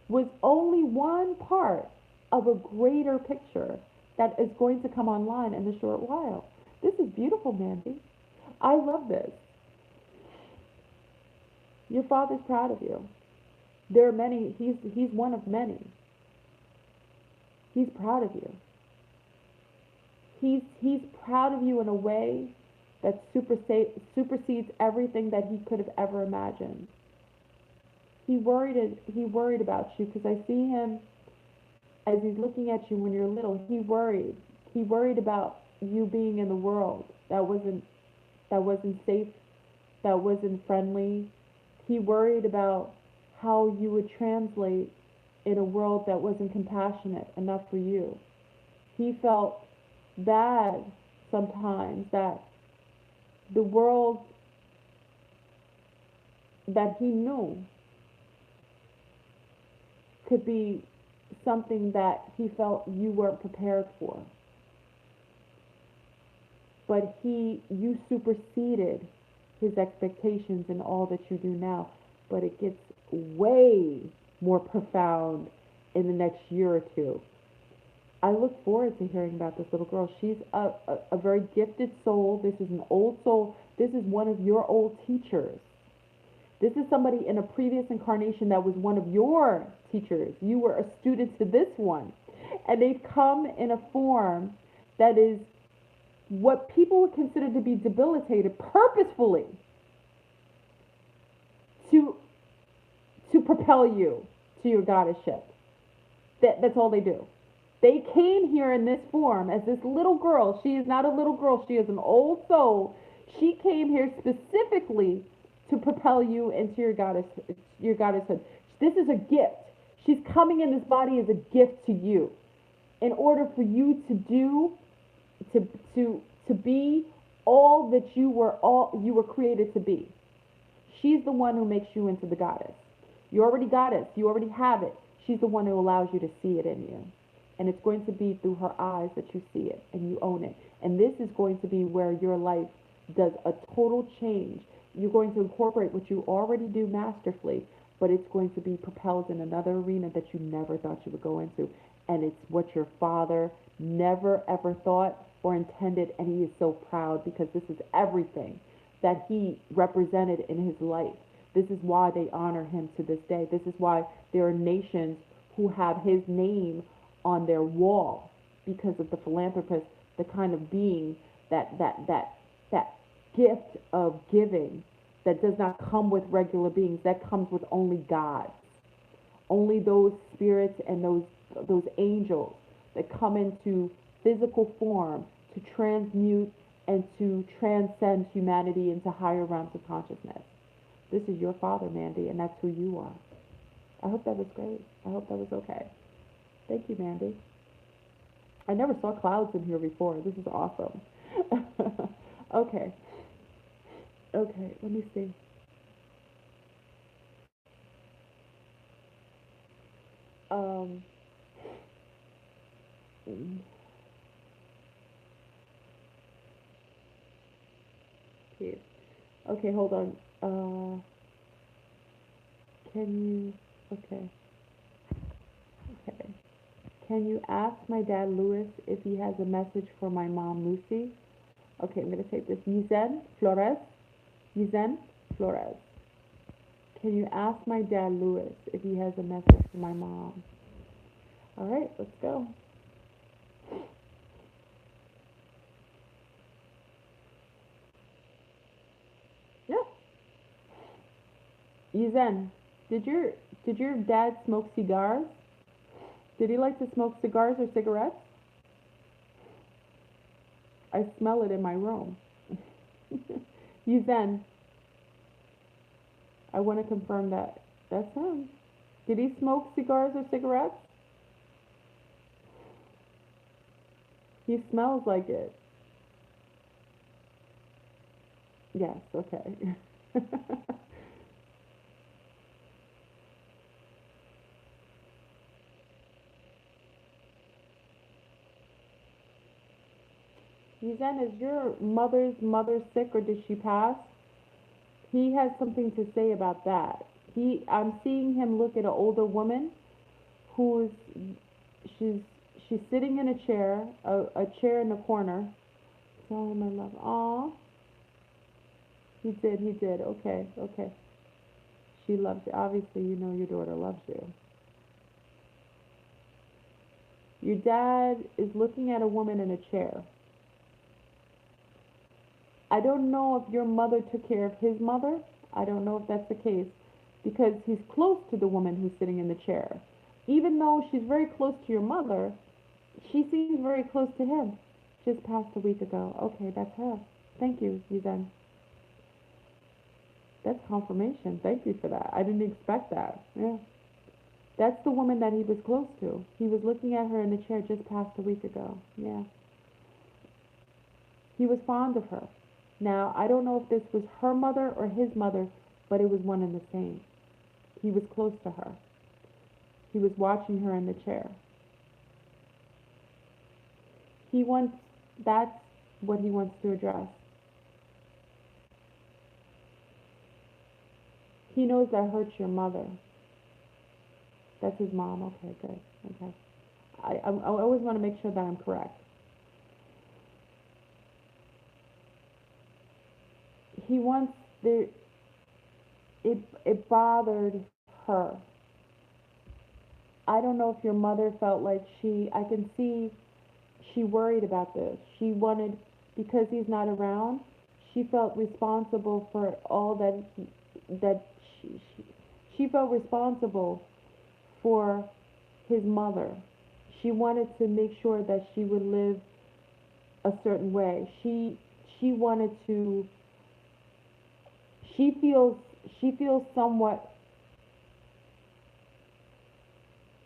was only one part of a greater picture that is going to come online in a short while. This is beautiful, Mandy. I love this. Your Father's proud of you. There are many, he's one of many. He's proud of you. He's proud of you in a way that supersedes everything that he could have ever imagined. He worried about you, because I see him as he's looking at you when you're little. He worried. He worried about you being in the world that wasn't safe, that wasn't friendly. He worried about how you would translate in a world that wasn't compassionate enough for you. He felt bad sometimes that the world that he knew could be something that he felt you weren't prepared for. But you superseded his expectations in all that you do now. But it gets way more profound in the next year or two. I look forward to hearing about this little girl. She's a very gifted soul. This is an old soul. This is one of your old teachers. This is somebody in a previous incarnation that was one of your teachers. You were a student to this one. And they've come in a form that is what people would consider to be debilitated purposefully to propel you to your goddessship. That's all they do. They came here in this form as this little girl. She is not a little girl. She is an old soul. She came here specifically to propel you into your goddesshood. This is a gift. She's coming in this body as a gift to you, in order for you to be all that you were created to be. She's the one who makes you into the goddess. You already goddess. You already have it. She's the one who allows you to see it in you. And it's going to be through her eyes that you see it and you own it. And this is going to be where your life does a total change. You're going to incorporate what you already do masterfully, but it's going to be propelled in another arena that you never thought you would go into. And it's what your Father never ever thought or intended, and he is so proud, because this is everything that he represented in his life. This is why they honor him to this day. This is why there are nations who have his name on their wall, because of the philanthropist, the kind of being that gift of giving that does not come with regular beings, that comes with only God. Only those spirits and those angels that come into physical form to transmute and to transcend humanity into higher realms of consciousness. This is your Father, Mandy, and that's who you are. I hope that was great. I hope that was okay. Thank you, Mandy. I never saw clouds in here before. This is awesome. Okay. Okay, let me see. Um, okay, hold on. Can you, okay, okay. Can you ask my dad, Louis, if he has a message for my mom, Lucy? Okay, I'm going to take this. Yizen Flores. Yizen Flores. Can you ask my dad, Louis, if he has a message for my mom? All right, let's go. Yeah. Yizen, did your dad smoke cigars? Did he like to smoke cigars or cigarettes? I smell it in my room. Yizen, I want to confirm that. That's him. Did he smoke cigars or cigarettes? He smells like it. Yes, okay. Zen, is your mother's mother sick or did she pass? He has something to say about that. I'm seeing him look at an older woman who's, she's, she's sitting in a chair, a chair in the corner. Tell him I love. Aw, he did. Okay, okay. She loves you. Obviously, you know your daughter loves you. Your dad is looking at a woman in a chair. I don't know if your mother took care of his mother. I don't know if that's the case because he's close to the woman who's sitting in the chair. Even though she's very close to your mother, she seems very close to him. Just passed a week ago. Okay, that's her. Thank you, Yuzan. That's confirmation. Thank you for that. I didn't expect that. Yeah. That's the woman that he was close to. He was looking at her in the chair just passed a week ago. Yeah. He was fond of her. Now, I don't know if this was her mother or his mother, but it was one and the same. He was close to her. He was watching her in the chair. That's what he wants to address. He knows that hurts your mother. That's his mom. Okay, good. Okay. I always want to make sure that I'm correct. He wants it bothered her. I don't know if your mother felt like I can see she worried about this. She wanted, because he's not around, she felt responsible for all that she felt responsible for his mother. She wanted to make sure that she would live a certain way. She wanted to she feels somewhat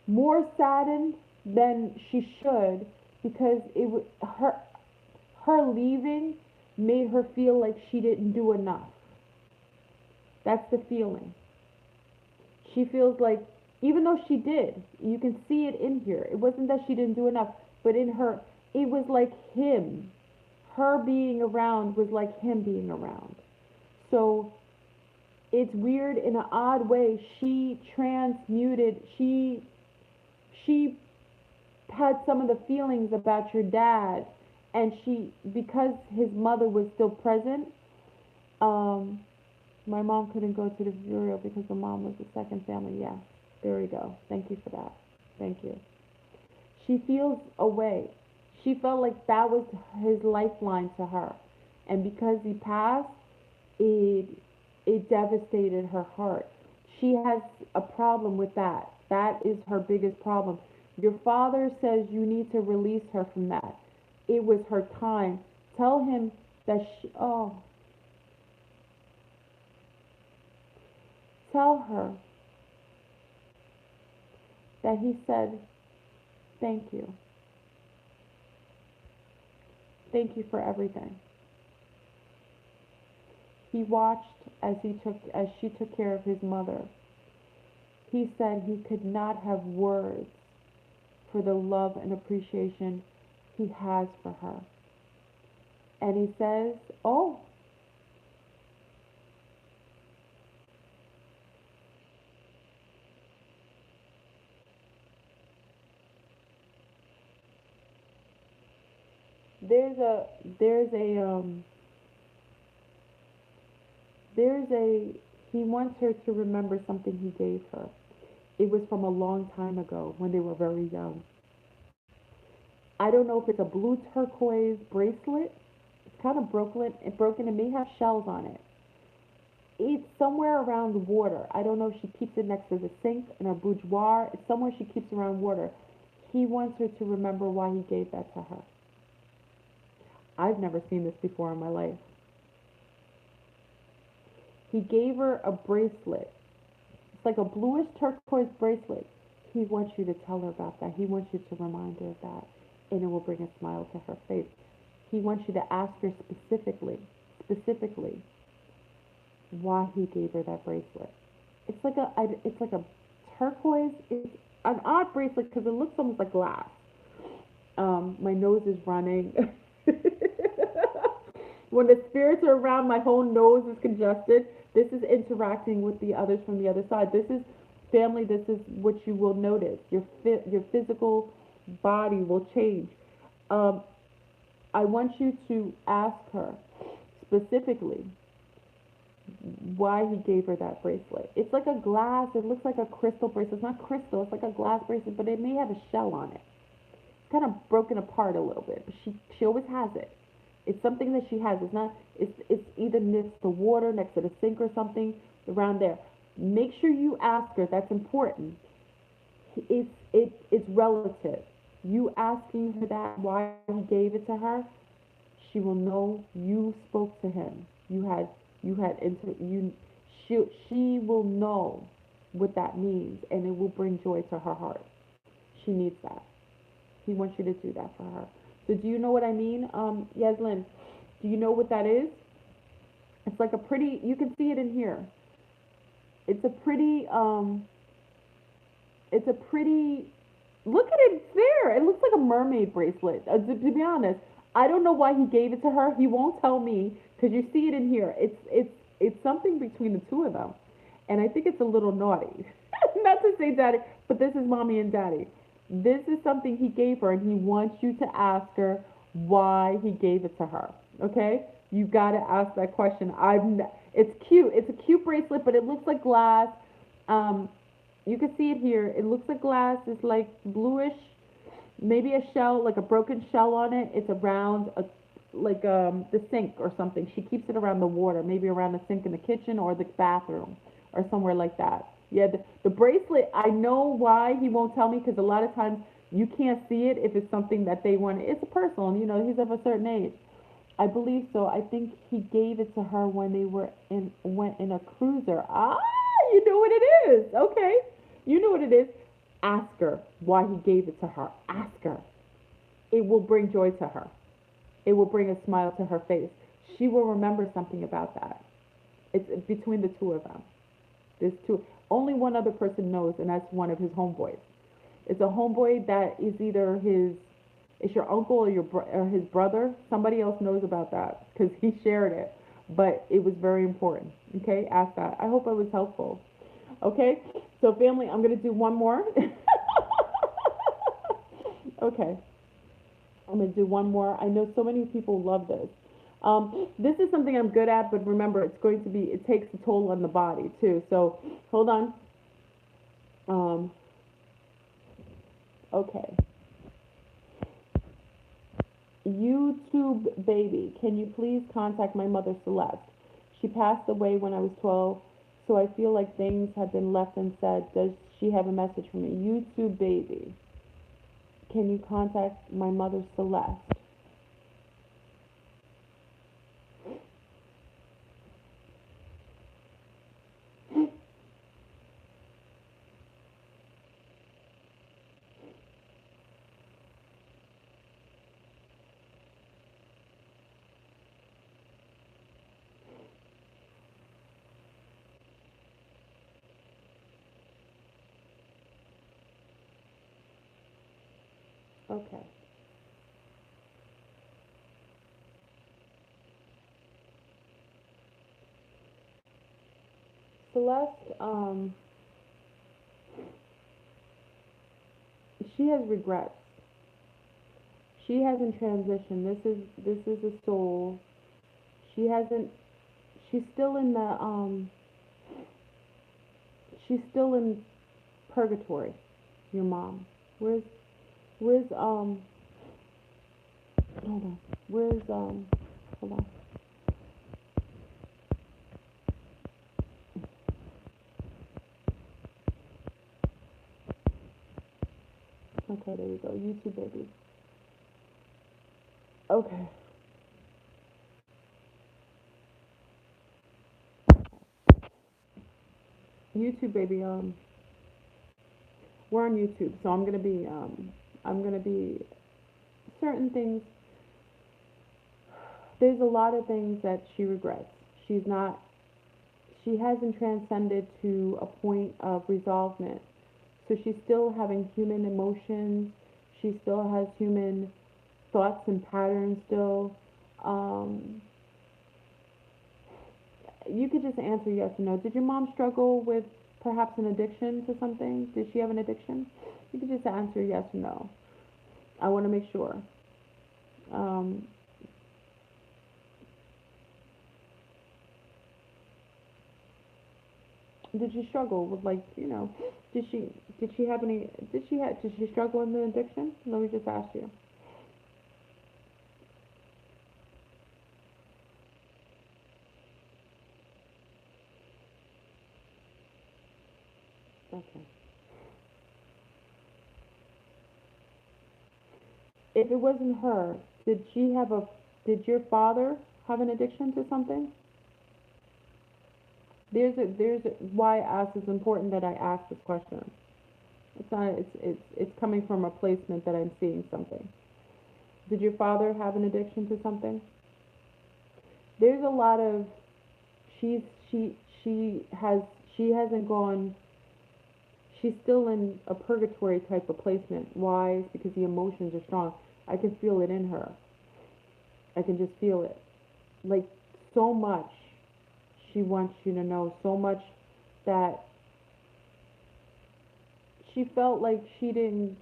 more saddened than she should because her leaving made her feel like she didn't do enough. That's the feeling. She feels like, even though she did, you can see it in here. It wasn't that she didn't do enough, but in her, it was like him. Her being around was like him being around. So it's weird in an odd way. She transmuted, she had some of the feelings about your dad, and because his mother was still present, my mom couldn't go to the funeral because the mom was the second family. Yeah, there we go. Thank you for that. Thank you. She feels away. She felt like that was his lifeline to her, and because he passed, it devastated her heart. She has a problem with that. That is her biggest problem. Your father says you need to release her from that. It was her time. Tell him that tell her that he said, thank you. Thank you for everything. He watched as she took care of his mother. He said he could not have words for the love and appreciation he has for her. And he says, oh, there's a there's a there's a he wants her to remember something he gave her. It was from a long time ago when they were very young. I don't know if it's a blue turquoise bracelet. It's kind of broken. It may have shells on it. It's somewhere around water. I don't know if she keeps it next to the sink in her boudoir. It's somewhere she keeps around water. He wants her to remember why he gave that to her. I've never seen this before in my life. He gave her a bracelet. It's like a bluish turquoise bracelet. He wants you to tell her about that. He wants you to remind her of that. And it will bring a smile to her face. He wants you to ask her specifically, why he gave her that bracelet. It's like a turquoise. It's an odd bracelet because it looks almost like glass. My nose is running. When the spirits are around, my whole nose is congested. This is interacting with the others from the other side. This is family. This is what you will notice. Your physical body will change. Um, I want you to ask her specifically why he gave her that bracelet. It's like a glass. It looks like a crystal bracelet. It's not crystal. It's like a glass bracelet, but it may have a shell on it. It's kind of broken apart a little bit, but she always has it. It's something that she has. It's not. It's either next to water, next to the sink, or something around there. Make sure you ask her. That's important. It's relative. You asking her that why he gave it to her, she will know you spoke to him. She will know what that means, and it will bring joy to her heart. She needs that. He wants you to do that for her. So do you know what I mean, Yaslin? Do you know what that is? It's like a pretty. You can see it in here. It's a pretty. It's a pretty. Look at it there. It looks like a mermaid bracelet. To be honest, I don't know why he gave it to her. He won't tell me because you see it in here. It's something between the two of them, and I think it's a little naughty. Not to say daddy, but this is mommy and daddy. This is something he gave her, and he wants you to ask her why he gave it to her. Okay? You got to ask that question. It's cute. It's a cute bracelet, but it looks like glass. Um, you can see it here. It looks like glass. It's like bluish, maybe a shell, like a broken shell on it. It's around like the sink or something. She keeps it around the water, maybe around the sink in the kitchen or the bathroom or somewhere like that. Yeah, the bracelet, I know why he won't tell me because a lot of times you can't see it if it's something that they want. It's a personal, he's of a certain age. I believe so. I think he gave it to her when they went in a cruiser. Ah, you know what it is. Okay. You know what it is. Ask her why he gave it to her. Ask her. It will bring joy to her. It will bring a smile to her face. She will remember something about that. It's between the two of them. There's two. Only one other person knows, and that's one of his homeboys. It's a homeboy that is either it's your uncle or or his brother. Somebody else knows about that because he shared it. But it was very important. Okay, ask that. I hope I was helpful. Okay, so family, I'm gonna do one more. Okay, I'm gonna do one more. I know so many people love this. This is something I'm good at, but remember, it takes a toll on the body too. So hold on. Um, okay. YouTube baby, can you please contact my mother Celeste? She passed away when I was 12, so I feel like things have been left unsaid. Does she have a message for me? YouTube baby, can you contact my mother Celeste? Okay. Celeste, she has regrets. She hasn't transitioned. This is a soul. She hasn't. She's still in the She's still in purgatory. Your mom. Where's hold on. Hold on. Okay, there you go. YouTube baby. Okay. YouTube baby. We're on YouTube, so I'm gonna be certain things. There's a lot of things that she regrets. She's not. She hasn't transcended to a point of resolvement. So she's still having human emotions. She still has human thoughts and patterns still. Um, You could just answer yes or no. Did your mom struggle with perhaps an addiction to something? Did she have an addiction? You could just answer yes or no. I want to make sure. Um, did she struggle with, like, did she have any did she struggle with an addiction? Let me just ask you. Okay. If it wasn't her, did your father have an addiction to something? Why I ask it's important that I ask this question. It's not it's coming from a placement that I'm seeing something. Did your father have an addiction to something? There's a lot of she's she has she hasn't gone she's still in a purgatory type of placement. Why? Because the emotions are strong. I can feel it in her. I can just feel it. Like, so much she wants you to know, so much that she felt like she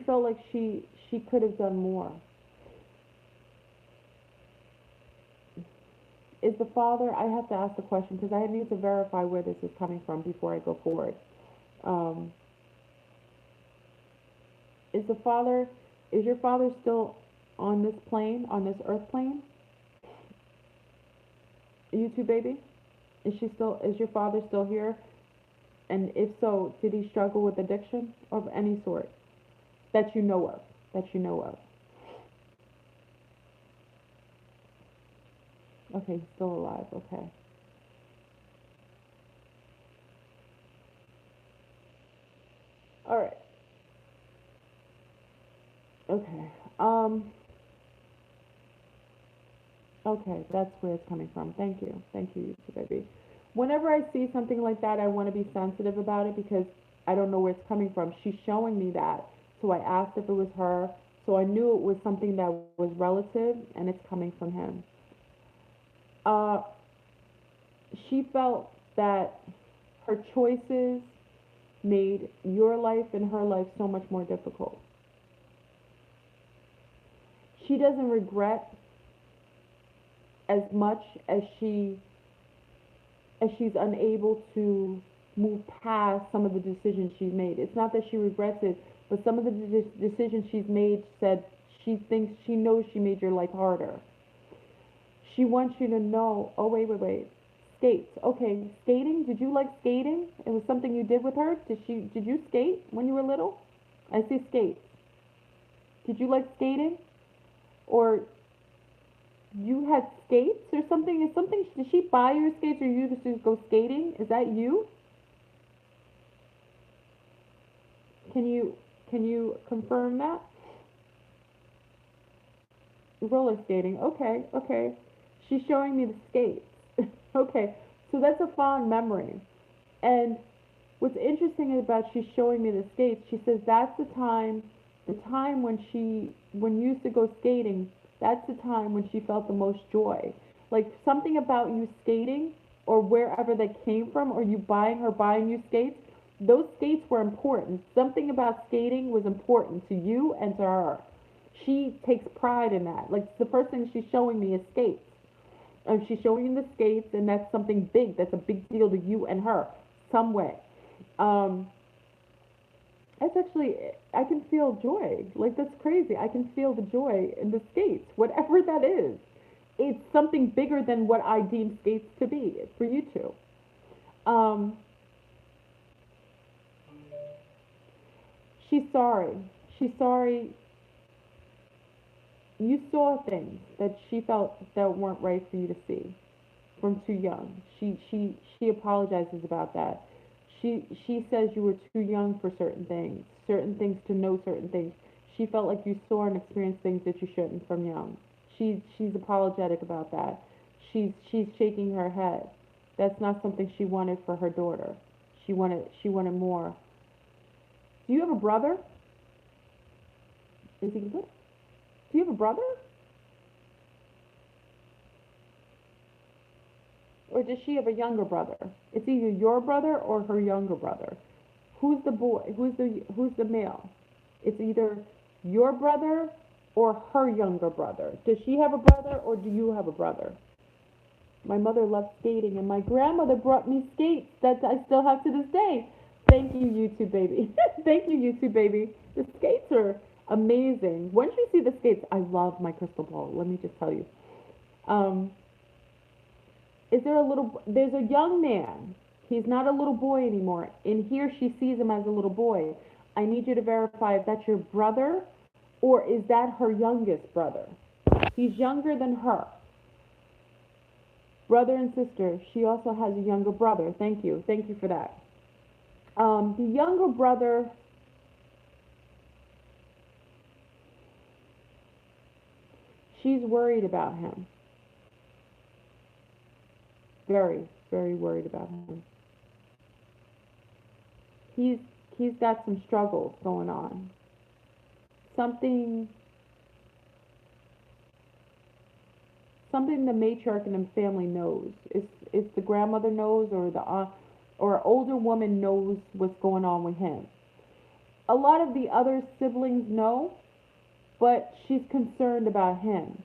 felt like she could have done more. Is the father, I have to ask the question because I need to verify where this is coming from before I go forward. Um, is the father, is your father still on this plane, on this earth plane? You too, baby? Is your father still here? And if so, did he struggle with addiction of any sort that you know of? That you know of? Okay, he's still alive. Okay. All right. Okay. Um, okay, that's where it's coming from. Thank you. Thank you, baby. Whenever I see something like that, I want to be sensitive about it because I don't know where it's coming from. She's showing me that. So I asked if it was her. So I knew it was something that was relative and it's coming from him. Uh, she felt that her choices made your life and her life so much more difficult. She doesn't regret as much as she's unable to move past some of the decisions she's made. It's not that she regrets it, but some of the decisions she's made said she thinks she knows she made your life harder. She wants you to know, oh, wait. Skates. Okay, skating. Did you like skating? It was something you did with her? Did you skate when you were little? I see skates. Did you like skating? Or you had skates or something? Is something did she buy your skates or you just go skating? Is that you? Can you confirm that? Roller skating. Okay, okay. She's showing me the skates. Okay, so that's a fond memory. And what's interesting about she's showing me the skates, she says that's the time when you used to go skating, that's the time when she felt the most joy. Like something about you skating or wherever that came from, or you buying you skates, those skates were important. Something about skating was important to you and to her. She takes pride in that. Like the first thing she's showing me is skates. She's showing you the skates, and that's something big. That's a big deal to you and her, some way. Um, it's actually, I can feel joy. Like, that's crazy. I can feel the joy in the skates, whatever that is. It's something bigger than what I deem skates to be for you two. Um, she's sorry. She's sorry you saw things that she felt that weren't right for you to see from too young. She apologizes about that. She says you were too young for certain things to know certain things. She felt like you saw and experienced things that you shouldn't from young. She's apologetic about that. She's shaking her head. That's not something she wanted for her daughter. She wanted more. Do you have a brother? Is he good? Do you have a brother? Or does she have a younger brother? It's either your brother or her younger brother. Who's the boy? Who's the male? It's either your brother or her younger brother. Does she have a brother or do you have a brother? My mother loved skating and my grandmother brought me skates that I still have to this day. Thank you, YouTube baby. Thank you, YouTube baby. The skates are amazing. Once you see the skates, I love my crystal ball. Let me just tell you. Um, there's a young man. He's not a little boy anymore. And here she sees him as a little boy. I need you to verify if that's your brother or is that her youngest brother? He's younger than her. Brother and sister. She also has a younger brother. Thank you. Thank you for that. The younger brother, she's worried about him. Very, very worried about him. He's he's got some struggles going on. Something something the matriarch in the family knows. It's the grandmother knows or the aunt or an older woman knows what's going on with him. A lot of the other siblings know, but she's concerned about him.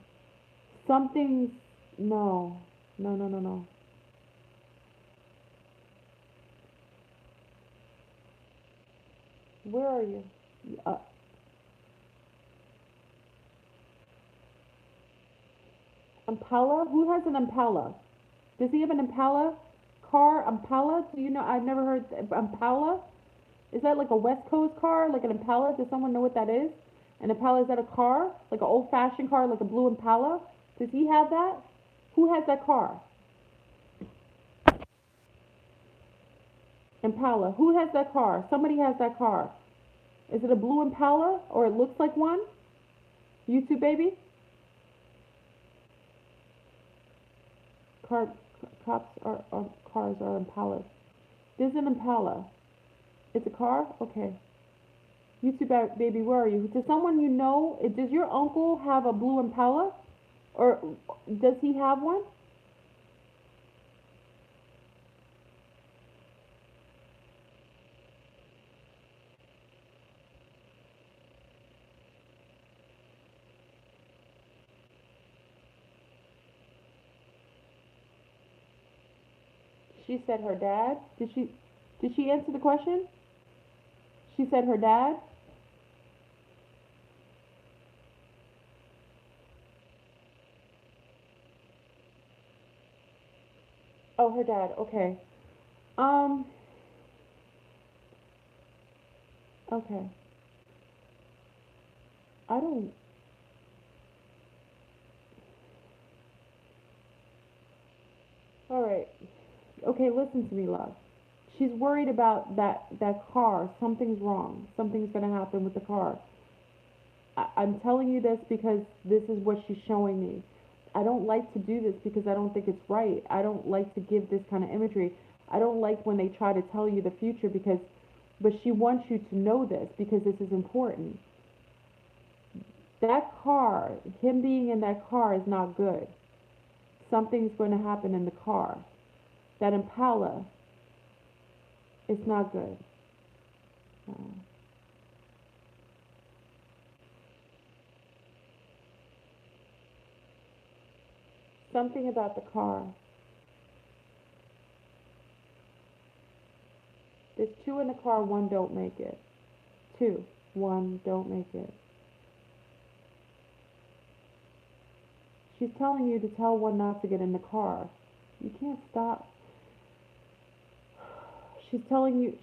Something's no, no, no, no, no. Where are you? Uh, Impala? Who has an Impala? Does he have an Impala car? Impala? Do you know? I've never heard Impala. Is that like a West Coast car, like an Impala? Does someone know what that is? An Impala, is that a car? Like an old-fashioned car, like a blue Impala? Does he have that? Who has that car? Impala. Who has that car? Somebody has that car. Is it a blue Impala or it looks like one? YouTube baby? Car, cops are cars are Impalas. There's an Impala. It's a car? Okay. YouTube baby, where are you? Does someone you know, does your uncle have a blue Impala? Or does he have one? She said her dad. Did she answer the question? She said her dad? Oh, her dad. Okay. Um, okay. I don't. All right. Okay, listen to me, love. She's worried about that car. Something's wrong. Something's gonna happen with the car. I'm telling you this because this is what she's showing me. I don't like to do this because I don't think it's right. I don't like to give this kind of imagery. I don't like when they try to tell you the future because, but she wants you to know this because this is important. That car, him being in that car is not good. Something's going to happen in the car. That Impala, it's not good. Uh, something about the car. There's two in the car, one don't make it. Two, one don't make it. She's telling you to tell one not to get in the car. You can't stop. She's telling you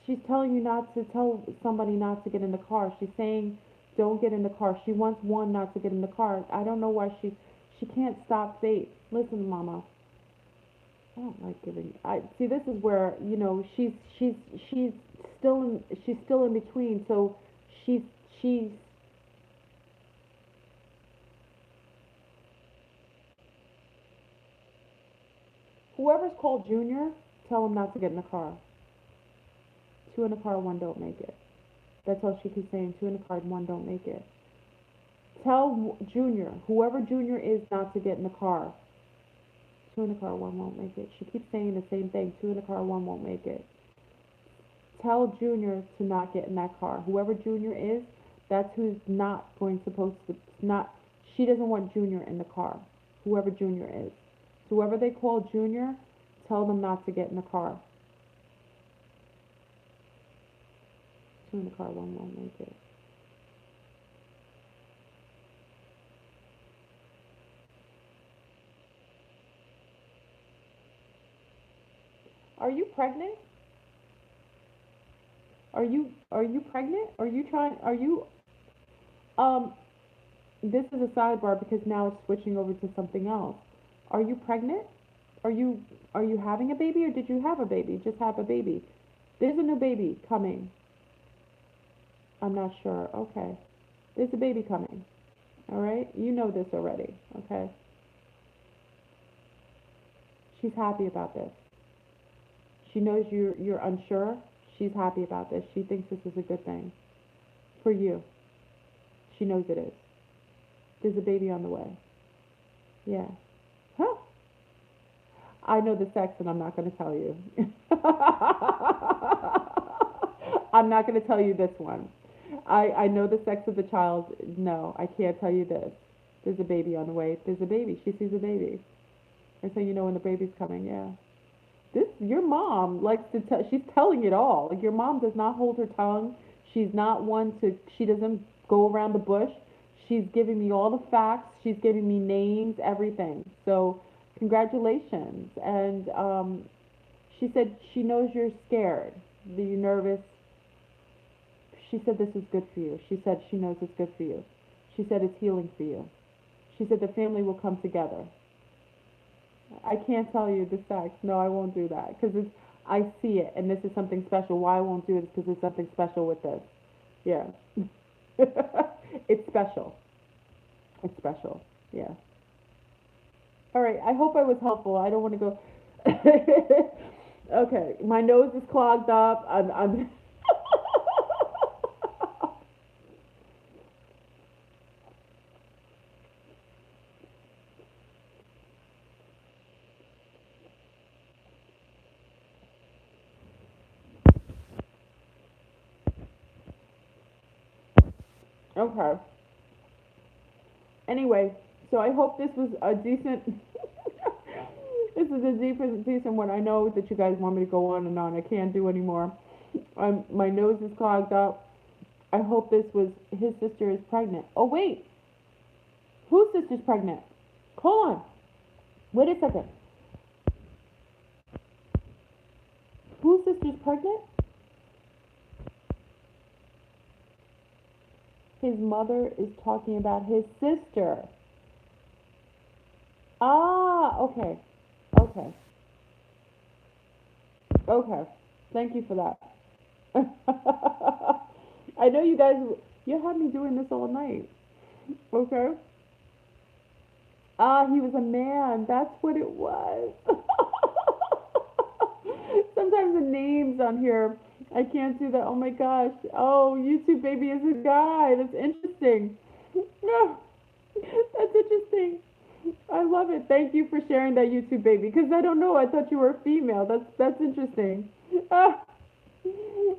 not to tell somebody not to get in the car. She's saying don't get in the car. She wants one not to get in the car. I don't know why she can't stop fate. Listen, mama. I don't like giving. I see. This is where she's she's still in between. So she's she's whoever's called Junior. Tell him not to get in the car. Two in the car, one don't make it. That's all she keeps saying. Two in the car, one don't make it. Tell Junior, whoever Junior is, not to get in the car. Two in the car, one won't make it. She keeps saying the same thing. Two in the car, one won't make it. Tell Junior to not get in that car. Whoever Junior is, that's who's not going supposed to not. She doesn't want Junior in the car. Whoever Junior is. So whoever they call Junior, tell them not to get in the car. Two in the car, one won't make it. Are you pregnant? Are you pregnant? Are you trying? Are you um? This is a sidebar because now it's switching over to something else. Are you pregnant? Are you are you having a baby or did you have a baby? Just have a baby. There's a new baby coming. I'm not sure. Okay. There's a baby coming. All right? You know this already. Okay? She's happy about this. She knows you're unsure. She's happy about this. She thinks this is a good thing for you. She knows it is. There's a baby on the way. Yeah. Huh? I know the sex and I'm not going to tell you. I'm not going to tell you this one. I know the sex of the child. No, I can't tell you this. There's a baby on the way. There's a baby. She sees a baby. And so you know when the baby's coming, yeah. This your mom likes to tell. She's telling it all. Like your mom does not hold her tongue. She's not one to. She doesn't go around the bush. She's giving me all the facts. She's giving me names, everything. So congratulations. And she said she knows you're scared. That you're nervous. She said this is good for you. She said she knows it's good for you. She said it's healing for you. She said the family will come together. I can't tell you the sex. No, I won't do that because it's. I see it, and this is something special. Why I won't do it is because there's something special with this. Yeah, it's special. It's special. Yeah. All right. I hope I was helpful. I don't want to go. Okay, my nose is clogged up. I'm okay. Anyway, so I hope this was a decent. This is a decent one. I know that you guys want me to go on and on. I can't do anymore. My nose is clogged up. I hope this was. His sister is pregnant. Oh wait, whose sister's pregnant? Hold on. Wait a second. Whose sister's pregnant? His mother is talking about his sister. Ah, okay. Okay. Okay. Thank you for that. I know you guys, you had me doing this all night. Okay. Ah, he was a man. That's what it was. Sometimes the names on here, I can't do that. Oh my gosh. Oh, YouTube baby is a guy. That's interesting. No, that's interesting. I love it. Thank you for sharing that YouTube baby. Because I don't know. I thought you were a female. That's interesting. Ah,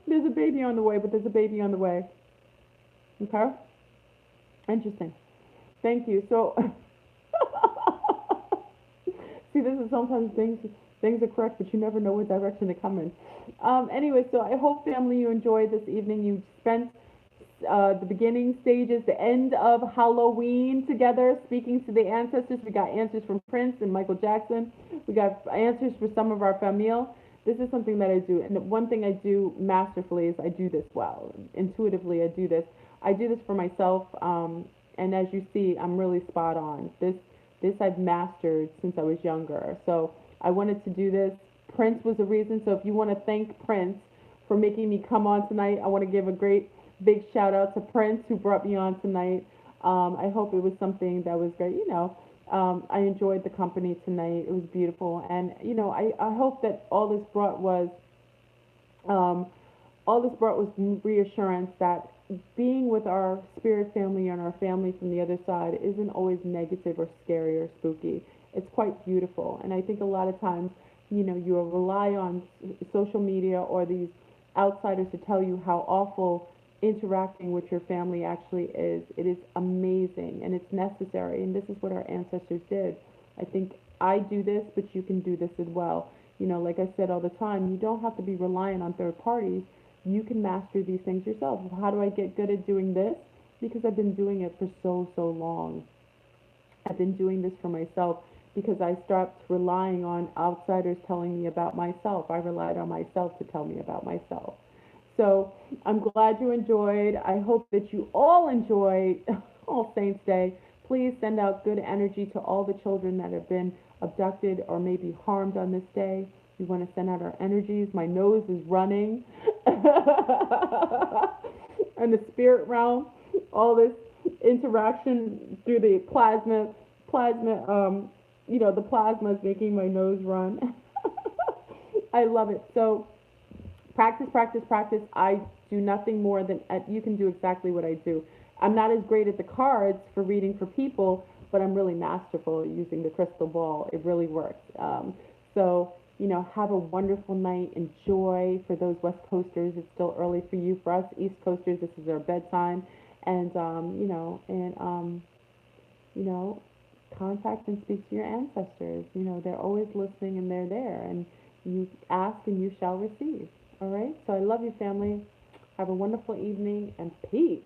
there's a baby on the way, but there's a baby on the way. Okay. Interesting. Thank you. So, see, this is sometimes things are correct, but you never know what direction to come in. Anyway, so I hope family you enjoyed this evening. You spent the beginning stages, the end of Halloween together, speaking to the ancestors. We got answers from Prince and Michael Jackson. We got answers for some of our family. This is something that I do, and one thing I do masterfully is I do this well. Intuitively, I do this. I do this for myself, and as you see, I'm really spot on. This I've mastered since I was younger. So I wanted to do this. Prince was a reason. So if you want to thank Prince for making me come on tonight, I want to give a great big shout out to Prince who brought me on tonight. I hope it was something that was great. I enjoyed the company tonight. It was beautiful. And, I hope that um, all this brought was reassurance that being with our spirit family and our family from the other side isn't always negative or scary or spooky. It's quite beautiful. And I think a lot of times, you rely on social media or these outsiders to tell you how awful interacting with your family actually is. It is amazing and it's necessary. And this is what our ancestors did. I think I do this, but you can do this as well. Like I said all the time, you don't have to be reliant on third parties. You can master these things yourself. How do I get good at doing this? Because I've been doing it for so, so long. I've been doing this for myself because I stopped relying on outsiders telling me about myself. I relied on myself to tell me about myself. So I'm glad you enjoyed. I hope that you all enjoy All Saints Day. Please send out good energy to all the children that have been abducted or maybe harmed on this day. We want to send out our energies. My nose is running. And the spirit realm, all this interaction through the plasma, the plasma is making my nose run. I love it. So practice, practice, practice. I do nothing more than you can do exactly what I do. I'm not as great at the cards for reading for people, but I'm really masterful at using the crystal ball. It really works. So, have a wonderful night. Enjoy. For those West Coasters, it's still early for you. For us East Coasters, this is our bedtime. And, you know, contact and speak to your ancestors. They're always listening and they're there. And you ask and you shall receive. All right? So I love you, family. Have a wonderful evening and peace.